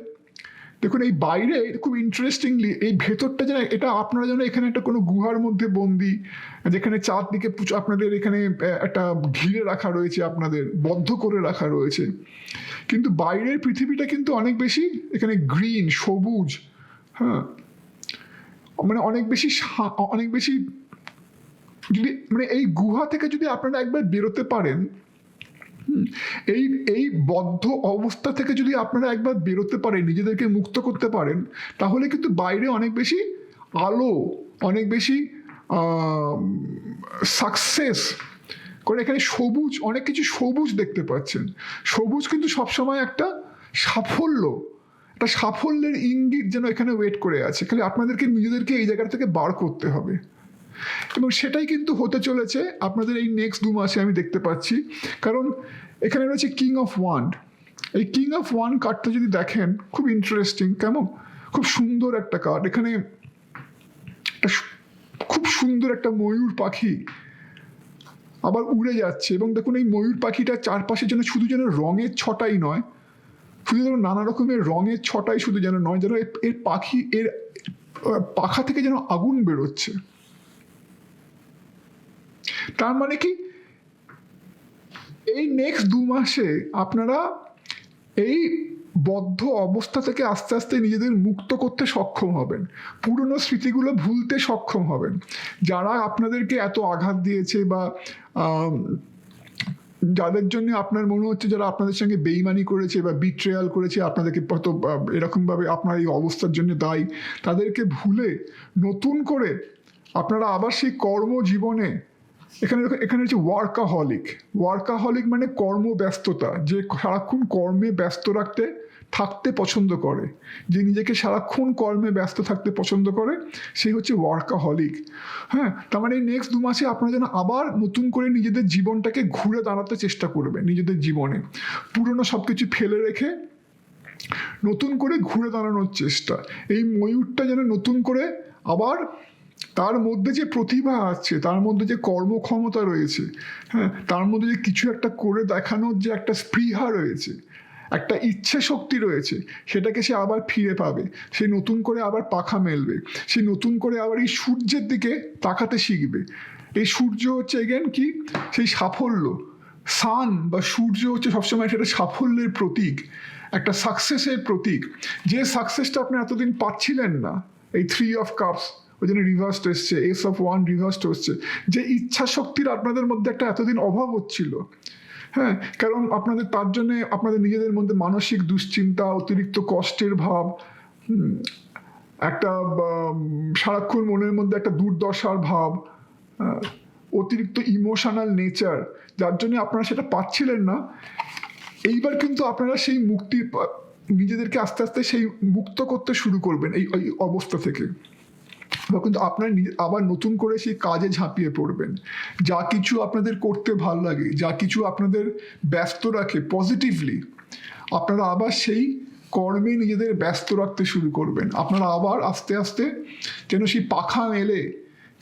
দেখুন এই বাইরে খুব ইন্টারেস্টিংলি এই ভেতরটা যেন এটা আপনারা যেন এখানে একটা কোনো গুহার মধ্যে বন্দি, যেখানে চারদিকে আপনাদের এখানে একটা ঘিরে রাখা রয়েছে, আপনাদের বদ্ধ করে রাখা রয়েছে। কিন্তু বাইরের পৃথিবীটা কিন্তু অনেক বেশি এখানে গ্রিন, সবুজ, হ্যাঁ, মানে অনেক বেশি যদি মানে এই গুহা থেকে যদি আপনারা একবার বেরোতে পারেন, এই বদ্ধ অবস্থা থেকে যদি আপনারা একবার বেরোতে পারেন, নিজেদেরকে মুক্ত করতে পারেন, তাহলে কিন্তু বাইরে অনেক বেশি আলো, অনেক বেশি সাকসেস করে এখানে সবুজ, অনেক কিছু সবুজ দেখতে পাচ্ছেন। সবুজ কিন্তু সবসময় একটা সাফল্য, একটা সাফল্যের ইঙ্গিত যেন এখানে ওয়েট করে আছে। খালি আপনাদেরকে নিজেদেরকে এই জায়গা থেকে বার করতে হবে, এবং সেটাই কিন্তু হতে চলেছে আপনাদের এই নেক্সট 2 মাসে আমি দেখতে পাচ্ছি। কারণ এখানে রয়েছে কিং অফ ওয়ান্ড। এই কিং অফ ওয়ান্ড কার্ডটা যদি দেখেন, খুব ইন্টারেস্টিং, কেমন খুব সুন্দর একটা কার্ড। এখানে খুব সুন্দর একটা ময়ূর পাখি আবার উড়ে যাচ্ছে, এবং দেখুন এই ময়ূর পাখিটা চারপাশে যেন শুধু যেন রঙের ছটাই নয়, শুধু যেন নানা রকমের রঙের ছটাই শুধু যেন নয়, যেন এর পাখি এর পাখা থেকে যেন আগুন বেরোচ্ছে। তার মানে কি এই নেক্সট 2 মাসে আপনারা এই বদ্ধ অবস্থা থেকে আস্তে আস্তে নিজেদের মুক্ত করতে সক্ষম হবেন, পুরনো স্মৃতিগুলো ভুলতে সক্ষম হবেন। যারা আপনাদেরকে এত আঘাত দিয়েছে বা যাদের জন্য আপনার মনে হচ্ছে যারা আপনাদের সঙ্গে বেইমানি করেছে বা বিট্রেয়াল করেছে, আপনাদেরকে হয়তো এরকমভাবে আপনার এই অবস্থার জন্য দায়ী, তাদেরকে ভুলে নতুন করে আপনারা আবার সেই কর্মজীবনে এখানে হচ্ছে ওয়ার্কাহলিক মানে কর্মব্যস্ততা, যে সারাক্ষণ কর্মে ব্যস্ত থাকতে পছন্দ করে, যে নিজেকে সারাক্ষণ কর্মে ব্যস্ত থাকতে পছন্দ করে, সেই হচ্ছে ওয়ার্কাহলিক। হ্যাঁ, তার মানে এই নেক্সট 2 মাসে আপনারা যেন আবার নতুন করে নিজেদের জীবনটাকে ঘুরে দাঁড়াতে চেষ্টা করবেন, নিজেদের জীবনে পুরনো সব কিছু ফেলে রেখে নতুন করে ঘুরে দাঁড়ানোর চেষ্টা। এই ময়ূরটা যেন নতুন করে আবার তার মধ্যে যে প্রতিভা আছে, তার মধ্যে যে কর্মক্ষমতা রয়েছে, হ্যাঁ, তার মধ্যে যে কিছু একটা করে দেখানোর যে একটা স্পৃহা রয়েছে, একটা ইচ্ছে শক্তি রয়েছে, সেটাকে সে আবার ফিরে পাবে। সে নতুন করে আবার পাখা মেলবে, সে নতুন করে আবার এই সূর্যের দিকে তাকাতে শিখবে। এই সূর্য হচ্ছে এগেন কি, সেই সাফল্য। সান বা সূর্য হচ্ছে সবসময় সেটা সাফল্যের প্রতীক, একটা সাকসেসের প্রতীক। যে সাকসেসটা আপনি এতদিন পাচ্ছিলেন না, এই 3 অফ কাপস ওই জন্য রিভার্সড এসছে, এস অফ ওয়ান রিভার্সড হচ্ছে, যে ইচ্ছা শক্তির আপনাদের মধ্যে একটা এতদিন অভাব হচ্ছিল। হ্যাঁ, কারণ আপনাদের তার জন্যে আপনাদের নিজেদের মধ্যে মানসিক দুশ্চিন্তা, অতিরিক্ত কষ্টের ভাব, একটা সারাক্ষণ মনের মধ্যে একটা দুর্দশার ভাব, অতিরিক্ত ইমোশনাল নেচার, যার জন্য আপনারা সেটা পাচ্ছিলেন না। এইবার কিন্তু আপনারা সেই মুক্তি, নিজেদেরকে আস্তে আস্তে সেই মুক্ত করতে শুরু করবেন এই অবস্থা থেকে। কিন্তু আপনার আবার নতুন করে সেই কাজে ঝাঁপিয়ে পড়বেন। যা কিছু আপনাদের করতে ভালো লাগে, যা কিছু আপনাদের ব্যস্ত রাখে পজিটিভলি, আপনারা আবার সেই কর্মে নিজেদের ব্যস্ত রাখতে শুরু করবেন। আপনারা আবার আস্তে আস্তে যেন সেই পাখা মেলে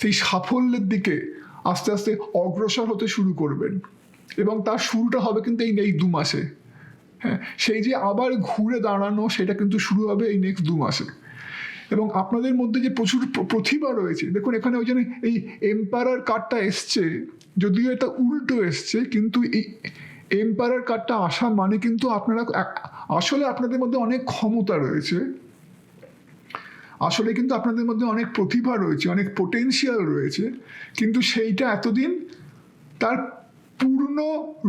সেই সাফল্যের দিকে আস্তে আস্তে অগ্রসর হতে শুরু করবেন। এবং তার শুরুটা হবে কিন্তু এই 2 মাসে। হ্যাঁ, সেই যে আবার ঘুরে দাঁড়ানো, সেটা কিন্তু শুরু হবে এই নেক্সট 2 মাসে। এবং আপনাদের মধ্যে যে প্রচুর প্রতিভা রয়েছে, দেখুন এখানে ওই জন্য এই এম্পায়ার কার্ডটা এসছে, যদিও এটা উল্টো এসছে, কিন্তু এই এম্পায়ার কার্ডটা আসা মানে কিন্তু আপনারা আসলে আপনাদের মধ্যে অনেক ক্ষমতা রয়েছে, আসলে কিন্তু আপনাদের মধ্যে অনেক প্রতিভা রয়েছে, অনেক পোটেনশিয়াল রয়েছে, কিন্তু সেইটা এতদিন তার পূর্ণ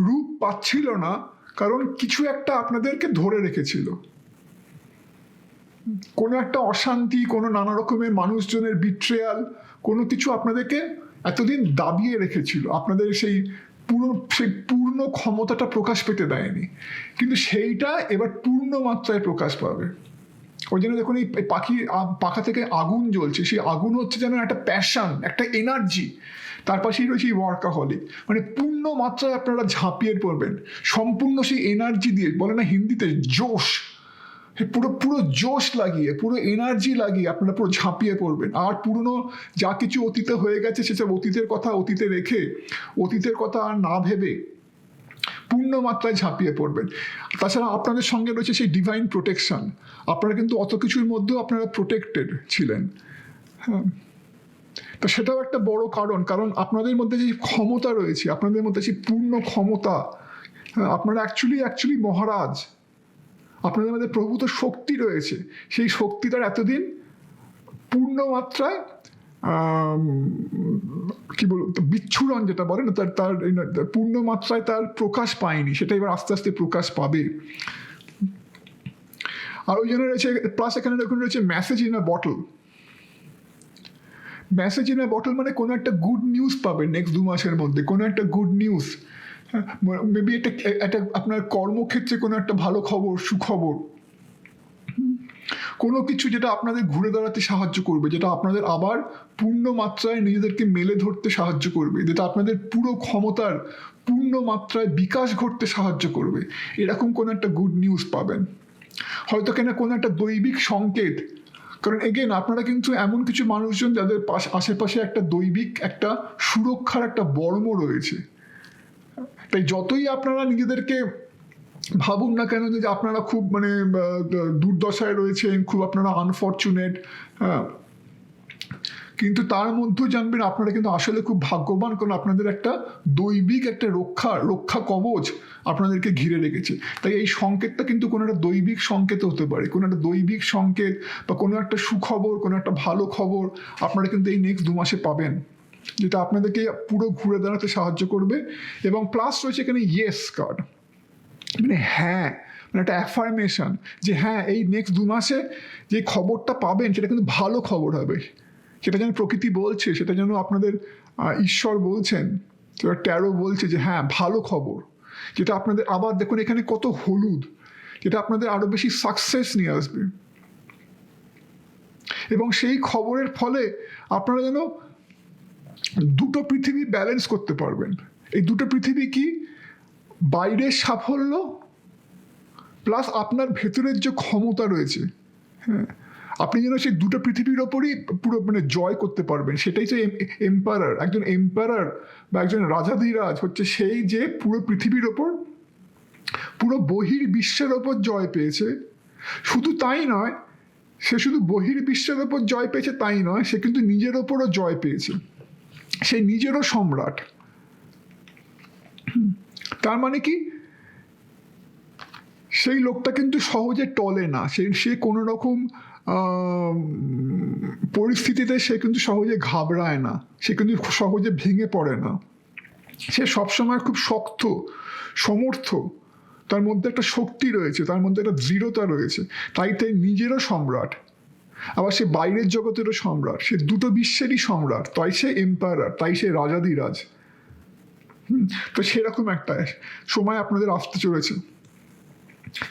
রূপ পাচ্ছিল না, কারণ কিছু একটা আপনাদেরকে ধরে রেখেছিল। কোনো একটা অশান্তি, কোনো নানা রকমের মানুষজনের বিট্রেয়াল, কোনো কিছু আপনাদেরকে এতদিন দাবিয়ে রেখেছিল, আপনাদের সেই পূর্ণ ক্ষমতাটা প্রকাশ পেতে দেয়নি। কিন্তু সেইটা এবার পূর্ণ মাত্রায় প্রকাশ পাবে। ওই জন্য দেখুন এই পাখা থেকে আগুন জ্বলছে, সেই আগুন হচ্ছে যেন একটা প্যাশন, একটা এনার্জি। তার পাশেই রয়েছে এই ওয়ার্কাহলিক, মানে পূর্ণ মাত্রায় আপনারা ঝাঁপিয়ে পড়বেন সম্পূর্ণ সেই এনার্জি দিয়ে, বলে না হিন্দিতে জোশ, পুরো জোশ লাগিয়ে, পুরো এনার্জি লাগিয়ে আপনারা পুরো ঝাঁপিয়ে পড়বেন। আর পুরনো যা কিছু অতীতে হয়ে গেছে সেসব অতীতের কথা অতীতে রেখে, অতীতের কথা আর না ভেবে পূর্ণ মাত্রায় ঝাঁপিয়ে পড়বেন। তাছাড়া আপনাদের সঙ্গে রয়েছে সেই ডিভাইন প্রোটেকশন। আপনারা কিন্তু অত কিছুর মধ্যেও আপনারা প্রোটেক্টেড ছিলেন। হ্যাঁ, তো সেটাও একটা বড় কারণ আপনাদের মধ্যে যে ক্ষমতা রয়েছে, আপনাদের মধ্যে সেই পূর্ণ ক্ষমতা, আপনারা অ্যাকচুয়ালি মহারাজ, আপনাদের মধ্যে প্রভূত শক্তি রয়েছে। সেই শক্তিটার এতদিন পূর্ণ মাত্রায় কি বলবো, বিচ্ছুরণ যেটা বলে না, তার পূর্ণ মাত্রায় তার প্রকাশ পায়নি, সেটা এবার আস্তে আস্তে প্রকাশ পাবে। আর ওই জন্য রয়েছে প্লাস এখানে দেখুন রয়েছে message in a bottle. Message in a bottle মানে কোনো একটা গুড নিউজ পাবেন নেক্সট 2 মাসের মধ্যে, কোনো একটা গুড নিউজ। মেবি একটা আপনার কর্মক্ষেত্রে কোনো একটা ভালো খবর, সুখবর, কোনো কিছু যেটা আপনাদের ঘুরে দাঁড়াতে সাহায্য করবে, যেটা আপনাদের আবার পূর্ণ মাত্রায় নিজেদেরকে মেলে ধরতে সাহায্য করবে, যেটা আপনাদের পুরো ক্ষমতার পূর্ণ মাত্রায় বিকাশ ঘটতে সাহায্য করবে। এরকম কোনো একটা গুড নিউজ পাবেন, হয়তো কেন কোনো একটা দৈবিক সংকেত। কারণ এগেন আপনারা কিন্তু এমন কিছু মানুষজন যাদের আশেপাশে একটা দৈবিক একটা সুরক্ষার একটা বর্ম রয়েছে। তাই যতই আপনারা নিজেদেরকে ভাবুন না কেন যে আপনারা খুব মানে দুর্দশায় রয়েছেন, খুব আপনারা আনফর্চুনেট, হ্যাঁ, কিন্তু তার মধ্যেও জানবেন আপনারা কিন্তু আসলে খুব ভাগ্যবান, কারণ আপনাদের একটা দৈবিক একটা রক্ষা কবচ আপনাদেরকে ঘিরে রেখেছে। তাই এই সংকেতটা কিন্তু কোনো একটা দৈবিক সংকেত হতে পারে, কোনো একটা দৈবিক সংকেত বা কোনো একটা সুখবর, কোনো একটা ভালো খবর আপনারা কিন্তু এই নেক্সট 2 মাসে পাবেন, যেটা আপনাদেরকে পুরো ঘুরে দাঁড়াতে সাহায্য করবে। এবং প্লাস রয়েছে এখানে ইয়েস কার্ড, মানে হ্যাঁ, মানে একটা অ্যাফার্মেশন যে হ্যাঁ এই নেক্সট 2 মাসে যে খবরটা পাবেন সেটা কিন্তু ভালো খবর হবে। সেটা যেন প্রকৃতি বলছে, সেটা যেন আপনাদের ঈশ্বর বলছেন, ট্যারো বলছে যে হ্যাঁ ভালো খবর, যেটা আপনাদের আবার দেখুন এখানে কত হলুদ, যেটা আপনাদের আরো বেশি সাকসেস নিয়ে আসবে। এবং সেই খবরের ফলে আপনারা যেন দুটো পৃথিবী ব্যালেন্স করতে পারবেন। এই দুটো পৃথিবী কি, বাইরের সাফল্য প্লাস আপনার ভেতরের যে ক্ষমতা রয়েছে, হ্যাঁ, আপনি যেন সেই দুটো পৃথিবীর ওপরই পুরো মানে জয় করতে পারবেন। সেটাই যে এম্পায়ার, একজন এম্পায়ার বা একজন রাজাধিরাজ হচ্ছে সেই যে পুরো পৃথিবীর ওপর, পুরো বহির্বিশ্বের ওপর জয় পেয়েছে। শুধু তাই নয়, সে শুধু বহির্বিশ্বের ওপর জয় পেয়েছে তাই নয়, সে কিন্তু নিজের ওপরও জয় পেয়েছে, সে নিজেরও সম্রাট। তার মানে কি, সেই লোকটা কিন্তু সহজে টলে না, সে কোনো রকম পরিস্থিতিতে সে কিন্তু সহজে ঘাবড়ায় না, সে কিন্তু সহজে ভেঙে পড়ে না। সে সবসময় খুব শক্ত, সমর্থ, তার মধ্যে একটা শক্তি রয়েছে, তার মধ্যে একটা দৃঢ়তা রয়েছে। তাই নিজেরও সম্রাট, আবার সে বাইরের জগতেরও সম্রাট, সে দুটো বিশ্বেরই সম্রাট। তাই সে এম্পায়ার, তাই সে রাজাধিরাজ। তো সেরকম একটা সময় আপনাদের আসতে চলেছে,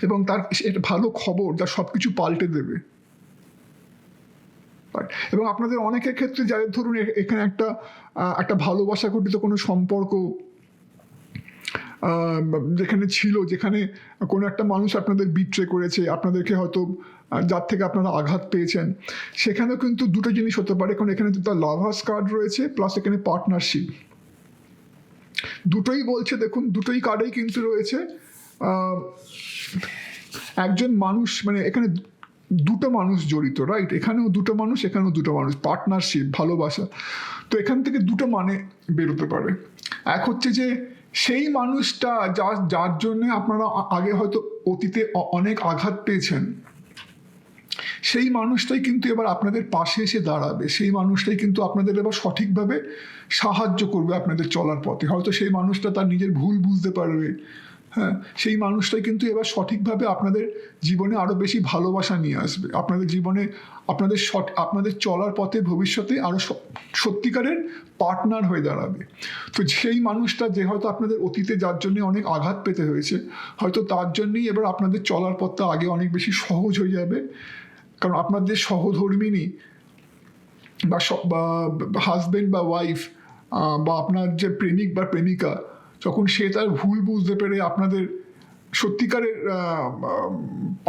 এবং তার এটা ভালো খবর যা সবকিছু পাল্টে দেবে। এবং আপনাদের অনেকের ক্ষেত্রে যাদের ধরুন এখানে একটা ভালোবাসা ঘটিত কোনো সম্পর্ক যেখানে ছিল, যেখানে কোনো একটা মানুষ আপনাদের বিট্রে করেছে, আপনাদেরকে হয়তো যার থেকে আপনারা আঘাত পেয়েছেন, সেখানেও কিন্তু দুটো জিনিস হতে পারে। কারণ এখানে তো তার লাভার্স কার্ড রয়েছে, প্লাস এখানে পার্টনারশিপ, দুটোই বলছে। দেখুন দুটোই কার্ডেই কিন্তু রয়েছে একজন মানুষ, মানে এখানে দুটো মানুষ জড়িত, রাইট? এখানেও দুটো মানুষ, এখানেও দুটো মানুষ, পার্টনারশিপ, ভালোবাসা। তো এখান থেকে দুটো মানে বেরোতে পারে। এক হচ্ছে যে সেই মানুষটা যার জন্য আপনারা আগে হয়তো অতীতে অনেক আঘাত পেয়েছেন, সেই মানুষটাই কিন্তু এবার আপনাদের পাশে এসে দাঁড়াবে, সেই মানুষটাই কিন্তু আপনাদের এবার সঠিকভাবে সাহায্য করবে আপনাদের চলার পথে। হয়তো সেই মানুষটা তার নিজের ভুল বুঝতে পারবে, হ্যাঁ, সেই মানুষটাই কিন্তু এবার সঠিকভাবে আপনাদের জীবনে আরও বেশি ভালোবাসা নিয়ে আসবে, আপনাদের জীবনে আপনাদের চলার পথে ভবিষ্যতে আরও সত্যিকারের পার্টনার হয়ে দাঁড়াবে। তো সেই মানুষটা যে হয়তো আপনাদের অতীতে যার জন্য অনেক আঘাত পেতে হয়েছে, হয়তো তার জন্যই এবার আপনাদের চলার পথটা আগে অনেক বেশি সহজ হয়ে যাবে। কারণ আপনাদের সহধর্মিণী বা হাজব্যান্ড বা ওয়াইফ বা আপনার যে প্রেমিক বা প্রেমিকা, যখন সে তার ভুল বুঝতে পেরে আপনাদের সত্যিকারের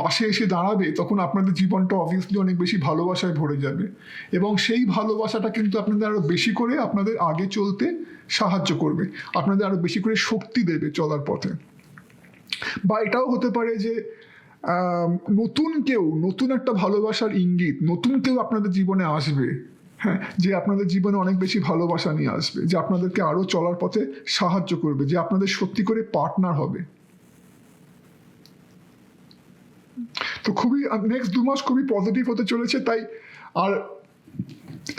পাশে এসে দাঁড়াবে, তখন আপনাদের জীবনটা অবভিয়াসলি অনেক বেশি ভালোবাসায় ভরে যাবে, এবং সেই ভালোবাসাটা কিন্তু আপনাদের আরও বেশি করে আপনাদের আগে চলতে সাহায্য করবে, আপনাদের আরও বেশি করে শক্তি দেবে চলার পথে। বা এটাও হতে পারে যে নতুন একটা ভালোবাসার ইঙ্গিত, নতুন কেউ আপনাদের জীবনে আসবে, হ্যাঁ, যে আপনাদের জীবনে অনেক বেশি ভালোবাসা নিয়ে আসবে, যে আপনাদেরকে আরও চলার পথে সাহায্য করবে, যে আপনাদের সত্যি করে পার্টনার হবে। তো খুবই নেক্সট 2 মাস খুবই পজিটিভ হতে চলেছে। তাই আর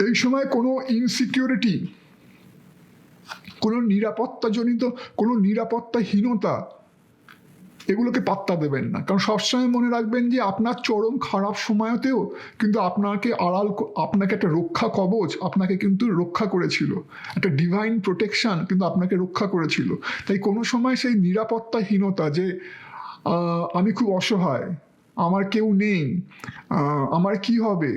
এই সময় কোনো ইনসিকিউরিটি, কোনো নিরাপত্তাহীনতা, এগুলোকে পাত্তা দেবেন না। কারণ সবসময় মনে রাখবেন যে আপনার চরম খারাপ সময়তেও কিন্তু আপনাকে একটা রক্ষা কবচ আপনাকে কিন্তু রক্ষা করেছিল, একটা ডিভাইন প্রোটেকশন কিন্তু আপনাকে রক্ষা করেছিল। তাই কোনো সময় সেই নিরাপত্তাহীনতা, যে আমি খুব অসহায়, আমার কেউ নেই, আমার কি হবে,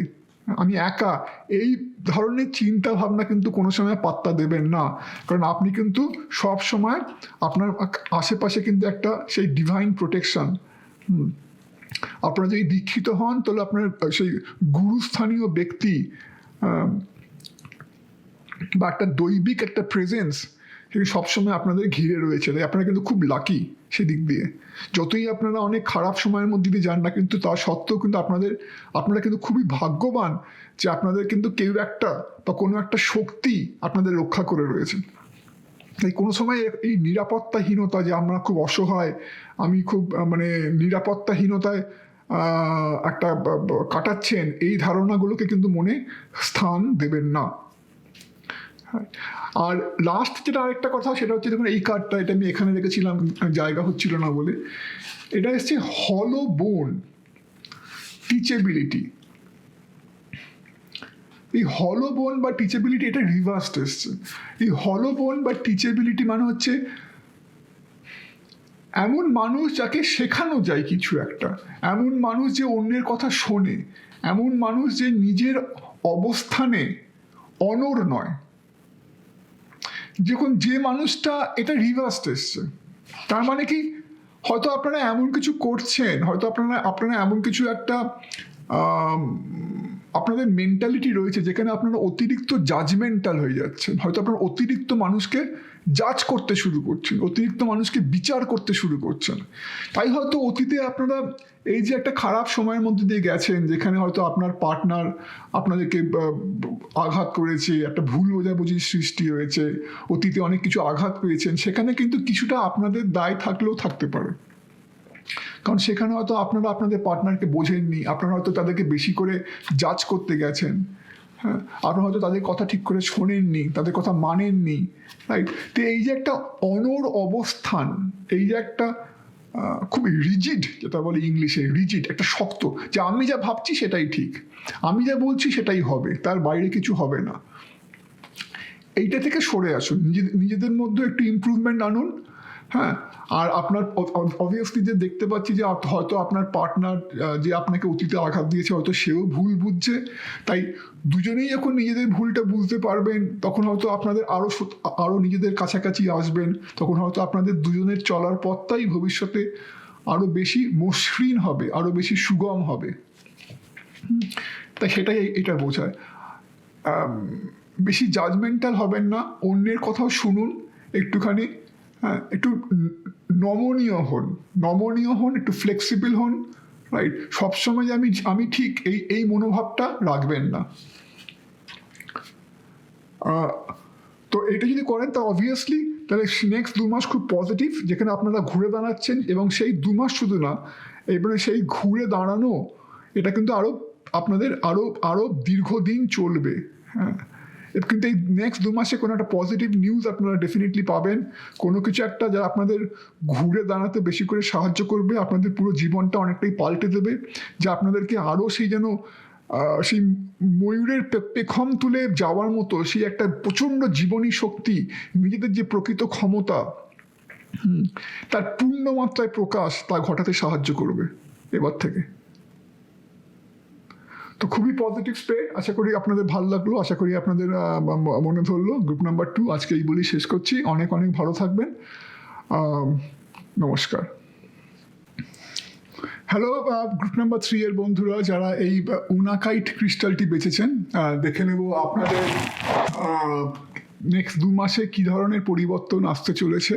আমি একা, এই ধরনের চিন্তা ভাবনা কিন্তু কোনো সময় পাত্তা দেবেন না। কারণ আপনি কিন্তু সব সময় আপনার আশেপাশে কিন্তু একটা সেই ডিভাইন প্রোটেকশন, আপনারা যদি দীক্ষিত হন তাহলে আপনার সেই গুরুস্থানীয় ব্যক্তি বা একটা দৈবিক একটা প্রেজেন্স সবসময় আপনাদের ঘিরে রয়েছে। তাই আপনারা কিন্তু খুব লাকি সেদিক দিয়ে। যতই আপনারা অনেক খারাপ সময়ের মধ্যে দিয়ে যান না, কিন্তু তা সত্ত্বেও কিন্তু আপনারা কিন্তু খুবই ভাগ্যবান যে আপনাদের কিন্তু কেউ একটা বা কোনো একটা শক্তি আপনাদের রক্ষা করে রয়েছে। তাই কোনো সময় এই নিরাপত্তাহীনতা, যে আমরা খুব অসহায়, আমি খুব নিরাপত্তাহীনতায় একটা কাটাচ্ছেন, এই ধারণাগুলোকে কিন্তু মনে স্থান দেবেন না। আর লাস্ট যেটা আরেকটা কথা, সেটা হচ্ছে দেখুন এই কার্ডটা, এটা আমি এখানে রেখেছিলাম, জায়গা হচ্ছিল না বলে, এটা এসছে হলো বোন টিচেবিলিটি। এই হলো বোন বা টিচেবিলিটি, এটা রিভার্সড এসছে। এই হলো বোন বা টিচেবিলিটি মানে হচ্ছে এমন মানুষ যাকে শেখানো যায় কিছু একটা, এমন মানুষ যে অন্যের কথা শোনে, এমন মানুষ যে নিজের অবস্থানে অনড় নয়। যখন যে মানুষটা, এটা রিভার্সড এসছে, তার মানে কি, হয়তো আপনারা এমন কিছু করছেন, হয়তো আপনারা এমন কিছু একটা আপনাদের মেন্টালিটি রয়েছে যেখানে আপনারা অতিরিক্ত জাজমেন্টাল হয়ে যাচ্ছেন, হয়তো আপনারা অতিরিক্ত মানুষকে জাজ করতে শুরু করছেন, অতিরিক্ত মানুষকে বিচার করতে শুরু করছেন। তাই হয়তো অতীতে আপনারা এই যে একটা খারাপ সময়ের মধ্যে দিয়ে গেছেন, যেখানে হয়তো আপনার পার্টনার আপনাদেরকে আঘাত করেছে, একটা ভুল বোঝাবুঝির সৃষ্টি হয়েছে, অতীতে অনেক কিছু আঘাত পেয়েছেন, সেখানে কিন্তু কিছুটা আপনাদের দায় থাকলেও থাকতে পারে। কারণ সেখানে হয়তো আপনারা আপনাদের পার্টনারকে বোঝেননি, আপনারা হয়তো তাদেরকে বেশি করে জাজ করতে গেছেন, হ্যাঁ, আপনারা হয়তো তাদের কথা ঠিক করে শোনেননি, তাদের কথা মানেননি, রাইট? তো এই যে একটা অনড় অবস্থান, এই যে একটা খুব রিজিড, যেটা বলে ইংলিশে রিজিড, একটা শক্ত, যে আমি যা ভাবছি সেটাই ঠিক, আমি যা বলছি সেটাই হবে, তার বাইরে কিছু হবে না, এইটা থেকে সরে আসুন, নিজেদের মধ্যে একটু ইমপ্রুভমেন্ট আনুন। হ্যাঁ, আর আপনার অবভিয়াসলি যে দেখতে পাচ্ছি যে হয়তো আপনার পার্টনার যে আপনাকে অতীতে আঘাত দিয়েছে, হয়তো সেও ভুল বুঝছে। তাই দুজনেই যখন নিজেদের ভুলটা বুঝতে পারবেন, তখন হয়তো আপনাদের আরও নিজেদের কাছাকাছি আসবেন, তখন হয়তো আপনাদের দুজনের চলার পথটাই ভবিষ্যতে আরও বেশি মসৃণ হবে, আরও বেশি সুগম হবে। তাই সেটাই এটা বোঝায়। বেশি জাজমেন্টাল হবেন না, অন্যের কথাও শুনুন একটুখানি, হ্যাঁ, একটু নমনীয় হন, একটু ফ্লেক্সিবল হন, রাইট? সবসময় আমি ঠিক এই মনোভাবটা রাখবেন না। তো এটা যদি করেন, তা অবভিয়াসলি তাহলে নেক্সট 2 মাস খুব পজিটিভ, যেখানে আপনারা ঘুরে দাঁড়াচ্ছেন, এবং সেই 2 মাস শুধু না, এবারে সেই ঘুরে দাঁড়ানো, এটা কিন্তু আপনাদের আরও দীর্ঘদিন চলবে। হ্যাঁ, কিন্তু এই নেক্সট 2 মাসে কোনো একটা পজিটিভ নিউজ আপনারা ডেফিনেটলি পাবেন, কোনো কিছু একটা যা আপনাদের ঘুরে দাঁড়াতে বেশি করে সাহায্য করবে, আপনাদের পুরো জীবনটা অনেকটাই পাল্টে দেবে, যা আপনাদেরকে আরও সেই যেন সেই ময়ূরের পেখম তুলে যাওয়ার মতো সেই একটা প্রচণ্ড জীবনী শক্তি, নিজেদের যে প্রকৃত ক্ষমতা তার পূর্ণ মাত্রায় প্রকাশ তা ঘটাতে সাহায্য করবে এবার থেকে। তো খুবই পজিটিভ স্প্রেড, আশা করি আপনাদের ভালো লাগলো, আশা করি আপনাদের মনে ধরলো। গ্রুপ নাম্বার 2 আজকে এই বলেই শেষ করছি। অনেক অনেক ভালো থাকবেন, নমস্কার। হ্যালো গ্রুপ নাম্বার 3 এর বন্ধুরা, যারা এই উনাকাইট ক্রিস্টালটি বেচেছেন, দেখে নেব আপনাদের নেক্সট 2 মাসে কী ধরনের পরিবর্তন আসতে চলেছে।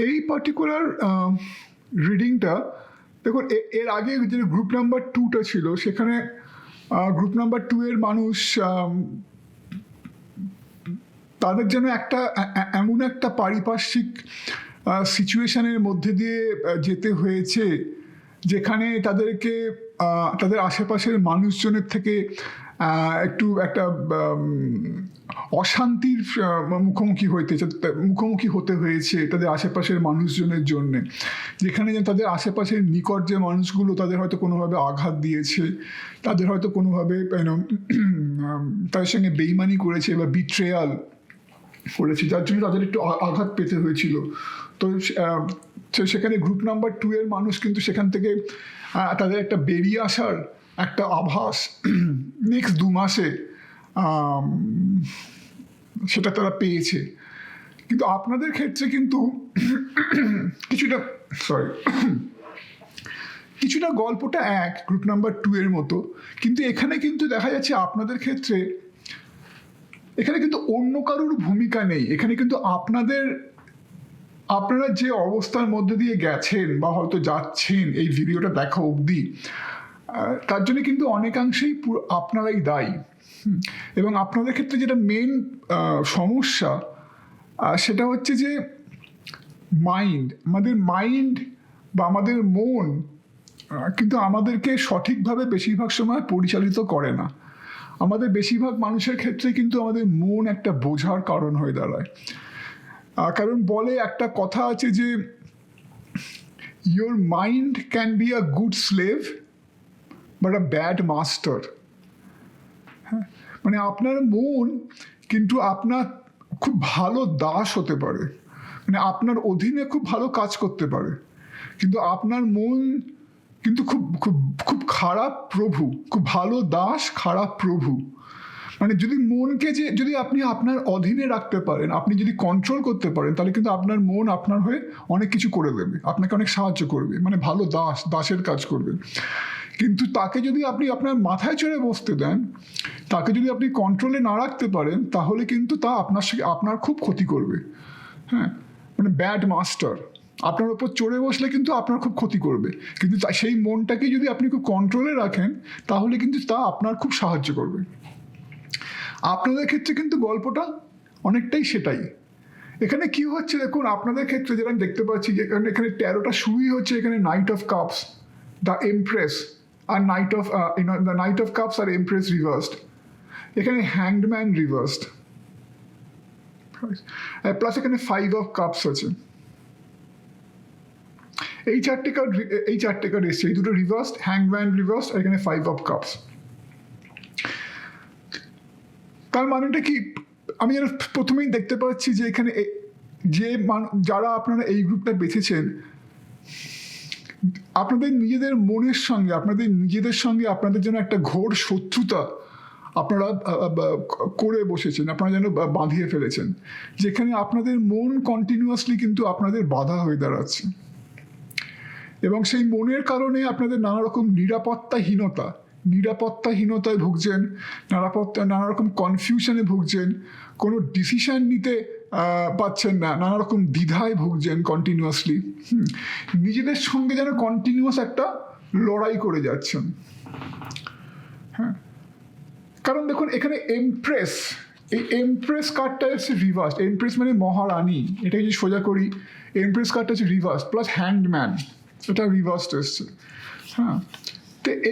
এই পার্টিকুলার রিডিংটা দেখুন, এর আগে যে গ্রুপ নাম্বার 2টা ছিল, সেখানে গ্রুপ নাম্বার 2 এর মানুষ তাদের যেন এমন একটা পারিপার্শ্বিক সিচুয়েশনের মধ্যে দিয়ে যেতে হয়েছে যেখানে তাদেরকে তাদের আশেপাশের মানুষজনের থেকে একটা অশান্তির মুখোমুখি হতে হয়েছে তাদের আশেপাশের মানুষজনের জন্যে, যেখানে তাদের আশেপাশের নিকট যে মানুষগুলো তাদের হয়তো কোনোভাবে আঘাত দিয়েছে, তাদের হয়তো কোনোভাবে তাদের সঙ্গে বেইমানি করেছে বা বিট্রেয়াল করেছে, যার জন্য তাদের একটু আঘাত পেতে হয়েছিল। তো সেখানে গ্রুপ নাম্বার 2 এর মানুষ কিন্তু সেখান থেকে তাদের একটা বেরিয়ে আসার একটা আভাস নেক্সট 2 মাসে সেটা তারা পেয়েছে। কিন্তু আপনাদের ক্ষেত্রে কিন্তু কিছুটা গল্পটা গ্রুপ নাম্বার 2 এর মতো, কিন্তু এখানে কিন্তু দেখা যাচ্ছে আপনাদের ক্ষেত্রে এখানে কিন্তু অন্য কারোর ভূমিকা নেই। এখানে কিন্তু আপনারা যে অবস্থার মধ্যে দিয়ে গেছেন বা হয়তো যাচ্ছেন এই ভিডিওটা দেখা অবধি, তার জন্য কিন্তু অনেকাংশেই আপনারাই দায়ী। এবং আপনাদের ক্ষেত্রে যেটা মেন সমস্যা সেটা হচ্ছে যে আমাদের মাইন্ড বা আমাদের মন কিন্তু আমাদেরকে সঠিকভাবে বেশিরভাগ সময় পরিচালিত করে না। আমাদের বেশিরভাগ মানুষের ক্ষেত্রে কিন্তু আমাদের মন একটা বোঝার কারণ হয়ে দাঁড়ায়। কারণ বলে একটা কথা আছে যে your mind can be a good slave but a bad master. হ্যাঁ, মানে আপনার মন কিন্তু আপনার খুব ভালো দাস হতে পারে, মানে আপনার অধীনে খুব ভালো কাজ করতে পারে, কিন্তু আপনার মন কিন্তু খুব খুব খুব খারাপ প্রভু, খুব ভালো দাস খারাপ প্রভু। মানে যদি মনকে যদি আপনি আপনার অধীনে রাখতে পারেন, আপনি যদি কন্ট্রোল করতে পারেন, তাহলে কিন্তু আপনার মন আপনার হয়ে অনেক কিছু করে দেবে, আপনাকে অনেক সাহায্য করবে, মানে ভালো দাসের কাজ করবে। কিন্তু তাকে যদি আপনি আপনার মাথায় চড়ে বসতে দেন, তাকে যদি আপনি কন্ট্রোলে না রাখতে পারেন, তাহলে কিন্তু তা আপনার খুব ক্ষতি করবে। হ্যাঁ, মানে ব্যাড মাস্টার আপনার ওপর চড়ে বসলে কিন্তু আপনার খুব ক্ষতি করবে, কিন্তু সেই মনটাকে যদি আপনি খুব কন্ট্রোলে রাখেন, তাহলে কিন্তু তা আপনার খুব সাহায্য করবে। আপনাদের ক্ষেত্রে কিন্তু গল্পটা অনেকটাই সেটাই। এখানে কি হচ্ছে দেখুন, আপনাদের ক্ষেত্রে যেটা আমি দেখতে পাচ্ছি যে এখানে 13টা শুরুই হচ্ছে এখানে knight of cups, the empress আর দ্য নাইট অফ কাপস আর এমপ্রেস রিভার্সড, এখানে হ্যাংড ম্যান রিভার্সড, প্লাস এখানে 5 অফ কাপস আছে। এই চারটে কার্ড এসছে, এই দুটো রিভার্সড, হ্যাংড ম্যান রিভার্সড, আর এখানে 5 অফ কাপস। তার মানেটা কি, আমি যেন প্রথমেই দেখতে পাচ্ছি যে এখানে যারা আপনারা এই গ্রুপটা বেছেছেন, আপনাদের নিজেদের মনের সঙ্গে আপনাদের যেন একটা ঘোর শত্রুতা আপনারা করে বসেছেন, আপনারা যেন বাঁধিয়ে ফেলেছেন, যেখানে আপনাদের মন কন্টিনিউয়াসলি কিন্তু আপনাদের বাধা হয়ে দাঁড়াচ্ছে, এবং সেই মনের কারণে আপনাদের নানা রকম নিরাপত্তাহীনতায় ভুগছেন, নানা রকম কনফিউশনে ভুগছেন, কোনো ডিসিশন নিতে পাচ্ছেন না, নানা রকম দ্বিধায় ভুগছেন কন্টিনিউয়াসলি, নিজেদের সঙ্গে যেন কন্টিনিউয়াস একটা লড়াই করে যাচ্ছেন। হ্যাঁ, কারণ দেখুন এখানে এই এমপ্রেস কার্ডটা এসছে রিভার্স। এমপ্রেস মানে মহারানী, এটা যদি সোজা করি, এমপ্রেস কার্ডটা হচ্ছে রিভার্স, প্লাস হ্যান্ডম্যান, এটা রিভার্সড এসছে। হ্যাঁ,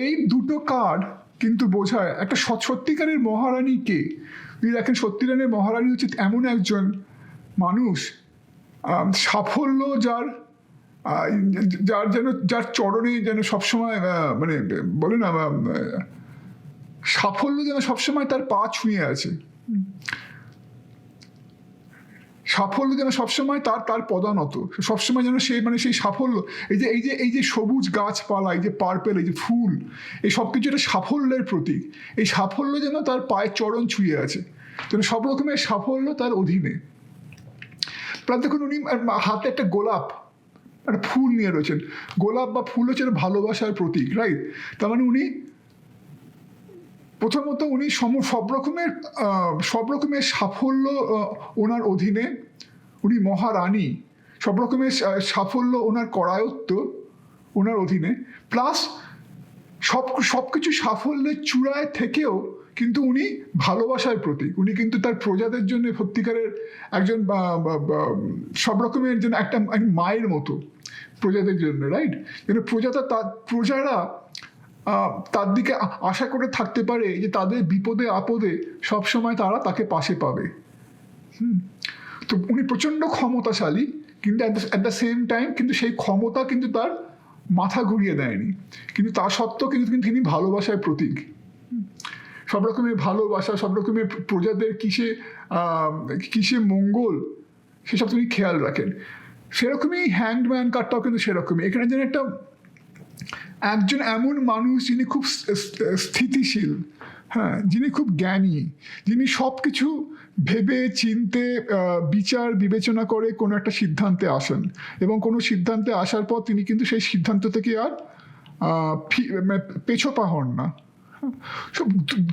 এই দুটো কার্ড কিন্তু বোঝায় একটা সত্যিকারের মহারানী কে। দেখেন সত্যিকারের মহারানী হচ্ছে এমন একজন মানুষ, সাফল্য যার যার যেন যার চরণে যেন সবসময় মানে বলে না সাফল্য যেন সবসময় তার পা ছুঁয়ে আছে, সাফল্য যেন সবসময় তার তার পদানত, সবসময় যেন সে মানে সেই সাফল্য, এই যে সবুজ গাছপালা, এই যে পার্পেল, এই যে ফুল, এই সব কিছু একটা সাফল্যের প্রতীক। এই সাফল্য যেন তার পায়ের চরণ ছুঁয়ে আছে, যেন সব রকমের সাফল্য তার অধীনে। প্রায় দেখুন উনি হাতে একটা গোলাপ, একটা ফুল নিয়ে রয়েছেন। গোলাপ বা ফুল হচ্ছে ভালোবাসার প্রতীক, রাইট? তার মানে উনি প্রথমত উনি সব রকমের সাফল্য ওনার অধীনে, উনি মহারানী, সব রকমের সাফল্য ওনার করায়ত্ত ওনার অধীনে, প্লাস সব কিছু সাফল্যের চূড়ায় থেকেও কিন্তু উনি ভালোবাসার প্রতীক। উনি কিন্তু তার প্রজাদের জন্য সত্যিকারের একজন সব রকমের যেন একটা মায়ের মতো প্রজাদের জন্য, রাইট? যেন প্রজারা তার দিকে আশা করে থাকতে পারে যে তাদের বিপদে আপদে সবসময় তারা তাকে পাশে পাবে। তো উনি প্রচণ্ড ক্ষমতাশালী, কিন্তু অ্যাট দ্য সেম টাইম কিন্তু সেই ক্ষমতা কিন্তু তার মাথা ঘুরিয়ে দেয়নি, কিন্তু তা সত্ত্বেও কিন্তু তিনি ভালোবাসার প্রতীক। সব রকমের ভালোবাসা, সব রকমের প্রজাদের কিসে মঙ্গল সেসব তিনি খেয়াল রাখেন। সেরকমই হ্যান্ডম্যান কার্ডটাও কিন্তু সেরকমই। এখানে যেন একজন এমন মানুষ যিনি খুব স্থিতিশীল, হ্যাঁ, যিনি খুব জ্ঞানী, যিনি সব কিছু ভেবে চিনতে বিচার বিবেচনা করে কোনো একটা সিদ্ধান্তে আসেন, এবং কোনো সিদ্ধান্তে আসার পর তিনি কিন্তু সেই সিদ্ধান্ত থেকে আর পেছোপা হন না।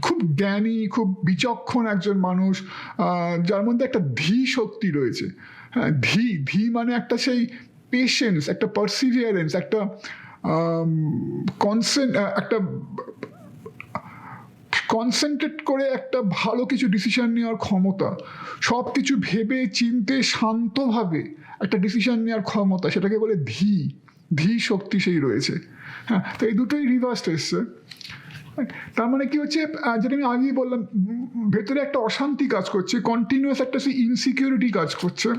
খুব জ্ঞানী, খুব বিচক্ষণ একজন মানুষ, যার মধ্যে একটা ধী শক্তি রয়েছে। হ্যাঁ, ধী মানে একটা সেই পেশেন্স, একটা পারসিভিয়ারেন্স, একটা কনসেন্ট্রেট করে একটা ভালো কিছু ডিসিশন নেওয়ার ক্ষমতা, সব কিছু ভেবে চিনতে শান্তভাবে একটা ডিসিশন নেওয়ার ক্ষমতা, সেটাকে বলে ধী শক্তি সেই রয়েছে। হ্যাঁ, তো এই দুটোই রিভার্সড এসছে। তার মানে কি হচ্ছে, যেটা আমি আগেই বললাম, ভেতরে একটা অশান্তি কাজ করছে, কন্টিনিউয়াস একটা সেই ইনসিকিউরিটি কাজ করছে।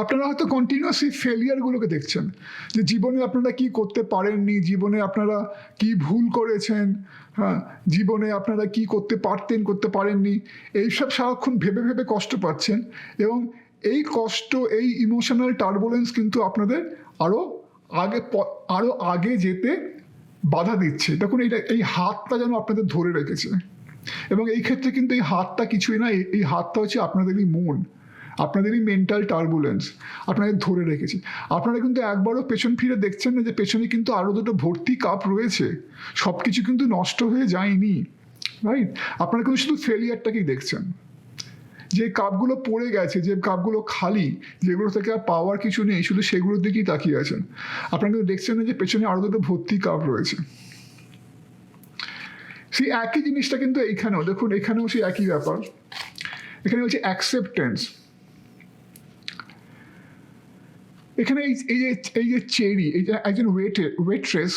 আপনারা হয়তো কন্টিনিউয়াসলি ফেলিয়ারগুলোকে দেখছেন, যে জীবনে আপনারা কি করতে পারেননি, জীবনে আপনারা কি ভুল করেছেন, হ্যাঁ, জীবনে আপনারা কি করতে পারতেন, করতে পারেননি, এইসব সারাক্ষণ ভেবে ভেবে কষ্ট পাচ্ছেন। এবং এই কষ্ট, এই ইমোশনাল টার্বুলেন্স কিন্তু আপনাদের আরো আগে যেতে বাধা দিচ্ছে। দেখুন এই হাতটা যেন আপনাদের ধরে রেখেছে, এবং এই ক্ষেত্রে কিন্তু এই হাতটা কিছুই না, এই হাতটা হচ্ছে আপনাদেরই মন, আপনাদেরই মেন্টাল টার্বুলেন্স আপনাদের ধরে রেখেছে। আপনারা কিন্তু একবারও পেছন ফিরে দেখছেন না যে পেছনে কিন্তু আরও দুটো ভর্তি কাপ রয়েছে, সব কিছু কিন্তু নষ্ট হয়ে যায়নি, রাইট? আপনারা কিন্তু শুধু ফেলিয়ারটাকেই দেখছেন, যে কাপগুলো পড়ে গেছে, যে কাপগুলো খালি, যেগুলো থেকে আর পাওয়ার কিছু নেই, শুধু সেগুলোর দিকেই তাকিয়ে আছেন। আপনারা কিন্তু দেখছেন না যে পেছনে আরও দুটো ভর্তি কাপ রয়েছে। সেই একই জিনিসটা কিন্তু এইখানেও দেখুন, এখানেও সেই একই ব্যাপার। এখানে হচ্ছে অ্যাকসেপ্টেন্স। এখানে এই যে চেরি, এই যে একজন ওয়েট্রেস,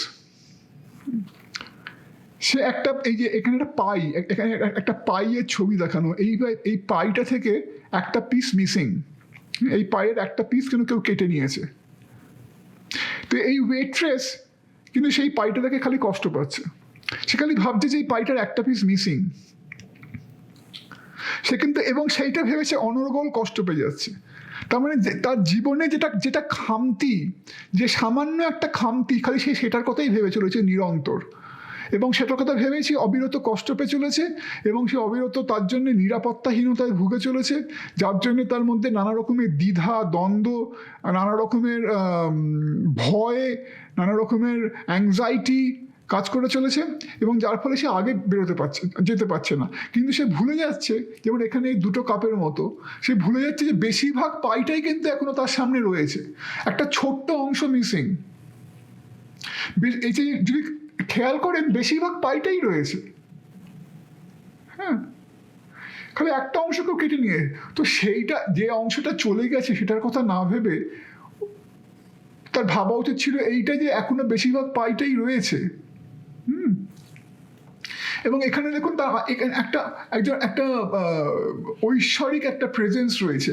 সে একটা এখানে একটা পাইয়ের ছবি দেখানো, এই পাইটা থেকে একটা পিস মিসিং, এই পাইয়ের একটা পিস কিন্তু কেউ কেটে নিয়েছে। তো এই ওয়েট্রেস কিন্তু সেই পাইটা থেকে খালি কষ্ট পাচ্ছে, সে খালি ভাবছে যে এই পাইটার একটা পিস মিসিং, সে কিন্তু এবং সেইটা ভেবেছে অনর্গল কষ্ট পেয়ে যাচ্ছে। তার মানে তার জীবনে যেটা খামতি, যে সামান্য একটা খামতি, খালি সেটার কথাই ভেবে চলেছে নিরন্তর, এবং সেটার কথা ভেবেছি অবিরত কষ্ট পেয়ে চলেছে, এবং সে অবিরত তার জন্য নিরাপত্তাহীনতায় ভুগে চলেছে, যার জন্য তার মধ্যে নানা রকমের দ্বিধা দ্বন্দ্ব, নানা রকমের ভয়, নানা রকমের অ্যাংজাইটি কাজ করে চলেছে, এবং যার ফলে সে আগে যেতে পারছে না। কিন্তু সে ভুলে যাচ্ছে, যেমন এখানে এই দুটো কাপের মতো, সে ভুলে যাচ্ছে যে বেশিরভাগ পাইটাই কিন্তু এখনো তার সামনে রয়েছে, একটা ছোট্ট অংশ মিসিং। এই যে যদি খেয়াল করেন, বেশিরভাগ পাইটাই রয়েছে, হ্যাঁ, খালি একটা অংশকেও কেটে নিয়ে। তো সেইটা, যে অংশটা চলে গেছে সেটার কথা না ভেবে তার ভাবা উচিত ছিল এইটা, যে এখনো বেশিরভাগ পাইটাই রয়েছে, এবং এখানে দেখুন তার একটা ঐশ্বরিক একটা প্রেজেন্স রয়েছে,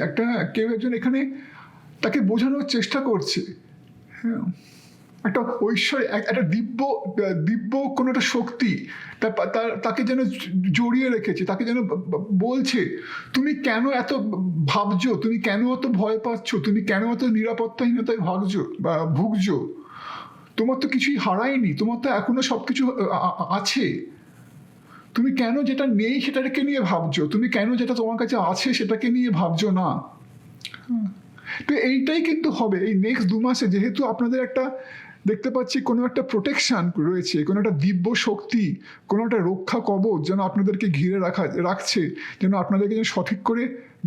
কেউ একজন এখানে তাকে বোঝানোর চেষ্টা করছে। হ্যাঁ, একটা ঐশ্বরিক একটা দিব্য কোনো একটা শক্তি তাকে যেন জড়িয়ে রেখেছে, তাকে যেন বলছে তুমি কেন এত ভাবছো, তুমি কেন এত ভয় পাচ্ছ, তুমি কেন এত নিরাপত্তাহীনতায় ভুগছো, তোমার তো কিছুই হারায়নি, তোমার তো এখনো সবকিছু আছে, তুমি কেন যেটা নেই সেটাকে নিয়ে ভাবছো, তুমি কেন যেটা তোমার কাছে আছে সেটাকে নিয়ে ভাবছো না। তো এইটাই কিন্তু হবে এই নেক্সট 2 মাসে, যেহেতু আপনাদের একটা দেখতে পাচ্ছি কোনো একটা প্রোটেকশন রয়েছে, কোনো একটা দিব্য শক্তি, কোনো একটা রক্ষা কবচ যেন আপনাদেরকে ঘিরে রাখছে, যেন আপনাদেরকে যেন সঠিক করে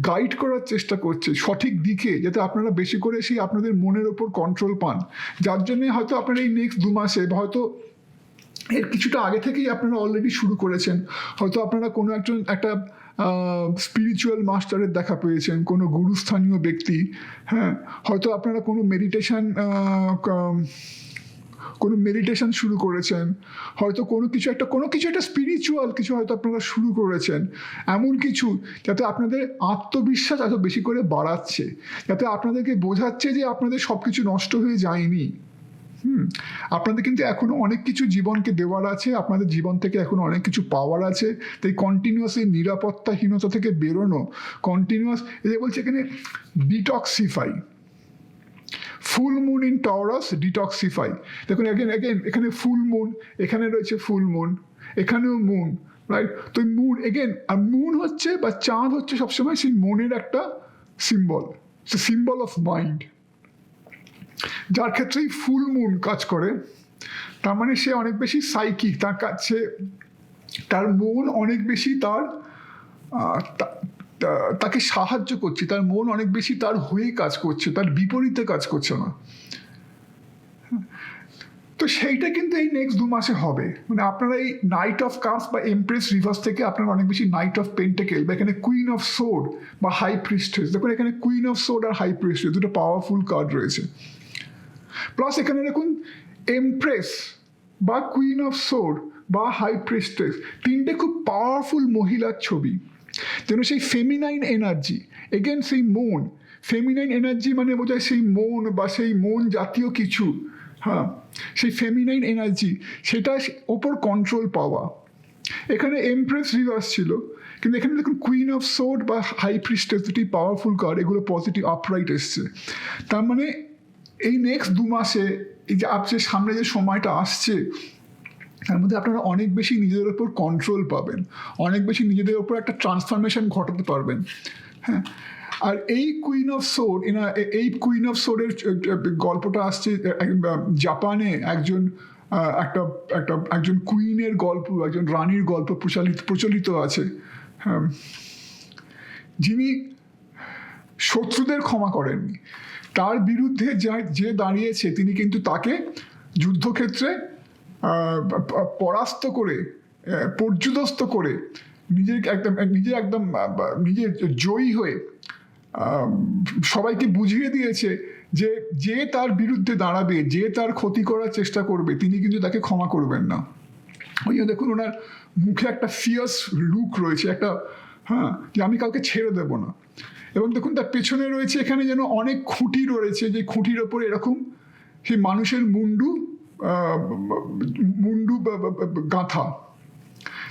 গাইড করার চেষ্টা করছে সঠিক দিকে, যাতে আপনারা বেশি করে সেই আপনাদের মনের ওপর কন্ট্রোল পান। যার জন্য হয়তো আপনারা এই নেক্সট 2 মাসে হয়তো এর কিছুটা আগে থেকেই আপনারা অলরেডি শুরু করেছেন, হয়তো আপনারা কোনো একটা স্পিরিচুয়াল মাস্টারের দেখা পেয়েছেন, কোনো গুরুস্থানীয় ব্যক্তি, হ্যাঁ, হয়তো আপনারা কোনো মেডিটেশন শুরু করেছেন, হয়তো কোনো কিছু একটা স্পিরিচুয়াল কিছু হয়তো আপনারা শুরু করেছেন, এমন কিছু যাতে আপনাদের আত্মবিশ্বাস এত বেশি করে বাড়াচ্ছে, যাতে আপনাদেরকে বোঝাচ্ছে যে আপনাদের সব কিছু নষ্ট হয়ে যায়নি। আপনাদের কিন্তু এখনো অনেক কিছু জীবনকে দেওয়ার আছে, আপনাদের জীবন থেকে এখনো অনেক কিছু পাওয়ার আছে। তাই কন্টিনিউয়াস এই নিরাপত্তাহীনতা থেকে বেরোনো, কন্টিনিউয়াস এই বলছে এখানে detoxify, full moon in Taurus, detoxify. দেখুন এখানে ফুল মুন, এখানে রয়েছে ফুল মুন, এখানেও মুন, রাইট? তো মুন আর মুন হচ্ছে বা চাঁদ হচ্ছে সবসময় সেই মনের একটা সিম্বল অফ মাইন্ড। যার ক্ষেত্রেই ফুল মুন কাজ করে, তার মানে সে অনেক বেশি সাইকিক, তার কাছে তার মন অনেক বেশি তাকে সাহায্য করছে, তার মন অনেক বেশি তার হয়ে কাজ করছে, তার বিপরীতে কাজ করছে না। তো সেইটা কিন্তু এই নেক্সট 2 মাসে হবে। মানে আপনারা এই নাইট অফ কাপস বা এমপ্রেস রিভার্স থেকে আপনারা অনেক বেশি নাইট অফ পেন্টাকেল বা এখানে কুইন অফ সোর্ড বা হাই প্রিস্টেস, দেখুন এখানে কুইন অফ সোর্ড আর হাই প্রিস্টেস দুটো পাওয়ারফুল কার্ড রয়েছে। প্লাস এখানে দেখুন এমপ্রেস বা কুইন অফ সোর্ড বা হাই প্রিস্টেস, তিনটে খুব পাওয়ারফুল মহিলার ছবি, যেন সেই ফেমিনাইন এনার্জি, এগেন সেই মন, ফেমিনাইন এনার্জি মানে বোঝায় সেই মন বা সেই মন জাতীয় কিছু, হ্যাঁ, সেই ফেমিনাইন এনার্জি, সেটা ওপর কন্ট্রোল পাওয়া। এখানে এমপ্রেস রিভার্স ছিল, কিন্তু এখানে দেখুন কুইন অফ সোর্ড বা হাই প্রিস্টেস, দুটি পাওয়ারফুল কার্ড, এগুলো পজিটিভ আপরাইট এসছে। তার মানে এই নেক্সট 2 মাসে এই যে আপনার সামনে যে সময়টা আসছে, তার মধ্যে আপনারা অনেক বেশি নিজেদের ওপর কন্ট্রোল পাবেন, অনেক বেশি নিজেদের ওপর একটা ট্রান্সফরমেশন ঘটাতে পারবেন। হ্যাঁ, আর এই কুইন অফ সোর্ডের গল্পটা আসছে জাপানে একজন কুইনের গল্প, একজন রানীর গল্প প্রচলিত আছে, হ্যাঁ, যিনি শত্রুদের ক্ষমা করেননি, তার বিরুদ্ধে যে দাঁড়িয়েছে তিনি কিন্তু তাকে যুদ্ধক্ষেত্রে পরাস্ত করে, পর্যুদস্ত করে নিজে জয়ী হয়ে সবাইকে বুঝিয়ে দিয়েছে যে তার বিরুদ্ধে দাঁড়াবে, যে তার ক্ষতি করার চেষ্টা করবে, তিনি কিন্তু তাকে ক্ষমা করবেন না। ওই দেখুন ওনার মুখে একটা ফিয়ার্স লুক রয়েছে, একটা, হ্যাঁ, যে আমি কাউকে ছেড়ে দেব না। এবং দেখুন তার পেছনে রয়েছে এখানে যেন অনেক খুঁটি রয়েছে, যে খুঁটির ওপরে এরকম সেই মানুষের মুন্ডু গাঁথা,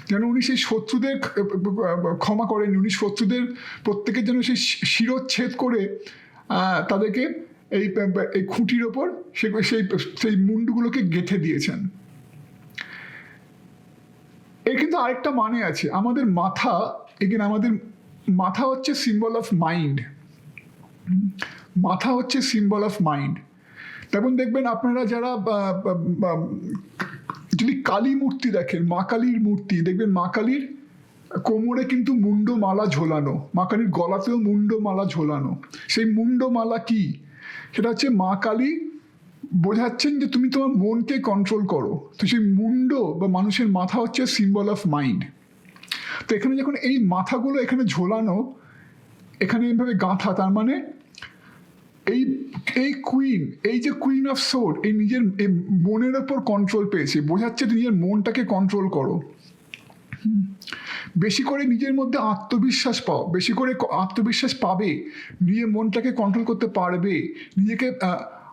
যেন উনি সেই শত্রুদের ক্ষমা করেন, উনি শত্রুদের প্রত্যেকের যেন সেই শিরচ্ছেদ করে তাদেরকে এই খুঁটির ওপর সেই মুন্ডুগুলোকে গেঁথে দিয়েছেন। এর কিন্তু আরেকটা মানে আছে, আমাদের মাথা হচ্ছে সিম্বল অফ মাইন্ড, মাথা হচ্ছে সিম্বল অফ মাইন্ড। তেমন দেখবেন আপনারা যারা যদি কালী মূর্তি দেখেন, মা কালীর মূর্তি দেখবেন, মা কালীর কোমরে কিন্তু মুন্ডমালা ঝোলানো, মা কালীর গলাতেও মুন্ডমালা ঝোলানো। সেই মুন্ডমালা কি? সেটা হচ্ছে মা কালী বোঝাচ্ছেন যে তুমি তোমার মনকে কন্ট্রোল করো। তো সেই মুন্ড বা মানুষের মাথা হচ্ছে সিম্বল অফ মাইন্ড। তো এখানে যখন এই মাথাগুলো এখানে ঝোলানো, এখানে এইভাবে গাঁথা, তার মানে এই যে কুইন অফ সোর্ড, নিজের মনের ওপর কন্ট্রোল পেয়েছে, বোঝাচ্ছে নিজের মনটাকে কন্ট্রোল করো। বেশি করে নিজের মধ্যে আত্মবিশ্বাস পাও, বেশি করে আত্মবিশ্বাস পাবে, নিজের মনটাকে কন্ট্রোল করতে পারবে, নিজেকে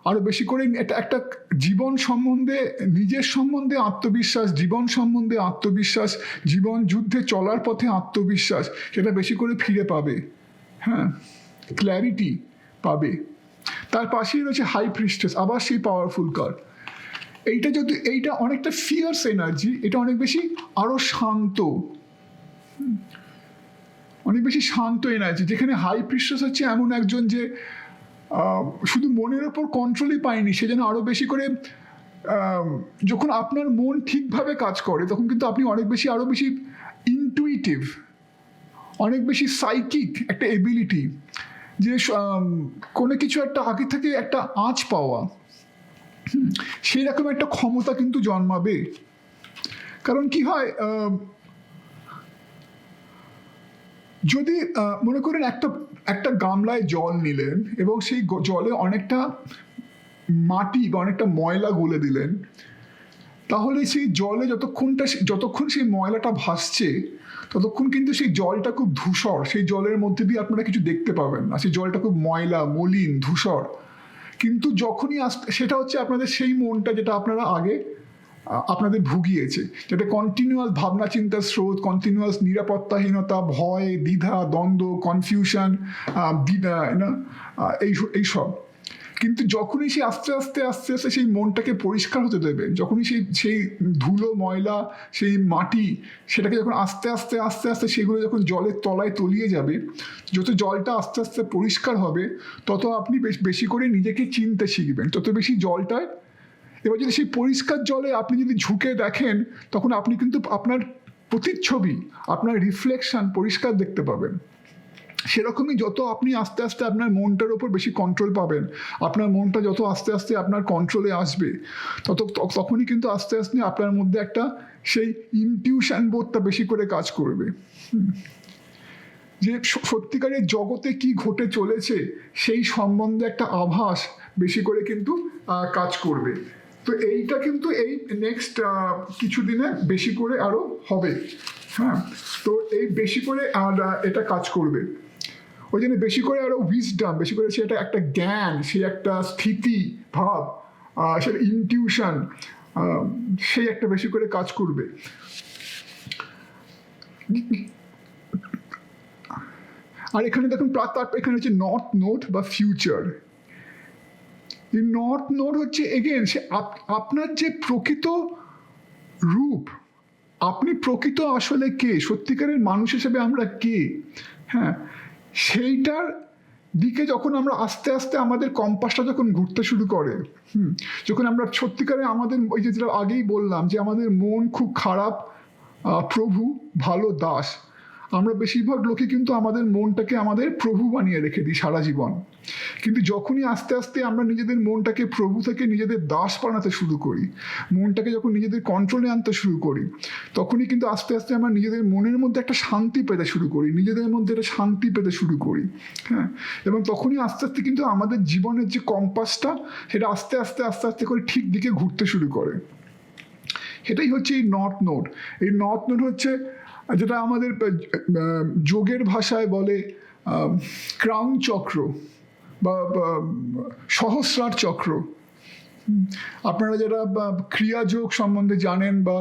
আরো বেশি করে একটা জীবন সম্বন্ধে, নিজের সম্বন্ধে আত্মবিশ্বাস, জীবন সম্বন্ধে আত্মবিশ্বাস, জীবন যুদ্ধে চলার পথে আত্মবিশ্বাস, সেটা বেশি করে ফিরে পাবে। হ্যাঁ, ক্ল্যারিটি পাবে। তার পাশেই রয়েছে হাই প্রিস্টেস, আবার সেই পাওয়ারফুল কার্ড। এইটা অনেকটা ফিয়ার্স এনার্জি, এটা অনেক বেশি আরো শান্ত, অনেক বেশি শান্ত এনার্জি। যেখানে হাই প্রিস্টেস হচ্ছে এমন একজন যে শুধু মনের ওপর কন্ট্রোলই পায়নি, সে যেন আরো বেশি করে, যখন আপনার মন ঠিকভাবে কাজ করে তখন কিন্তু আপনি অনেক বেশি, আরো বেশি ইনটুইটিভ, অনেক বেশি সাইকিক একটা এবিলিটি, যে কোনো কিছু একটা আগে থেকে একটা আঁচ পাওয়া, সেই রকম একটা ক্ষমতা কিন্তু জন্মাবে। কারণ কি হয়, যদি মনে করেন একটা গামলায় জল নিলেন এবং সেই জলে অনেকটা মাটি বা অনেকটা ময়লা গুলে দিলেন, তাহলে সেই জলে যতক্ষণ সেই ময়লাটা ভাসছে ততক্ষণ কিন্তু সেই জলটা খুব ধূসর, সেই জলের মধ্যে দিয়ে আপনারা কিছু দেখতে পাবেন না, সেই জলটা খুব ময়লা, মলিন, ধূসর। কিন্তু যখনই সেটা হচ্ছে আপনাদের সেই মনটা যেটা আপনারা আগে আপনাদের ভুগিয়েছে, যাতে কন্টিনিউয়াস ভাবনা চিন্তার স্রোত, কন্টিনিউয়াস নিরাপত্তাহীনতা, ভয়, দ্বিধা, দ্বন্দ্ব, কনফিউশন, এইসব। কিন্তু যখনই সে আস্তে আস্তে আস্তে আস্তে সেই মনটাকে পরিষ্কার হতে দেবেন, যখনই সেই ধুলো, ময়লা, সেই মাটি, সেটাকে যখন আস্তে আস্তে আস্তে আস্তে সেগুলো যখন জলের তলায় তলিয়ে যাবে, যত জলটা আস্তে আস্তে পরিষ্কার হবে, তত আপনি বেশি করে নিজেকে চিনতে শিখবেন, তত বেশি জলটায়। এবার যদি সেই পরিষ্কার জলে আপনি যদি ঝুঁকে দেখেন, তখন আপনি কিন্তু আপনার প্রতিচ্ছবি, আপনার রিফ্লেকশন পরিষ্কার দেখতে পাবেন। সেরকমই যত আপনি আস্তে আস্তে আপনার মনটার ওপর বেশি কন্ট্রোল পাবেন, আপনার মনটা যত আস্তে আস্তে আপনার কন্ট্রোলে আসবে, তখনই কিন্তু আস্তে আস্তে আপনার মধ্যে একটা সেই ইনটিউশন বোধটা বেশি করে কাজ করবে, যে সত্যিকারের জগতে কি ঘটে চলেছে সেই সম্বন্ধে একটা আভাস বেশি করে কিন্তু কাজ করবে। তো এইটা কিন্তু এই নেক্সট কিছুদিনে বেশি করে আরো হবে। হ্যাঁ, তো এই বেশি করে আর এটা কাজ করবে, ওই জন্য বেশি করে আরো উইজডম, বেশি করে সেটা একটা জ্ঞান, সে একটা স্থিতি ভাব, সেটা ইনটিউশন, সেই একটা বেশি করে কাজ করবে। আর এখানে দেখুন এখানে হচ্ছে নর্থ নোড বা ফিউচার। এই নর্থ নোড হচ্ছে এগেন সে আপনার যে প্রকৃত রূপ, আপনি প্রকৃত আসলে কে, সত্যিকারের মানুষ হিসেবে আমরা কে, হ্যাঁ, সেইটার দিকে যখন আমরা আস্তে আস্তে আমাদের কম্পাসটা যখন ঘুরতে শুরু করে, যখন আমরা সত্যিকারে আমাদের ওই যেটা আগেই বললাম যে আমাদের মন খুব খারাপ প্রভু, ভালো দাস, আমরা বেশিরভাগ লোকে কিন্তু আমাদের মনটাকে আমাদের প্রভু বানিয়ে রেখে দিই সারা জীবন। কিন্তু যখনই আস্তে আস্তে আমরা নিজেদের মনটাকে প্রভু থেকে নিজেদের দাস বানাতে শুরু করি, মনটাকে যখন নিজেদের কন্ট্রোলে আনতে শুরু করি, তখনই কিন্তু আস্তে আস্তে আমরা নিজেদের মনের মধ্যে একটা শান্তি পেতে শুরু করি, নিজেদের মধ্যে একটা শান্তি পেতে শুরু করি। হ্যাঁ, এবং তখনই আস্তে আস্তে কিন্তু আমাদের জীবনের যে কম্পাসটা, সেটা আস্তে আস্তে আস্তে আস্তে করে ঠিক দিকে ঘুরতে শুরু করে। এটাই হচ্ছে এই নর্থ নোড। এই নর্থ নোড হচ্ছে যেটা আমাদের যোগের ভাষায় বলে ক্রাউন চক্র বা সহস্রার চক্র। আপনারা যারা ক্রিয়াযোগ সম্বন্ধে জানেন বা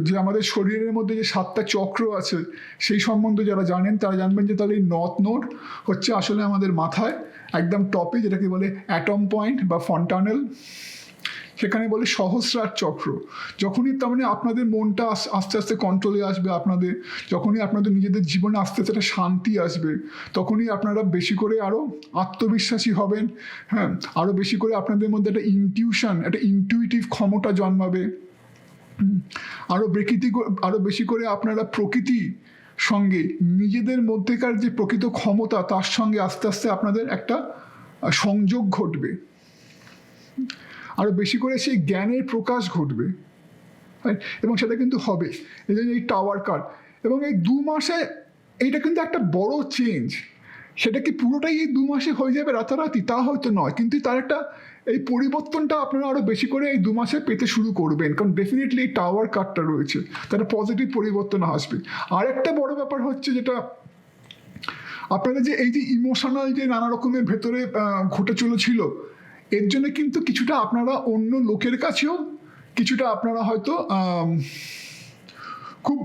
যে আমাদের শরীরের মধ্যে যে 7টা চক্র আছে সেই সম্বন্ধে যারা জানেন, তারা জানবেন যে তাহলে এই নর্থ নোড হচ্ছে আসলে আমাদের মাথায় একদম টপে, যেটাকে বলে অ্যাটম পয়েন্ট বা ফন্টানেল, সেখানে বলে সহস্রার চক্র। যখনই তার মানে আপনাদের মনটা আস্তে আস্তে কন্ট্রোলে আসবে, আপনাদের যখনই আপনাদের নিজেদের জীবনে আস্তে আস্তে একটা শান্তি আসবে, তখনই আপনারা বেশি করে আরো আত্মবিশ্বাসী হবেন। হ্যাঁ, আরো বেশি করে আপনাদের মধ্যে একটা ইনটিউশন, একটা ইনটিউটিভ ক্ষমতা জন্মাবে। আরো বেশি করে আপনারা প্রকৃতি সঙ্গে নিজেদের মধ্যেকার যে প্রকৃত ক্ষমতা, তার সঙ্গে আস্তে আস্তে আপনাদের একটা সংযোগ ঘটবে, আরো বেশি করে সেই জ্ঞানের প্রকাশ ঘটবে, এবং সেটা কিন্তু হবে। এই জন্য এই টাওয়ার কার্ড, এবং এই 2 মাসে এইটা কিন্তু একটা বড় চেঞ্জ। সেটা কি পুরোটাই এই 2 মাসে হয়ে যাবে রাতারাতি? তা হয়তো নয়, কিন্তু তার একটা এই পরিবর্তনটা আপনারা আরও বেশি করে এই 2 মাসে পেতে শুরু করবেন, কারণ ডেফিনেটলি এই টাওয়ার কার্ডটা রয়েছে, তার পজিটিভ পরিবর্তন আসবে। আরেকটা বড় ব্যাপার হচ্ছে যেটা আপনাদের যে এই যে ইমোশনাল যে নানা রকমের ভেতরে ঘটে চলেছিল, এর জন্য কিন্তু কিছুটা আপনারা অন্য লোকের কাছেও কিছুটা আপনারা হয়তো খুব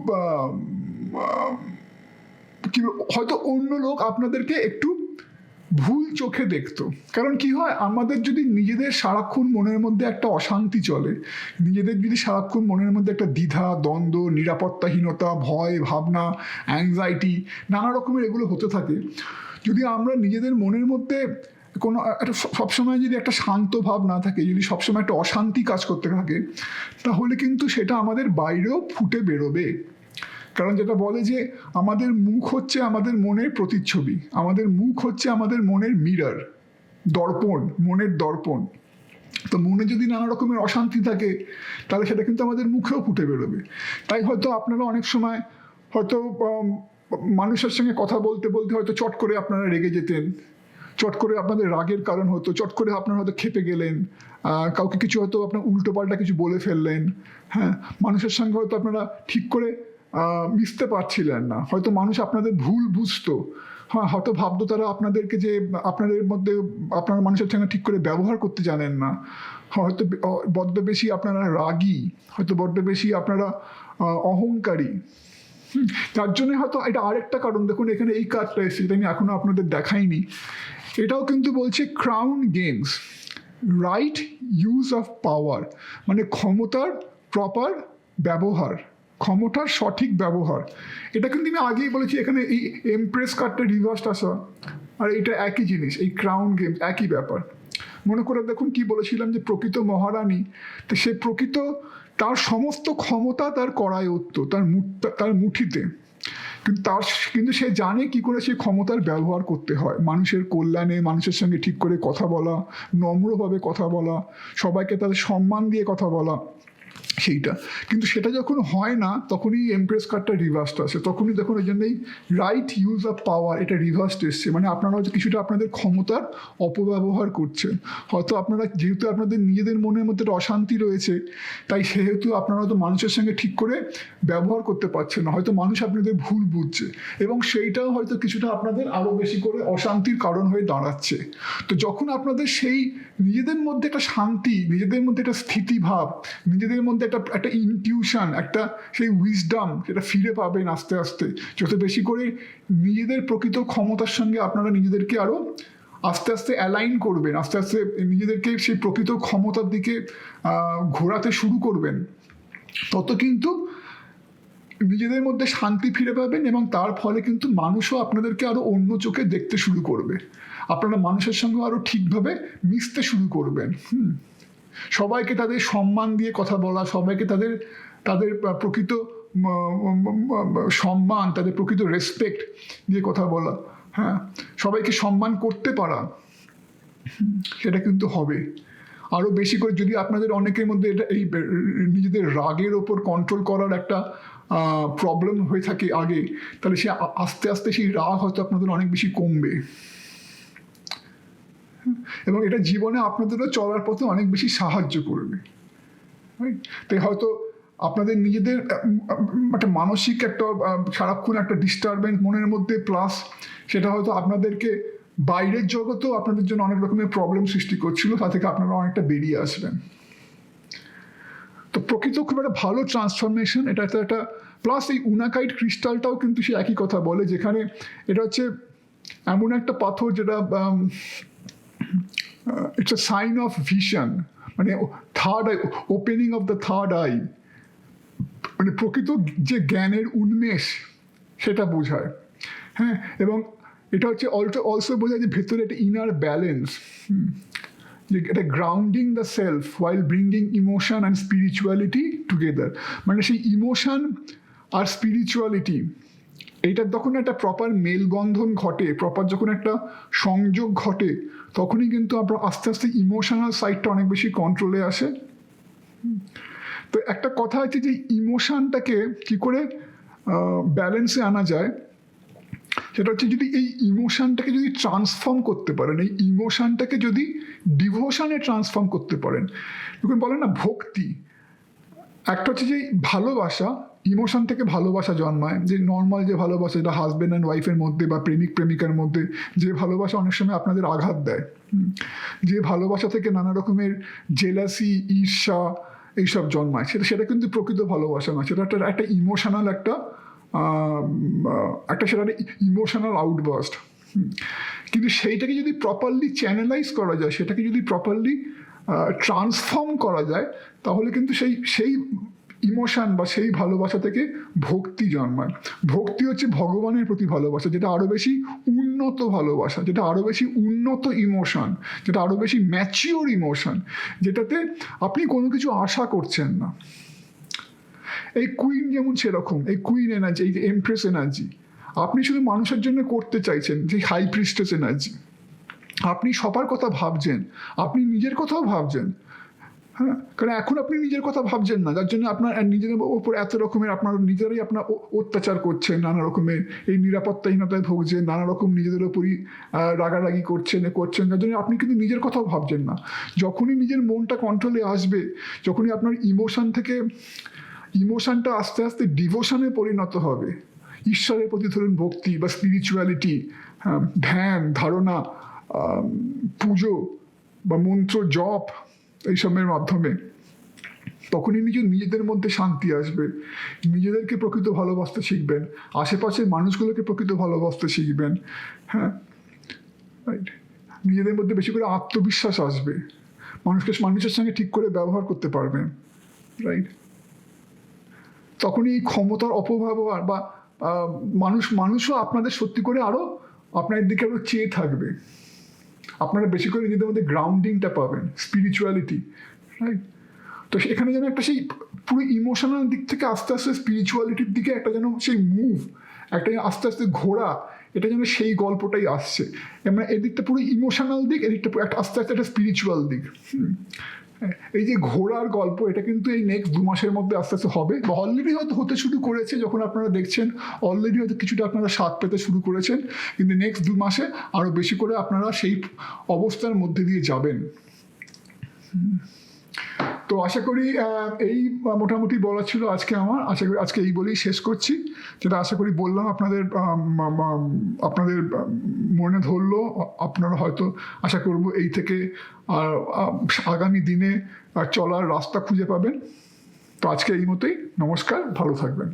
হয়তো অন্য লোক আপনাদেরকে একটু ভুল চোখে দেখতো। কারণ কি হয়, আমাদের যদি নিজেদের সারাক্ষণ মনের মধ্যে একটা অশান্তি চলে, নিজেদের যদি সারাক্ষণ মনের মধ্যে একটা দ্বিধা, দ্বন্দ্ব, নিরাপত্তাহীনতা, ভয়, ভাবনা, অ্যাংজাইটি, নানা রকমের এগুলো হতে থাকে, যদি আমরা নিজেদের মনের মধ্যে কোনো একটা সবসময় যদি একটা শান্ত ভাব না থাকে, যদি সবসময় একটা অশান্তি কাজ করতে থাকে, তাহলে কিন্তু সেটা আমাদের বাইরেও ফুটে বেরোবে। কারণ যেটা বলে যে আমাদের মুখ হচ্ছে আমাদের মনের প্রতিচ্ছবি, আমাদের মুখ হচ্ছে আমাদের মনের মিরর, দর্পণ, মনের দর্পণ। তো মনে যদি নানা রকমের অশান্তি থাকে, তাহলে সেটা কিন্তু আমাদের মুখেও ফুটে বেরোবে। তাই হয়তো আপনারা অনেক সময় হয়তো মানুষের সঙ্গে কথা বলতে বলতে হয়তো চট করে আপনারা রেগে যেতেন, চট করে আপনাদের রাগের কারণ হতো, চট করে আপনারা হয়তো ক্ষেপে গেলেন, কাউকে কিছু হয়তো আপনার উল্টোপাল্টা কিছু বলে ফেললেন। হ্যাঁ, মানুষের সঙ্গে হয়তো আপনারা ঠিক করে মিশতে পারছিলেন না, হয়তো মানুষ আপনাদের ভুল বুঝতো। হ্যাঁ, হয়তো ভাবতো তারা আপনাদেরকে যে আপনাদের মধ্যে আপনারা মানুষের সঙ্গে ঠিক করে ব্যবহার করতে জানেন না, হয়তো বড্ড বেশি আপনারা রাগী, হয়তো বড্ড বেশি আপনারা অহংকারী। তার জন্য হয়তো এটা আরেকটা কারণ। দেখুন এখানে এই কার্ডটা এসেছে, এটা আমি এখনো আপনাদের দেখাইনি। এটাও কিন্তু বলছে crown games, right use of power, মানে ক্ষমতার প্রপার ব্যবহার, ক্ষমতার সঠিক ব্যবহার। এটা কিন্তু আমি আগেই বলেছি, এখানে এই এমপ্রেস কার্ডটা রিভার্সড আসা আর এটা একই জিনিস, এই ক্রাউন গেমস একই ব্যাপার। মনে করে দেখুন কি বলেছিলাম যে প্রকৃত মহারানী, তো সে প্রকৃত তার সমস্ত ক্ষমতা তার করায়ত্ত, তার মুঠিতে, কিন্তু সে জানে কি করে সেই ক্ষমতার ব্যবহার করতে হয় মানুষের কল্যাণে, মানুষের সঙ্গে ঠিক করে কথা বলা, নম্রভাবে কথা বলা, সবাইকে তাদের সম্মান দিয়ে কথা বলা, সেইটা। কিন্তু সেটা যখন হয় না, তখনই এমপ্রেস কার্ডটা রিভার্সড আসে, তখনই দেখুন ওই জন্যই রাইট ইউজ অফ পাওয়ার এটা রিভার্সড এসছে। মানে আপনারা হয়তো কিছুটা আপনাদের ক্ষমতার অপব্যবহার করছেন, হয়তো আপনারা যেহেতু আপনাদের নিজেদের মনের মধ্যে একটা অশান্তি রয়েছে, তাই সেহেতু আপনারা হয়তো মানুষের সঙ্গে ঠিক করে ব্যবহার করতে পারছেন না, হয়তো মানুষ আপনাদের ভুল বুঝছে, এবং সেইটাও হয়তো কিছুটা আপনাদের আরও বেশি করে অশান্তির কারণ হয়ে দাঁড়াচ্ছে। তো যখন আপনাদের সেই নিজেদের মধ্যে একটা শান্তি, নিজেদের মধ্যে একটা স্থিতিভাব, নিজেদের মধ্যে একটা ইনটিউশন, একটা সেই উইজডম সেটা ফিরে পাবেন আস্তে আস্তে, যত বেশি করে নিজেদের প্রকৃত ক্ষমতার সঙ্গে আপনারা নিজেদেরকে আরও আস্তে আস্তে অ্যালাইন করবেন, আস্তে আস্তে নিজেদেরকে সেই প্রকৃত ক্ষমতার দিকে ঘোরাতে শুরু করবেন, তত কিন্তু নিজেদের মধ্যে শান্তি ফিরে পাবেন, এবং তার ফলে কিন্তু মানুষও আপনাদেরকে আরও অন্য চোখে দেখতে শুরু করবে, আপনারা মানুষের সঙ্গে আরও ঠিকভাবে মিশতে শুরু করবেন। সবাইকে তাদের সম্মান দিয়ে কথা বলা, সবাইকে তাদের প্রকৃত সম্মান, তাদের প্রকৃত রেসপেক্ট দিয়ে কথা বলা, হ্যাঁ, সবাইকে সম্মান করতে পারা, সেটা কিন্তু হবে। আরও বেশি করে যদি আপনাদের অনেকের মধ্যে এটা এই নিজেদের রাগের ওপর কন্ট্রোল করার একটা প্রবলেম হয়ে থাকে আগে, তাহলে সে আস্তে আস্তে সেই রাগ হয়তো আপনাদের অনেক বেশি কমবে, এবং এটা জীবনে আপনাদেরও চলার পথে অনেক বেশি সাহায্য করবে। তাই হয়তো আপনাদের নিজেদের একটা মানসিক একটা সারাক্ষণ একটা ডিস্টারবেন্স মনের মধ্যে, প্লাস সেটা হয়তো আপনাদেরকে বাইরের জগতেও আপনাদের জন্য অনেক রকমের প্রবলেম সৃষ্টি করছিল, তা থেকে আপনারা অনেকটা বেরিয়ে আসবেন। তো প্রকৃত খুব একটা ভালো ট্রান্সফরমেশন এটা একটা। প্লাস এই উনাকাইট ক্রিস্টালটাও কিন্তু সে একই কথা বলে, যেখানে এটা হচ্ছে এমন একটা পাথর যেটা it's a sign of vision, মানে third eye, opening of the third eye, মানে প্রকৃত যে জ্ঞানের উন্মেষ সেটা বোঝায়। হ্যাঁ, এবং এটা হচ্ছে অলসো বোঝায় যে ভেতরে একটা ইনার ব্যালেন্স, যে এটা grounding the self while bringing emotion and spirituality together, মানে সেই ইমোশন আর স্পিরিচুয়ালিটি এইটার যখন একটা প্রপার মেলবন্ধন ঘটে, প্রপার যখন একটা সংযোগ ঘটে, তখনই কিন্তু আমরা আস্তে আস্তে ইমোশনাল সাইডটা অনেক বেশি কন্ট্রোলে আসে। তো একটা কথা আছে যে ইমোশনটাকে কি করে ব্যালেন্সে আনা যায়, সেটা হচ্ছে যদি এই ইমোশনটাকে যদি ট্রান্সফর্ম করতে পারেন, এই ইমোশনটাকে যদি ডিভোশনে ট্রান্সফর্ম করতে পারেন। দেখুন বলেন না ভক্তি, একটা হচ্ছে যে ভালোবাসা, ইমোশন থেকে ভালোবাসা জন্মায়, যে নর্মাল যে ভালোবাসা, যেটা হাজব্যান্ড অ্যান্ড ওয়াইফের মধ্যে বা প্রেমিক প্রেমিকার মধ্যে যে ভালোবাসা অনেক সময় আপনাদের আঘাত দেয়, যে ভালোবাসা থেকে নানা রকমের জেলাসি, ঈর্ষা এইসব জন্মায়, সেটা কিন্তু প্রকৃত ভালোবাসা না, সেটা একটা ইমোশনাল একটা সেটা ইমোশনাল আউটবার্স্ট। কিন্তু সেইটাকে যদি প্রপারলি চ্যানেলাইজ করা যায়, সেটাকে যদি প্রপারলি ট্রান্সফর্ম করা যায়, তাহলে কিন্তু সেই ইমোশন বা সেই ভালোবাসা থেকে ভক্তি জন্মায়। ভক্তি হচ্ছে ভগবানের প্রতি ভালোবাসা, যেটা আরও বেশি উন্নত ভালোবাসা, যেটা আরও বেশি উন্নত ইমোশন, যেটা আরও বেশি ম্যাচিওর ইমোশন, যেটাতে আপনি কোনো কিছু আশা করছেন না। এই কুইন যেমন সেরকম, এই কুইন এনার্জি, এই যে এমপ্রেস এনার্জি, আপনি শুধু মানুষের জন্য করতে চাইছেন, যে হাই প্রিস্টেস এনার্জি, আপনি সবার কথা ভাবছেন, আপনি নিজের কথাও ভাবছেন। হ্যাঁ, কারণ এখন আপনি নিজের কথা ভাবছেন না, যার জন্য আপনার নিজেদের ওপর এত রকমের আপনার নিজেরাই আপনার অত্যাচার করছেন, নানা রকমের এই নিরাপত্তাহীনতায় ভুগছেন, নানা রকম নিজেদের ওপরই রাগারাগি করছেন, যার জন্য আপনি কিন্তু নিজের কথাও ভাবছেন না। যখনই নিজের মনটা কন্ট্রোলে আসবে, যখনই আপনার ইমোশনটা আস্তে আস্তে ডিভোশনে পরিণত হবে, ঈশ্বরের প্রতি ধরুন ভক্তি বা স্পিরিচুয়ালিটি, ধ্যান ধারণা, পুজো বা মন্ত্র জপ, এইসবের মাধ্যমে, তখনই নিজেদের মধ্যে শান্তি আসবে, নিজেদেরকে প্রকৃত ভালোবাসতে শিখবেন, আশেপাশের মানুষগুলোকে প্রকৃত ভালোবাসতে শিখবেন। হ্যাঁ, রাইট, নিজেদের মধ্যে বেশি করে আত্মবিশ্বাস আসবে, মানুষের সঙ্গে ঠিক করে ব্যবহার করতে পারবেন। রাইট, তখনই এই ক্ষমতার অপব্যবহার বা মানুষও আপনাদের সত্যি করে আরও আপনার দিকে আরও চেয়ে থাকবে, আপনারা বেশি করে নিজেদের মধ্যে গ্রাউন্ডিংটা পাবেন, স্পিরিচুয়ালিটি। রাইট, তো এখানে যেন একটা সেই পুরো ইমোশনাল দিক থেকে আস্তে আস্তে স্পিরিচুয়ালিটির দিকে একটা যেন সেই মুভ, একটা আস্তে আস্তে ঘোরা, এটা যেন সেই গল্পটাই আসছে। মানে এদিকটা পুরো ইমোশনাল দিক, এদিকটা একটা আস্তে আস্তে একটা স্পিরিচুয়াল দিক। এই যে ঘোরার গল্প, এটা কিন্তু এই নেক্সট 2 মাসের মধ্যে আস্তে আস্তে হবে, বা অলরেডি হয়তো হতে শুরু করেছে, যখন আপনারা দেখছেন অলরেডি হয়তো কিছুটা আপনারা স্বাদ পেতে শুরু করেছেন, কিন্তু নেক্সট 2 মাসে আরও বেশি করে আপনারা সেই অবস্থার মধ্যে দিয়ে যাবেন। তো আশা করি এই মোটামুটি বলা ছিল আজকে আমার, আশা করি আজকে এই বলেই শেষ করছি, যেটা আশা করি বললাম আপনাদের মনে ধরলো, আপনারা হয়তো আশা করব এই থেকে আগামী দিনে চলার রাস্তা খুঁজে পাবেন। তো আজকে এই মতোই, নমস্কার, ভালো থাকবেন।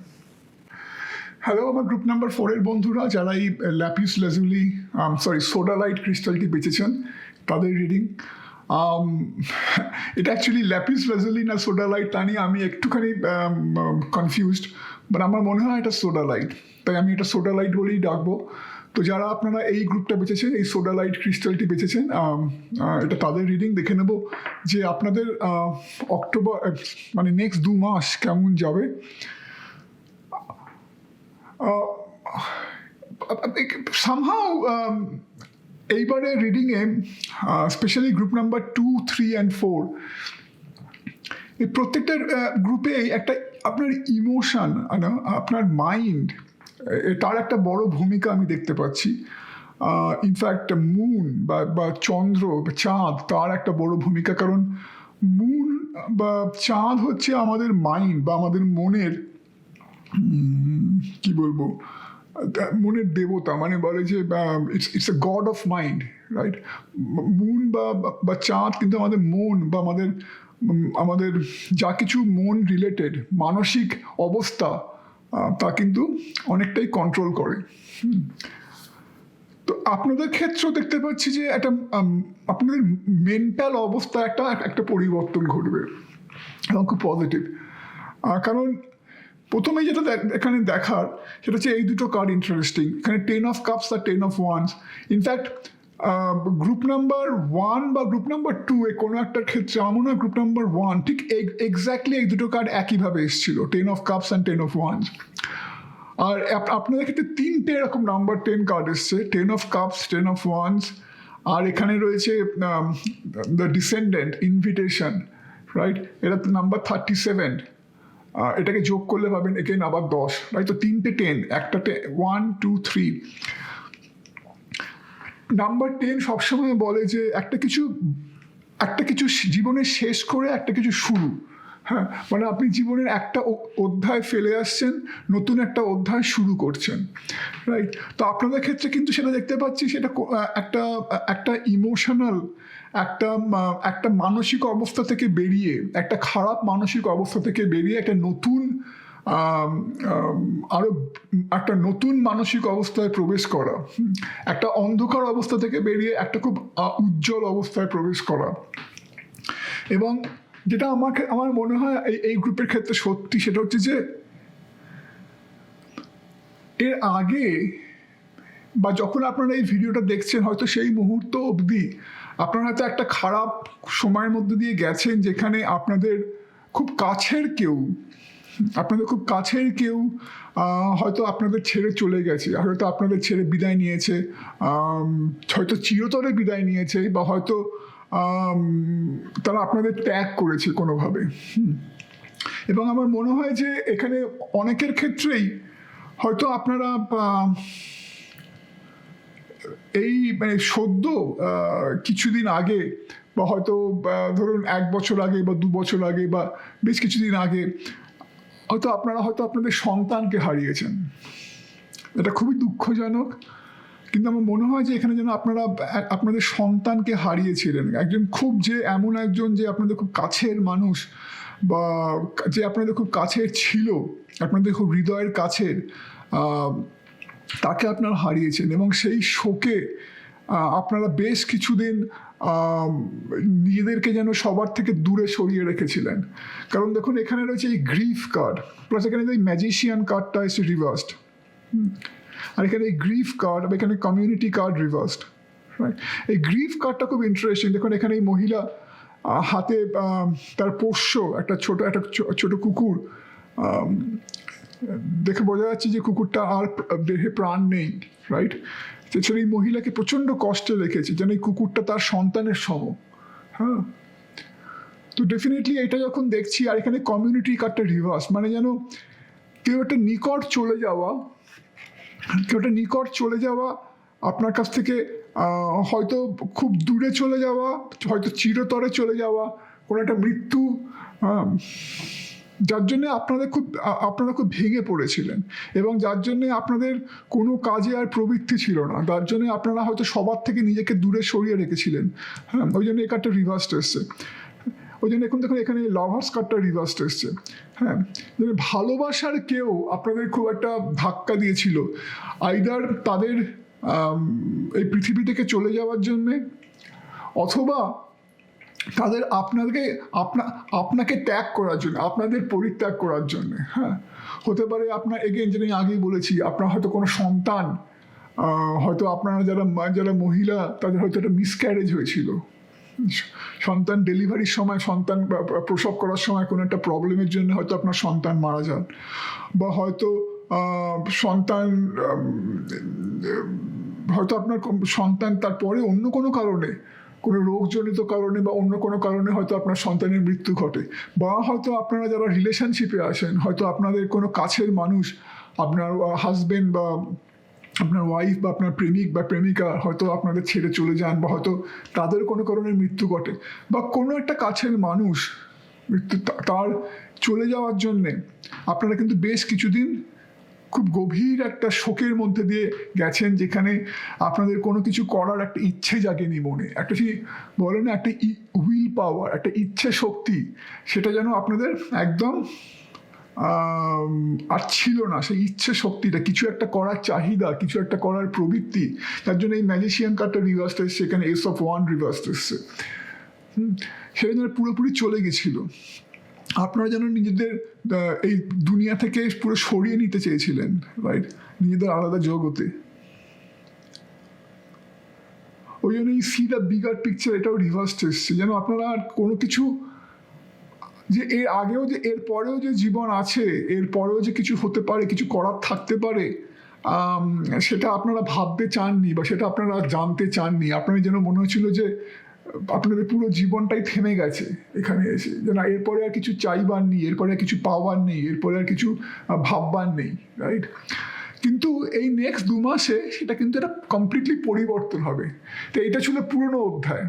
হ্যালো আমার গ্রুপ নাম্বার 4-এর বন্ধুরা, যারা এই ল্যাপিস লাজুলি সোডালাইট ক্রিস্টালটি বেঁচেছেন, তাদের রিডিং। এটা অ্যাকচুয়ালি ল্যাপিস লাজুলি না সোডালাইট তা নিয়ে আমি একটুখানি কনফিউজড, বাট আমার মনে হয় এটা সোডালাইট, তাই আমি এটা সোডালাইট বলেই ডাকবো। তো যারা আপনারা এই গ্রুপটা বেঁচেছেন, এই সোডালাইট ক্রিস্টালটি বেঁচেছেন, এটা তাদের রিডিং দেখে নেব যে আপনাদের অক্টোবর মানে নেক্সট 2 মাস কেমন যাবে। somehow এইবারে রিডিংয়ে স্পেশালি গ্রুপ নাম্বার 2, 3 and 4, এই প্রত্যেকটা গ্রুপে একটা আপনার ইমোশন, আপনার মাইন্ড, তার একটা বড় ভূমিকা আমি দেখতে পাচ্ছি। ইনফ্যাক্ট মুন বা চন্দ্র বা চাঁদ, তার একটা বড় ভূমিকা, কারণ মুন বা চাঁদ হচ্ছে আমাদের মাইন্ড বা আমাদের মনের কি বলবো, মনের দেবতা, মানে বলে যে it's a god of mind. Right, moon বা চাঁদ কিন্তু আমাদের মন বা আমাদের যা কিছু মন রিলেটেড মানসিক অবস্থা, তা কিন্তু অনেকটাই কন্ট্রোল করে। তো আপনাদের ক্ষেত্রেও দেখতে পাচ্ছি যে একটা আপনাদের মেন্টাল অবস্থা একটা পরিবর্তন ঘটবে, এবং খুব পজিটিভ। কারণ প্রথমেই যেটা এখানে দেখার, সেটা হচ্ছে এই দুটো কার্ড ইন্টারেস্টিং। এখানে 10 of Cups আর 10 of Wands। In fact group number 1 বা গ্রুপ নাম্বার 2 এ কোনো একটার ক্ষেত্রে আমার মনে হয় গ্রুপ নাম্বার 1 ঠিক এক্স্যাক্টলি এই দুটো কার্ড একইভাবে এসেছিল, 10 of Cups and 10 of Wands। আর আপনাদের ক্ষেত্রে 3টে এরকম নাম্বার 10 কার্ড এসছে, 10 of Cups, 10 of Wands, আর এখানে রয়েছে দ্য ডিসেন্ডেন্ট, ইনভিটেশন। রাইট, এটা নাম্বার 37। এটাকে যোগ করলে পাবেন এখানে আবার 10। রাইট, তো 3টে 10, একটা 1, 2, 3। নাম্বার 10 সবসময় বলে যে একটা কিছু একটা কিছু জীবনে শেষ করে একটা কিছু শুরু। হ্যাঁ, মানে আপনি জীবনের একটা অধ্যায় ফেলে আসছেন, নতুন একটা অধ্যায় শুরু করছেন, রাইট? তো আপনাদের ক্ষেত্রে কিন্তু সেটা দেখতে পাচ্ছি, সেটা একটা একটা ইমোশনাল, একটা মানসিক অবস্থা থেকে বেরিয়ে, একটা খারাপ মানসিক অবস্থা থেকে বেরিয়ে একটা নতুন আরো একটা নতুন মানসিক অবস্থায় প্রবেশ করা, একটা অন্ধকার অবস্থা থেকে বেরিয়ে একটা খুব উজ্জ্বল অবস্থায় প্রবেশ করা। এবং যেটা আমার মনে হয় এই গ্রুপের ক্ষেত্রে সত্যি, সেটা হচ্ছে যে এর আগে বা যখন আপনারা এই ভিডিওটা দেখছেন, হয়তো সেই মুহূর্ত অবধি আপনারা হয়তো একটা খারাপ সময়ের মধ্যে দিয়ে গেছেন, যেখানে আপনাদের খুব কাছের কেউ হয়তো আপনাদের ছেড়ে চলে গেছে, হয়তো আপনাদের ছেড়ে বিদায় নিয়েছে, হয়তো চিরতরে বিদায় নিয়েছে, বা হয়তো তারা আপনাদের ত্যাগ করেছে কোনোভাবে। এবং আমার মনে হয় যে এখানে অনেকের ক্ষেত্রেই হয়তো আপনারা এই মানে সদ্য কিছুদিন আগে, বা হয়তো ধরুন 1 বছর আগে বা 2 বছর আগে বা বেশ কিছুদিন আগে হয়তো আপনাদের সন্তানকে হারিয়েছেন। এটা খুবই দুঃখজনক, কিন্তু আমার মনে হয় যে এখানে যেন আপনারা আপনাদের সন্তানকে হারিয়েছিলেন, এমন একজন যে আপনাদের খুব কাছের মানুষ, বা যে আপনাদের খুব কাছের ছিল, আপনাদের খুব হৃদয়ের কাছের, তাকে আপনারা হারিয়েছেন। এবং সেই শোকে আপনারা বেশ কিছুদিন নিজেদেরকে যেন সবার থেকে দূরে সরিয়ে রেখেছিলেন। কারণ দেখুন, এখানে রয়েছে এই গ্রিফ কার্ড, প্লাস এখানে এই ম্যাজিশিয়ান কার্ডটা এসে রিভার্সড, আর এখানে এই গ্রিফ কার্ড, এখানে কমিউনিটি কার্ড রিভার্সড, রাইট? এই গ্রিফ কার্ডটা খুব ইন্টারেস্টিং। দেখুন, এখানে এই মহিলা হাতে তার পোষ্য একটা ছোট কুকুর, দেখে বোঝা যাচ্ছে যে কুকুরটা আর দেহে প্রাণ নেই, রাইট? এছাড়া এই মহিলাকে প্রচণ্ড কষ্টে রেখেছে, যেন এই কুকুরটা তার সন্তানের সম। হ্যাঁ, তো ডেফিনেটলি এটা যখন দেখছি, আর এখানে কমিউনিটি কার্ডটা রিভার্স, মানে যেন কেউ একটা নিকট চলে যাওয়া, আপনার কাছ থেকে হয়তো খুব দূরে চলে যাওয়া, হয়তো চিরতরে চলে যাওয়া, কোনো একটা মৃত্যু, যার জন্যে আপনারা খুব ভেঙে পড়েছিলেন, এবং যার জন্যে আপনাদের কোনো কাজে আর প্রবৃত্তি ছিল না, তার জন্য আপনারা হয়তো সবার থেকে নিজেকে দূরে সরিয়ে রেখেছিলেন। হ্যাঁ, ওই জন্য এই কার্ডটা রিভার্সড এসছে। ওই জন্য এখন দেখুন, এখানে লাভার্স কার্ডটা রিভার্সড এসছে। হ্যাঁ, ভালোবাসার কেউ আপনাদের খুব একটা ধাক্কা দিয়েছিল, আইদার তাদের এই পৃথিবী থেকে চলে যাওয়ার জন্যে, অথবা তাদের আপনাকে ত্যাগ করার জন্য, আপনাদের পরিত্যাগ করার জন্য। হ্যাঁ, হতে পারে আপনার, এগেন যেটা আমি আগেই বলেছি, আপনার হয়তো কোনো সন্তান, হয়তো আপনারা যারা মহিলা, তাদের হয়তো একটা মিসক্যারেজ হয়েছিল, সন্তান ডেলিভারির সময়, সন্তান প্রসব করার সময় কোনো একটা প্রবলেমের জন্য হয়তো আপনার সন্তান মারা যান, বা হয়তো আপনার সন্তান তারপরে অন্য কোনো কারণে, কোনো রোগজনিত কারণে বা অন্য কোনো কারণে হয়তো আপনার সন্তানের মৃত্যু ঘটে, বা হয়তো আপনারা যারা রিলেশনশিপে আসেন, হয়তো আপনাদের কোনো কাছের মানুষ, আপনার হাজবেন্ড বা আপনার ওয়াইফ বা আপনার প্রেমিক বা প্রেমিকা হয়তো আপনাদের ছেড়ে চলে যান, বা হয়তো তাদের কোনো কারণে মৃত্যু ঘটে, বা কোনো একটা কাছের মানুষ তার চলে যাওয়ার জন্যে আপনারা কিন্তু বেশ কিছুদিন খুব গভীর একটা শোকের মধ্যে দিয়ে গেছেন, যেখানে আপনাদের কোনো কিছু করার একটা ইচ্ছে জাগেনি মনে, একটা বলে না, একটা উইল পাওয়ার, একটা ইচ্ছে শক্তি, সেটা যেন আপনাদের একদম আর ছিল না। সেই ইচ্ছে শক্তিটা, কিছু একটা করার চাহিদা, কিছু একটা করার প্রবৃত্তি, তার জন্য এই ম্যাজিশিয়ান কার্ডটা রিভার্সড এসছে, এখানে এস অফ ওয়ান রিভার্সড এসছে। সেটা যেন পুরোপুরি চলে গেছিল, আপনারা যেন নিজেদের এই দুনিয়া থেকে পুরো সরিয়ে নিতে চেয়েছিলেন, রাইট? নিজেদের আলাদা জগতে। ওই জন্য এই সি দ্য বিগার পিকচার, এটাও রিভার্সড এসছে, যেন আপনারা আর কোনো কিছু, যে এর আগেও যে এর পরেও যে জীবন আছে, এর পরেও যে কিছু হতে পারে, কিছু করার থাকতে পারে, সেটা আপনারা ভাবতে চাননি, বা সেটা আপনারা জানতে চাননি। আপনাদের যেন মনে হচ্ছিল যে আপনাদের পুরো জীবনটাই থেমে গেছে এখানে এসে, যেন এরপরে আর কিছু চাইবার নেই, এরপরে আর কিছু পাওয়ার নেই, এরপরে আর কিছু ভাববার নেই, রাইট? কিন্তু এই নেক্সট 2 মাসে সেটা কিন্তু এটা কমপ্লিটলি পরিবর্তন হবে। তো এটা ছিল পুরনো অধ্যায়।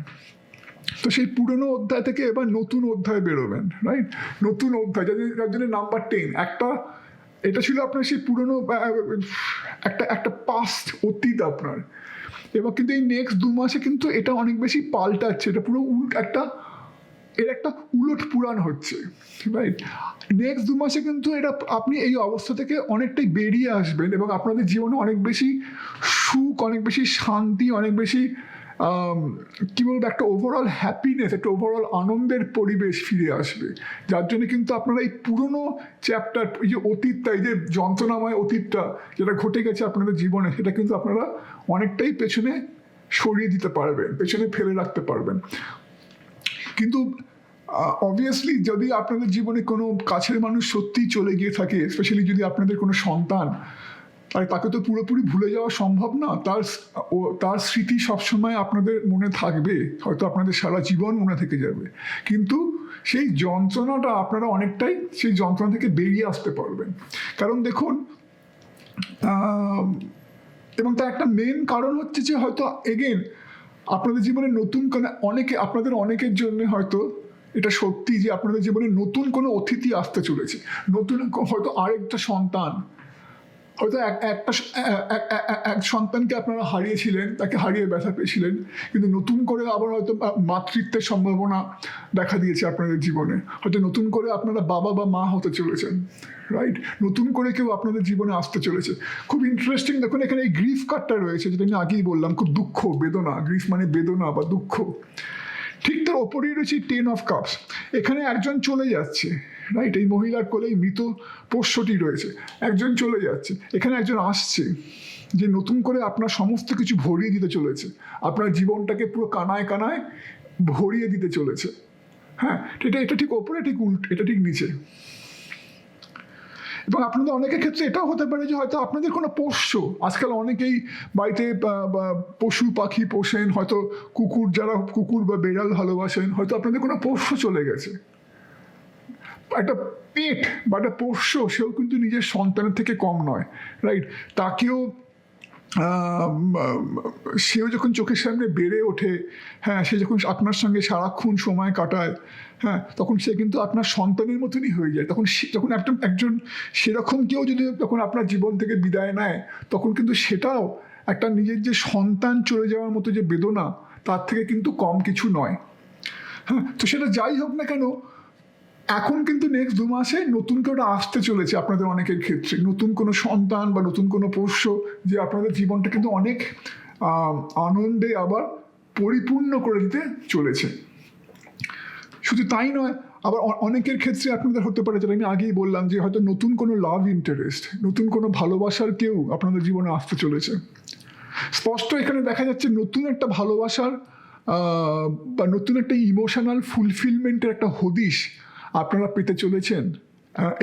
তো সেই পুরনো অধ্যায় থেকে এবার নতুন অধ্যায় বেরোবেন, রাইট? নতুন অধ্যায়, যার জন্য নাম্বার 10 একটা, এটা ছিল আপনার সেই পুরনো একটা পাস্ট অতীত আপনার। এবার কিন্তু এই নেক্সট 2 মাসে কিন্তু এটা অনেক বেশি পাল্টাচ্ছে, এটা পুরো এর একটা উলট পুরাণ হচ্ছে, রাইট? নেক্সট 2 মাসে কিন্তু এটা আপনি এই অবস্থা থেকে অনেকটাই বেরিয়ে আসবেন এবং আপনাদের জীবনে অনেক বেশি সুখ, অনেক বেশি শান্তি, অনেক বেশি কি বলবো, একটা ওভারঅল হ্যাপিনেস, একটা ওভারঅল আনন্দের পরিবেশ ফিরে আসবে। যার জন্য কিন্তু আপনারা এই পুরনো চ্যাপ্টার, এই যে অতীতটা, এই যে যন্ত্রণাময় অতীতটা যেটা ঘটে গেছে আপনাদের জীবনে, সেটা কিন্তু আপনারা অনেকটাই পেছনে সরিয়ে দিতে পারবেন, পেছনে ফেলে রাখতে পারবেন। কিন্তু অবভিয়াসলি যদি আপনাদের জীবনে কোনো কাছের মানুষ সত্যিই চলে গিয়ে থাকে, স্পেশালি যদি আপনাদের কোনো সন্তান, আর তাকে তো পুরোপুরি ভুলে যাওয়া সম্ভব না, তার স্মৃতি সবসময় আপনাদের মনে থাকবে, হয়তো আপনাদের সারা জীবন মনে থেকে যাবে, কিন্তু সেই যন্ত্রণাটা আপনারা অনেকটাই সেই যন্ত্রণা থেকে বেরিয়ে আসতে পারবেন। কারণ দেখুন, এবং তার একটা মেন কারণ হচ্ছে যে হয়তো এগেন আপনাদের জীবনে নতুন কোনো আপনাদের অনেকের জন্য হয়তো এটা সত্যি যে আপনাদের জীবনে নতুন কোনো অতিথি আসতে চলেছে, নতুন হয়তো আরেকটা সন্তান, হয়তো এক সন্তানকে আপনারা হারিয়েছিলেন, তাকে হারিয়ে ব্যথা পেয়েছিলেন, কিন্তু নতুন করে আবার হয়তো মাতৃত্বের সম্ভাবনা দেখা দিয়েছে আপনাদের জীবনে, হয়তো নতুন করে আপনারা বাবা বা মা হতে চলেছেন, রাইট? নতুন করে কেউ আপনাদের জীবনে আসতে চলেছে। খুব ইন্টারেস্টিং, দেখুন এখানে এই গ্রিফ কার্ডটা রয়েছে, যেটা আমি আগেই বললাম, খুব দুঃখ, বেদনা, গ্রিফ মানে বেদনা বা দুঃখ। ঠিক তার ওপরেই রয়েছে 10 অফ কাপস, এখানে একজন চলে যাচ্ছে, রাইট? এই মহিলার কোলেই মৃত পোষ্যটি রয়েছে, একজন চলে যাচ্ছে, এখানে একজন আসছে যে নতুন করে আপনার সমস্ত কিছু ভরিয়ে দিতে চলেছে, আপনার জীবনটাকে পুরো কানায় কানায় ভরিয়ে দিতে চলেছে। হ্যাঁ, এটা ঠিক ওপরে, ঠিক এটা ঠিক নিচে। এবং আপনাদের অনেকের ক্ষেত্রে এটাও হতে পারে যে হয়তো আপনাদের কোনো পোষ্য, আজকাল অনেকেই বাড়িতে পশু পাখি পোষেন, হয়তো যারা কুকুর বা বেড়াল ভালোবাসেন, হয়তো আপনাদের কোনো পোষ্য চলে গেছে, একটা পেট বা একটা পোষ্য, সেও কিন্তু নিজের সন্তানের থেকে কম নয়, রাইট? তাকেও সেও যখন চোখের সামনে বেড়ে ওঠে, হ্যাঁ, সে যখন আপনার সঙ্গে সারাক্ষণ সময় কাটায়, হ্যাঁ, তখন সে কিন্তু আপনার সন্তানের মতনই হয়ে যায়। যখন একজন সেরকম কেউ যদি যখন আপনার জীবন থেকে বিদায় নেয়, তখন কিন্তু সেটাও একটা নিজের যে সন্তান চলে যাওয়ার মতো যে বেদনা, তার থেকে কিন্তু কম কিছু নয়। হ্যাঁ, তো সেটা যাই হোক না কেন, এখন কিন্তু নেক্সট 2 মাসে নতুন কেউ আসতে চলেছে আপনাদের অনেকের ক্ষেত্রে, নতুন কোনো সন্তান বা নতুন কোনো পোষ্য, যে আপনাদের জীবনটা কিন্তু অনেক আনন্দে আবার পরিপূর্ণ করে দিতে চলেছে। শুধু তাই নয়, আবার অনেকের ক্ষেত্রে আপনাদের হতে পারে, যেটা আমি আগেই বললাম, যে হয়তো নতুন কোনো লাভ ইন্টারেস্ট, নতুন কোনো ভালোবাসার কেউ আপনাদের জীবনে আসতে চলেছে। স্পষ্ট এখানে দেখা যাচ্ছে নতুন একটা ভালোবাসার বা নতুন একটা ইমোশনাল ফুলফিলমেন্টের একটা হদিশ আপনারা পেতে চলেছেন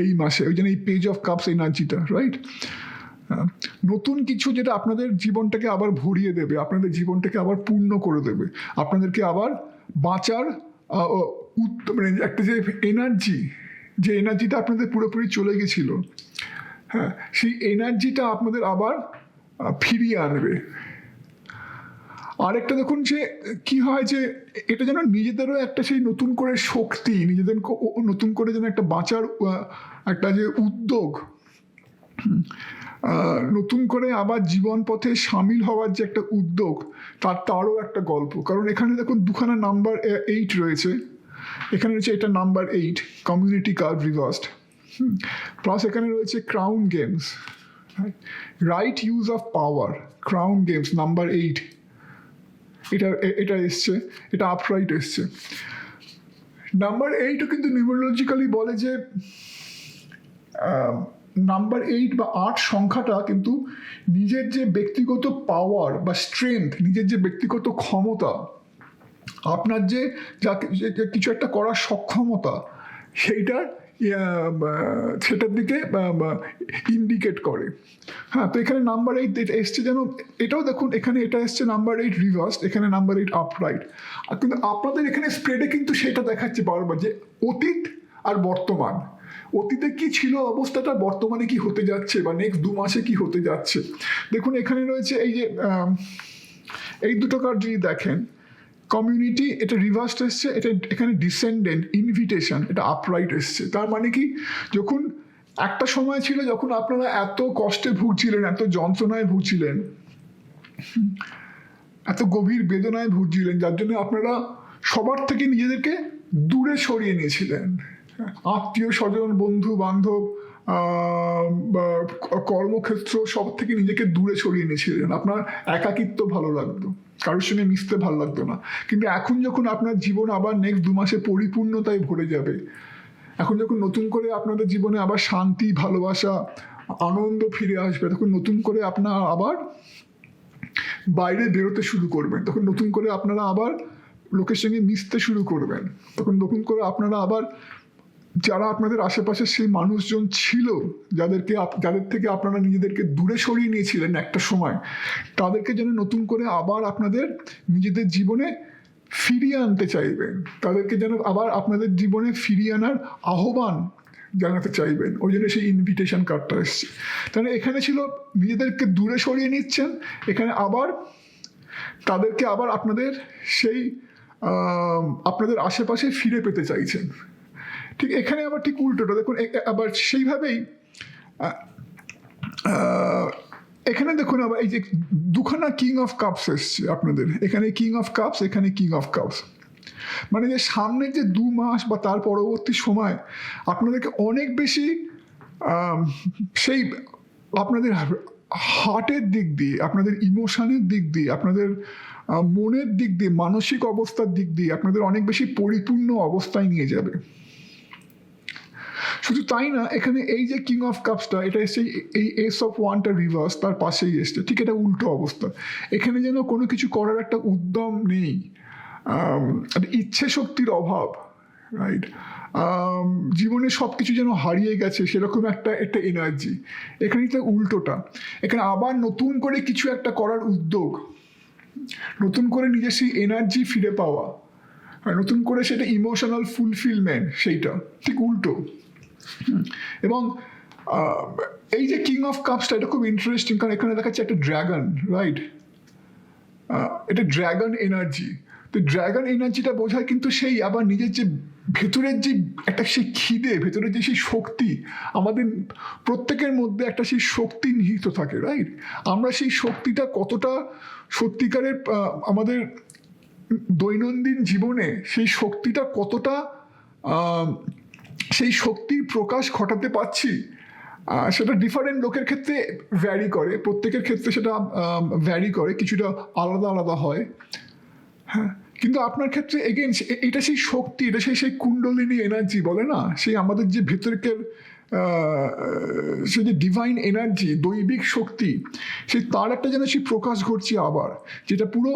এই মাসে। ওই জন্য এই পেজ অফ কাপস এনার্জিটা, রাইট? নতুন কিছু যেটা আপনাদের জীবনটাকে আবার ভরিয়ে দেবে, আপনাদের জীবনটাকে আবার পূর্ণ করে দেবে, আপনাদেরকে আবার বাঁচার মানে একটা যে এনার্জিটা আপনাদের পুরোপুরি চলে গেছিল, হ্যাঁ, সেই এনার্জিটা আপনাদের আবার ফিরিয়ে আনবে। আরেকটা দেখুন যে কি হয়, যে এটা যেন নিজেদেরও একটা সেই নতুন করে শক্তি, নিজেদের নতুন করে যেন একটা বাঁচার একটা যে উদ্যোগ, নতুন করে আবার জীবন পথে সামিল হওয়ার যে একটা উদ্যোগ, তারও একটা গল্প। কারণ এখানে দেখুন দুখানা নাম্বার 8 রয়েছে, এখানে রয়েছে এটা number 8, community card reversed, plus এখানে রয়েছে crown games, right use of power, crown games number 8, এটা এসছে, এটা আপরাইট এসছে। নাম্বার 8ও কিন্তু নিউমেরোলজিক্যালি বলে যে নাম্বার 8 বা 8 সংখ্যাটা কিন্তু নিজের যে ব্যক্তিগত পাওয়ার বা স্ট্রেংথ, নিজের যে ব্যক্তিগত ক্ষমতা, আপনার যে কিছু একটা করার সক্ষমতা, সেটার দিকে ইন্ডিকেট করে। হ্যাঁ, তো এখানে নাম্বার 8 এসছে যেন, এটাও দেখুন এখানে এটা এসছে নাম্বার 8 রিভার্সড, এখানে নাম্বার 8 আপরাইট। আর কিন্তু আপনাদের এখানে স্প্রেডে কিন্তু সেটা দেখাচ্ছে বারবার যে অতীত আর বর্তমান, অতীতে কি ছিল অবস্থাটা, বর্তমানে কি হতে যাচ্ছে, বা নেক্সট 2 মাসে কি হতে যাচ্ছে। দেখুন এখানে রয়েছে এই যে এই দুটো কার্ড যদি দেখেন, কমিউনিটি, এটা রিভার্সড এসছে, এটা এখানে ডিসেন্ডেন্ট, ইনভিটেশন, এটা আপরাইট এসছে। তার মানে কি, যখন একটা সময় ছিল যখন আপনারা এত কষ্টে ভুগছিলেন, এত যন্ত্রণায় ভুগছিলেন, এত গভীর বেদনায় ভুগছিলেন, যার জন্য আপনারা সবার থেকে নিজেদেরকে দূরে সরিয়ে নিয়েছিলেন। আত্মীয় স্বজন, বন্ধু বান্ধব, কর্মক্ষেত্র, সব থেকে নিজেকে দূরে সরিয়ে নিয়েছিলেন। আপনার একাকিত্ব ভালো লাগতো, কারোর সঙ্গে মিশতে ভালো লাগতো না। কিন্তু এখন যখন আপনার জীবন আবার নেক্সট 2 মাসে পরিপূর্ণতায় ভরে যাবে, এখন যখন নতুন করে আপনাদের জীবনে আবার শান্তি, ভালোবাসা, আনন্দ ফিরে আসবে, তখন নতুন করে আপনারা আবার বাইরে বেরোতে শুরু করবেন, তখন নতুন করে আপনারা আবার লোকের সঙ্গে মিশতে শুরু করবেন, তখন নতুন করে আপনারা আবার যারা আপনাদের আশেপাশে সেই মানুষজন ছিল যাদের থেকে আপনারা নিজেদেরকে দূরে সরিয়ে নিয়েছিলেন একটা সময়, তাদেরকে যেন নতুন করে আবার আপনাদের নিজেদের জীবনে ফিরিয়ে আনতে চাইবেন, তাদেরকে যেন আবার আপনাদের জীবনে ফিরিয়ে আনার আহ্বান জানাতে চাইবেন। ওই জন্য সেই ইনভিটেশন কার্ডটা এসছে। তাহলে এখানে ছিল নিজেদেরকে দূরে সরিয়ে নিচ্ছেন, এখানে আবার তাদেরকে আবার আপনাদের সেই আপনাদের আশেপাশে ফিরে পেতে চাইছেন। ঠিক এখানে আবার ঠিক উল্টোটা দেখুন, আবার সেইভাবেই এখানে দেখুন আবার এই যে দুখানা কিং অফ কাপস এসছে আপনাদের, এখানে কিং অফ কাপস, এখানে কিং অফ কাপস। মানে যে সামনের যে 2 মাস বা তার পরবর্তী সময় আপনাদেরকে অনেক বেশি সেই আপনাদের হার্টের দিক দিয়ে, আপনাদের ইমোশনের দিক দিয়ে, আপনাদের মনের দিক দিয়ে, মানসিক অবস্থার দিক দিয়ে আপনাদের অনেক বেশি পরিপূর্ণ অবস্থায় নিয়ে যাবে। শুধু তাই না, এখানে এই যে কিং অফ কাপসটা, এটা এসে এই এস অফ ওয়ানটা রিভার্স তার পাশেই এসছে, ঠিক এটা উল্টো অবস্থা। এখানে যেন কোনো কিছু করার একটা উদ্যম নেই, ইচ্ছে শক্তির অভাব, রাইট? জীবনে সব কিছু যেন হারিয়ে গেছে সেরকম একটা এনার্জি। এখানে তো উল্টোটা, এখানে আবার নতুন করে কিছু একটা করার উদ্যোগ, নতুন করে নিজের সেই এনার্জি ফিরে পাওয়া, নতুন করে সেটা ইমোশনাল ফুলফিলমেন্ট, সেইটা ঠিক উল্টো। এবং এই যে কিং অফ কাপসটা, এটা খুব ইন্টারেস্টিং, কারণ এখানে দেখাচ্ছে একটা ড্রাগন, রাইট? এটা ড্রাগন এনার্জি। তো ড্রাগন এনার্জিটা বোঝায় কিন্তু সেই আবার নিজের যে ভেতরের যে একটা সেই খিদে, ভেতরের যে সেই শক্তি, আমাদের প্রত্যেকের মধ্যে একটা সেই শক্তি নিহিত থাকে, রাইট? আমরা সেই শক্তিটা কতটা সত্যিকারের আমাদের দৈনন্দিন জীবনে সেই শক্তিটা কতটা সেই শক্তির প্রকাশ ঘটাতে পারছি, সেটা ডিফারেন্ট লোকের ক্ষেত্রে ভ্যারি করে, প্রত্যেকের ক্ষেত্রে সেটা ভ্যারি করে, কিছুটা আলাদা আলাদা হয়। হ্যাঁ, কিন্তু আপনার ক্ষেত্রে এগেন এটা সেই শক্তি, এটা সেই কুণ্ডলিনী এনার্জি বলে না, সেই আমাদের যে ভেতরকের সে যে ডিভাইন এনার্জি, দৈবিক শক্তি, সেই তার একটা যেন সেই প্রকাশ ঘটছে আবার, যেটা পুরো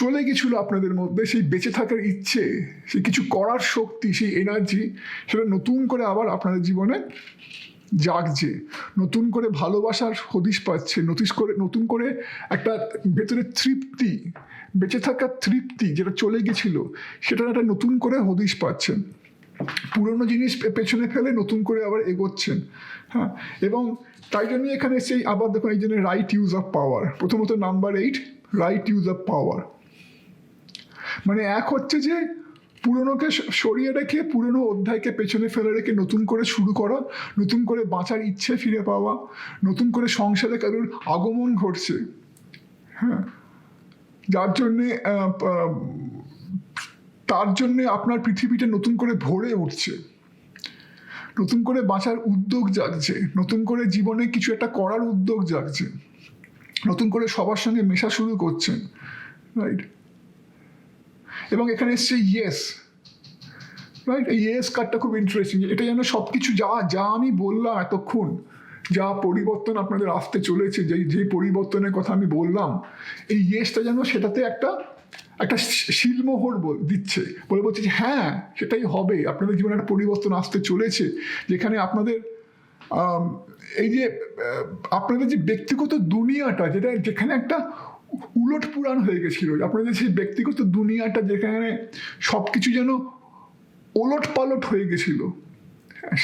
চলে গেছিল আপনাদের মধ্যে, সেই বেঁচে থাকার ইচ্ছে, সেই কিছু করার শক্তি, সেই এনার্জি, সেটা নতুন করে আবার আপনাদের জীবনে জাগছে, নতুন করে ভালোবাসার হদিশ পাচ্ছে, নতুন করে একটা ভেতরে তৃপ্তি, বেঁচে থাকার তৃপ্তি যেটা চলে গেছিল, সেটা একটা নতুন করে হদিশ পাচ্ছেন, পুরনো জিনিস পেছনে ফেলে নতুন করে আবার এগোচ্ছেন। হ্যাঁ, এবং তাই জন্য এখানে সেই আবার দেখুন এই জন্য রাইট ইউজ অফ পাওয়ার, প্রথমত number 8 right use of power. মানে এক হচ্ছে যে পুরনোকে সরিয়ে রেখে, পুরনো অধ্যায়কে পেছনে ফেলে রেখে নতুন করে শুরু করা, নতুন করে বাঁচার ইচ্ছে ফিরে পাওয়া, নতুন করে সংসারে কারোর আগমন ঘটছে। হ্যাঁ, যার জন্যে তার জন্যে আপনার পৃথিবীটা নতুন করে ভরে উঠছে, নতুন করে বাঁচার উদ্যোগ জাগছে, নতুন করে জীবনে কিছু একটা করার উদ্যোগ জাগছে, নতুন করে সবার সঙ্গে মেশা শুরু করছেন, রাইট? এবং এখানে এসছে ইয়েস, রাইট? এই ইয়েস কার্ডটা খুব ইন্টারেস্টিং। এটা যেন সব কিছু যা আমি বললাম এতক্ষণ, যা পরিবর্তন আপনাদের আসতে চলেছে, যে পরিবর্তনের কথা আমি বললাম, এই ইয়েসটা যেন সেটাতে একটা শিলমোহর দিচ্ছে, বলছে যে হ্যাঁ সেটাই হবে, আপনাদের জীবনে একটা পরিবর্তন আসতে চলেছে, যেখানে আপনাদের এই যে আপনাদের যে ব্যক্তিগত দুনিয়াটা, যেখানে একটা উলট পুরাণ হয়ে গেছিল, আপনাদের সেই ব্যক্তিগত দুনিয়াটা যেখানে সব কিছু যেন ওলট পালট হয়ে গেছিল,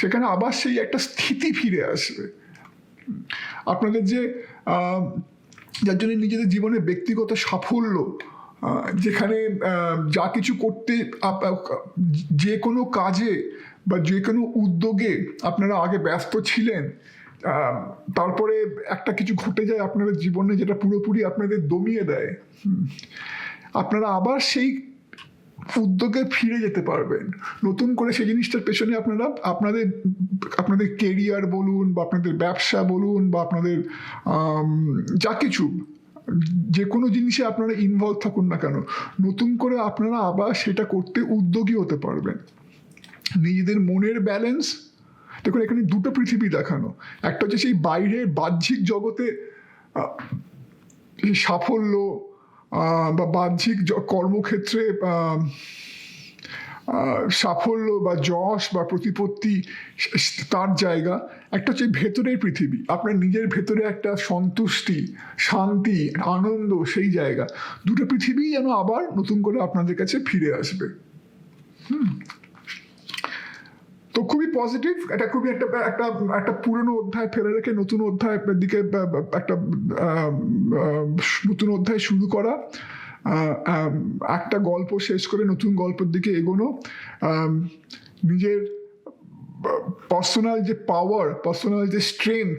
সেখানে আবার সেই একটা স্থিতি ফিরে আসবে। আপনাদের যে যার জন্য নিজেদের জীবনে ব্যক্তিগত সাফল্য, যেখানে যা কিছু করতে যে কোনো কাজে বা যে কোনো উদ্যোগে আপনারা আগে ব্যস্ত ছিলেন, তারপরে একটা কিছু ঘটে যায় আপনাদের জীবনে যেটা পুরোপুরি আপনাদের দমিয়ে দেয়, আপনারা আবার সেই উদ্যোগে ফিরে যেতে পারবেন। নতুন করে সেই জিনিসটার পেছনে আপনারা আপনাদের কেরিয়ার বলুন বা আপনাদের ব্যবসা বলুন বা আপনাদের যা কিছু, যে কোনো জিনিসে আপনারা ইনভলভ থাকুন না কেন, নতুন করে আপনারা আবার সেটা করতে উদ্যোগী হতে পারবেন। নিজেদের মনের ব্যালেন্স, দেখুন এখানে দুটো পৃথিবী দেখানো, একটা হচ্ছে সেই বাইরের বাহ্যিক জগতে সাফল্য বা বাহ্যিক কর্মক্ষেত্রে সাফল্য বা যশ বা প্রতিপত্তি, তার জায়গা। একটা হচ্ছে ভেতরের পৃথিবী, আপনার নিজের ভেতরে একটা সন্তুষ্টি, শান্তি, আনন্দ, সেই জায়গা। দুটো পৃথিবী যেন আবার নতুন করে আপনাদের কাছে ফিরে আসবে। তো খুবই পজিটিভ, এটা খুবই একটা পুরনো অধ্যায় ফেলে রেখে নতুন অধ্যায় দিকে একটা নতুন অধ্যায় শুরু করা, একটা গল্প শেষ করে নতুন গল্পের দিকে এগোনো, নিজের পার্সোনাল যে পাওয়ার, পার্সোনাল যে স্ট্রেংথ,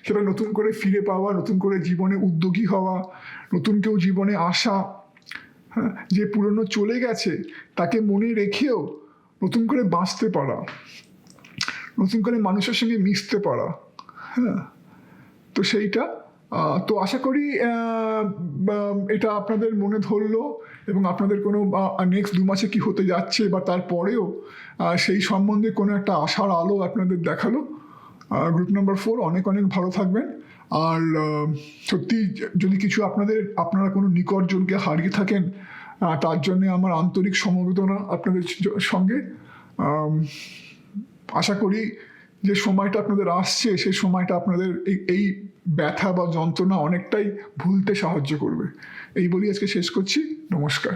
সেটা নতুন করে ফিরে পাওয়া, নতুন করে জীবনে উদ্যোগী হওয়া, নতুন কেউ জীবনে আসা, হ্যাঁ, যে পুরনো চলে গেছে তাকে মনে রেখেও নতুন করে বাঁচতে পারা, নতুন করে মানুষের সঙ্গে মিশতে পারা, হ্যাঁ। তো সেইটা, তো আশা করি এটা আপনাদের মনে ধরলো এবং আপনাদের কোনো নেক্সট 2 মাসে কি হতে যাচ্ছে বা তারপরেও সেই সম্বন্ধে কোনো একটা আশার আলো আপনাদের দেখালো। গ্রুপ নাম্বার 4 অনেক অনেক ভালো থাকবেন। আর সত্যি যদি কিছু আপনারা কোনো নিকটজনকে হারিয়ে থাকেন, তার জন্যে আমার আন্তরিক সমবেদনা আপনাদের সঙ্গে। আশা করি যে সময়টা আপনাদের আসছে সেই সময়টা আপনাদের এই ব্যথা বা যন্ত্রণা অনেকটাই ভুলতে সাহায্য করবে। এই বলি আজকে শেষ করছি। নমস্কার।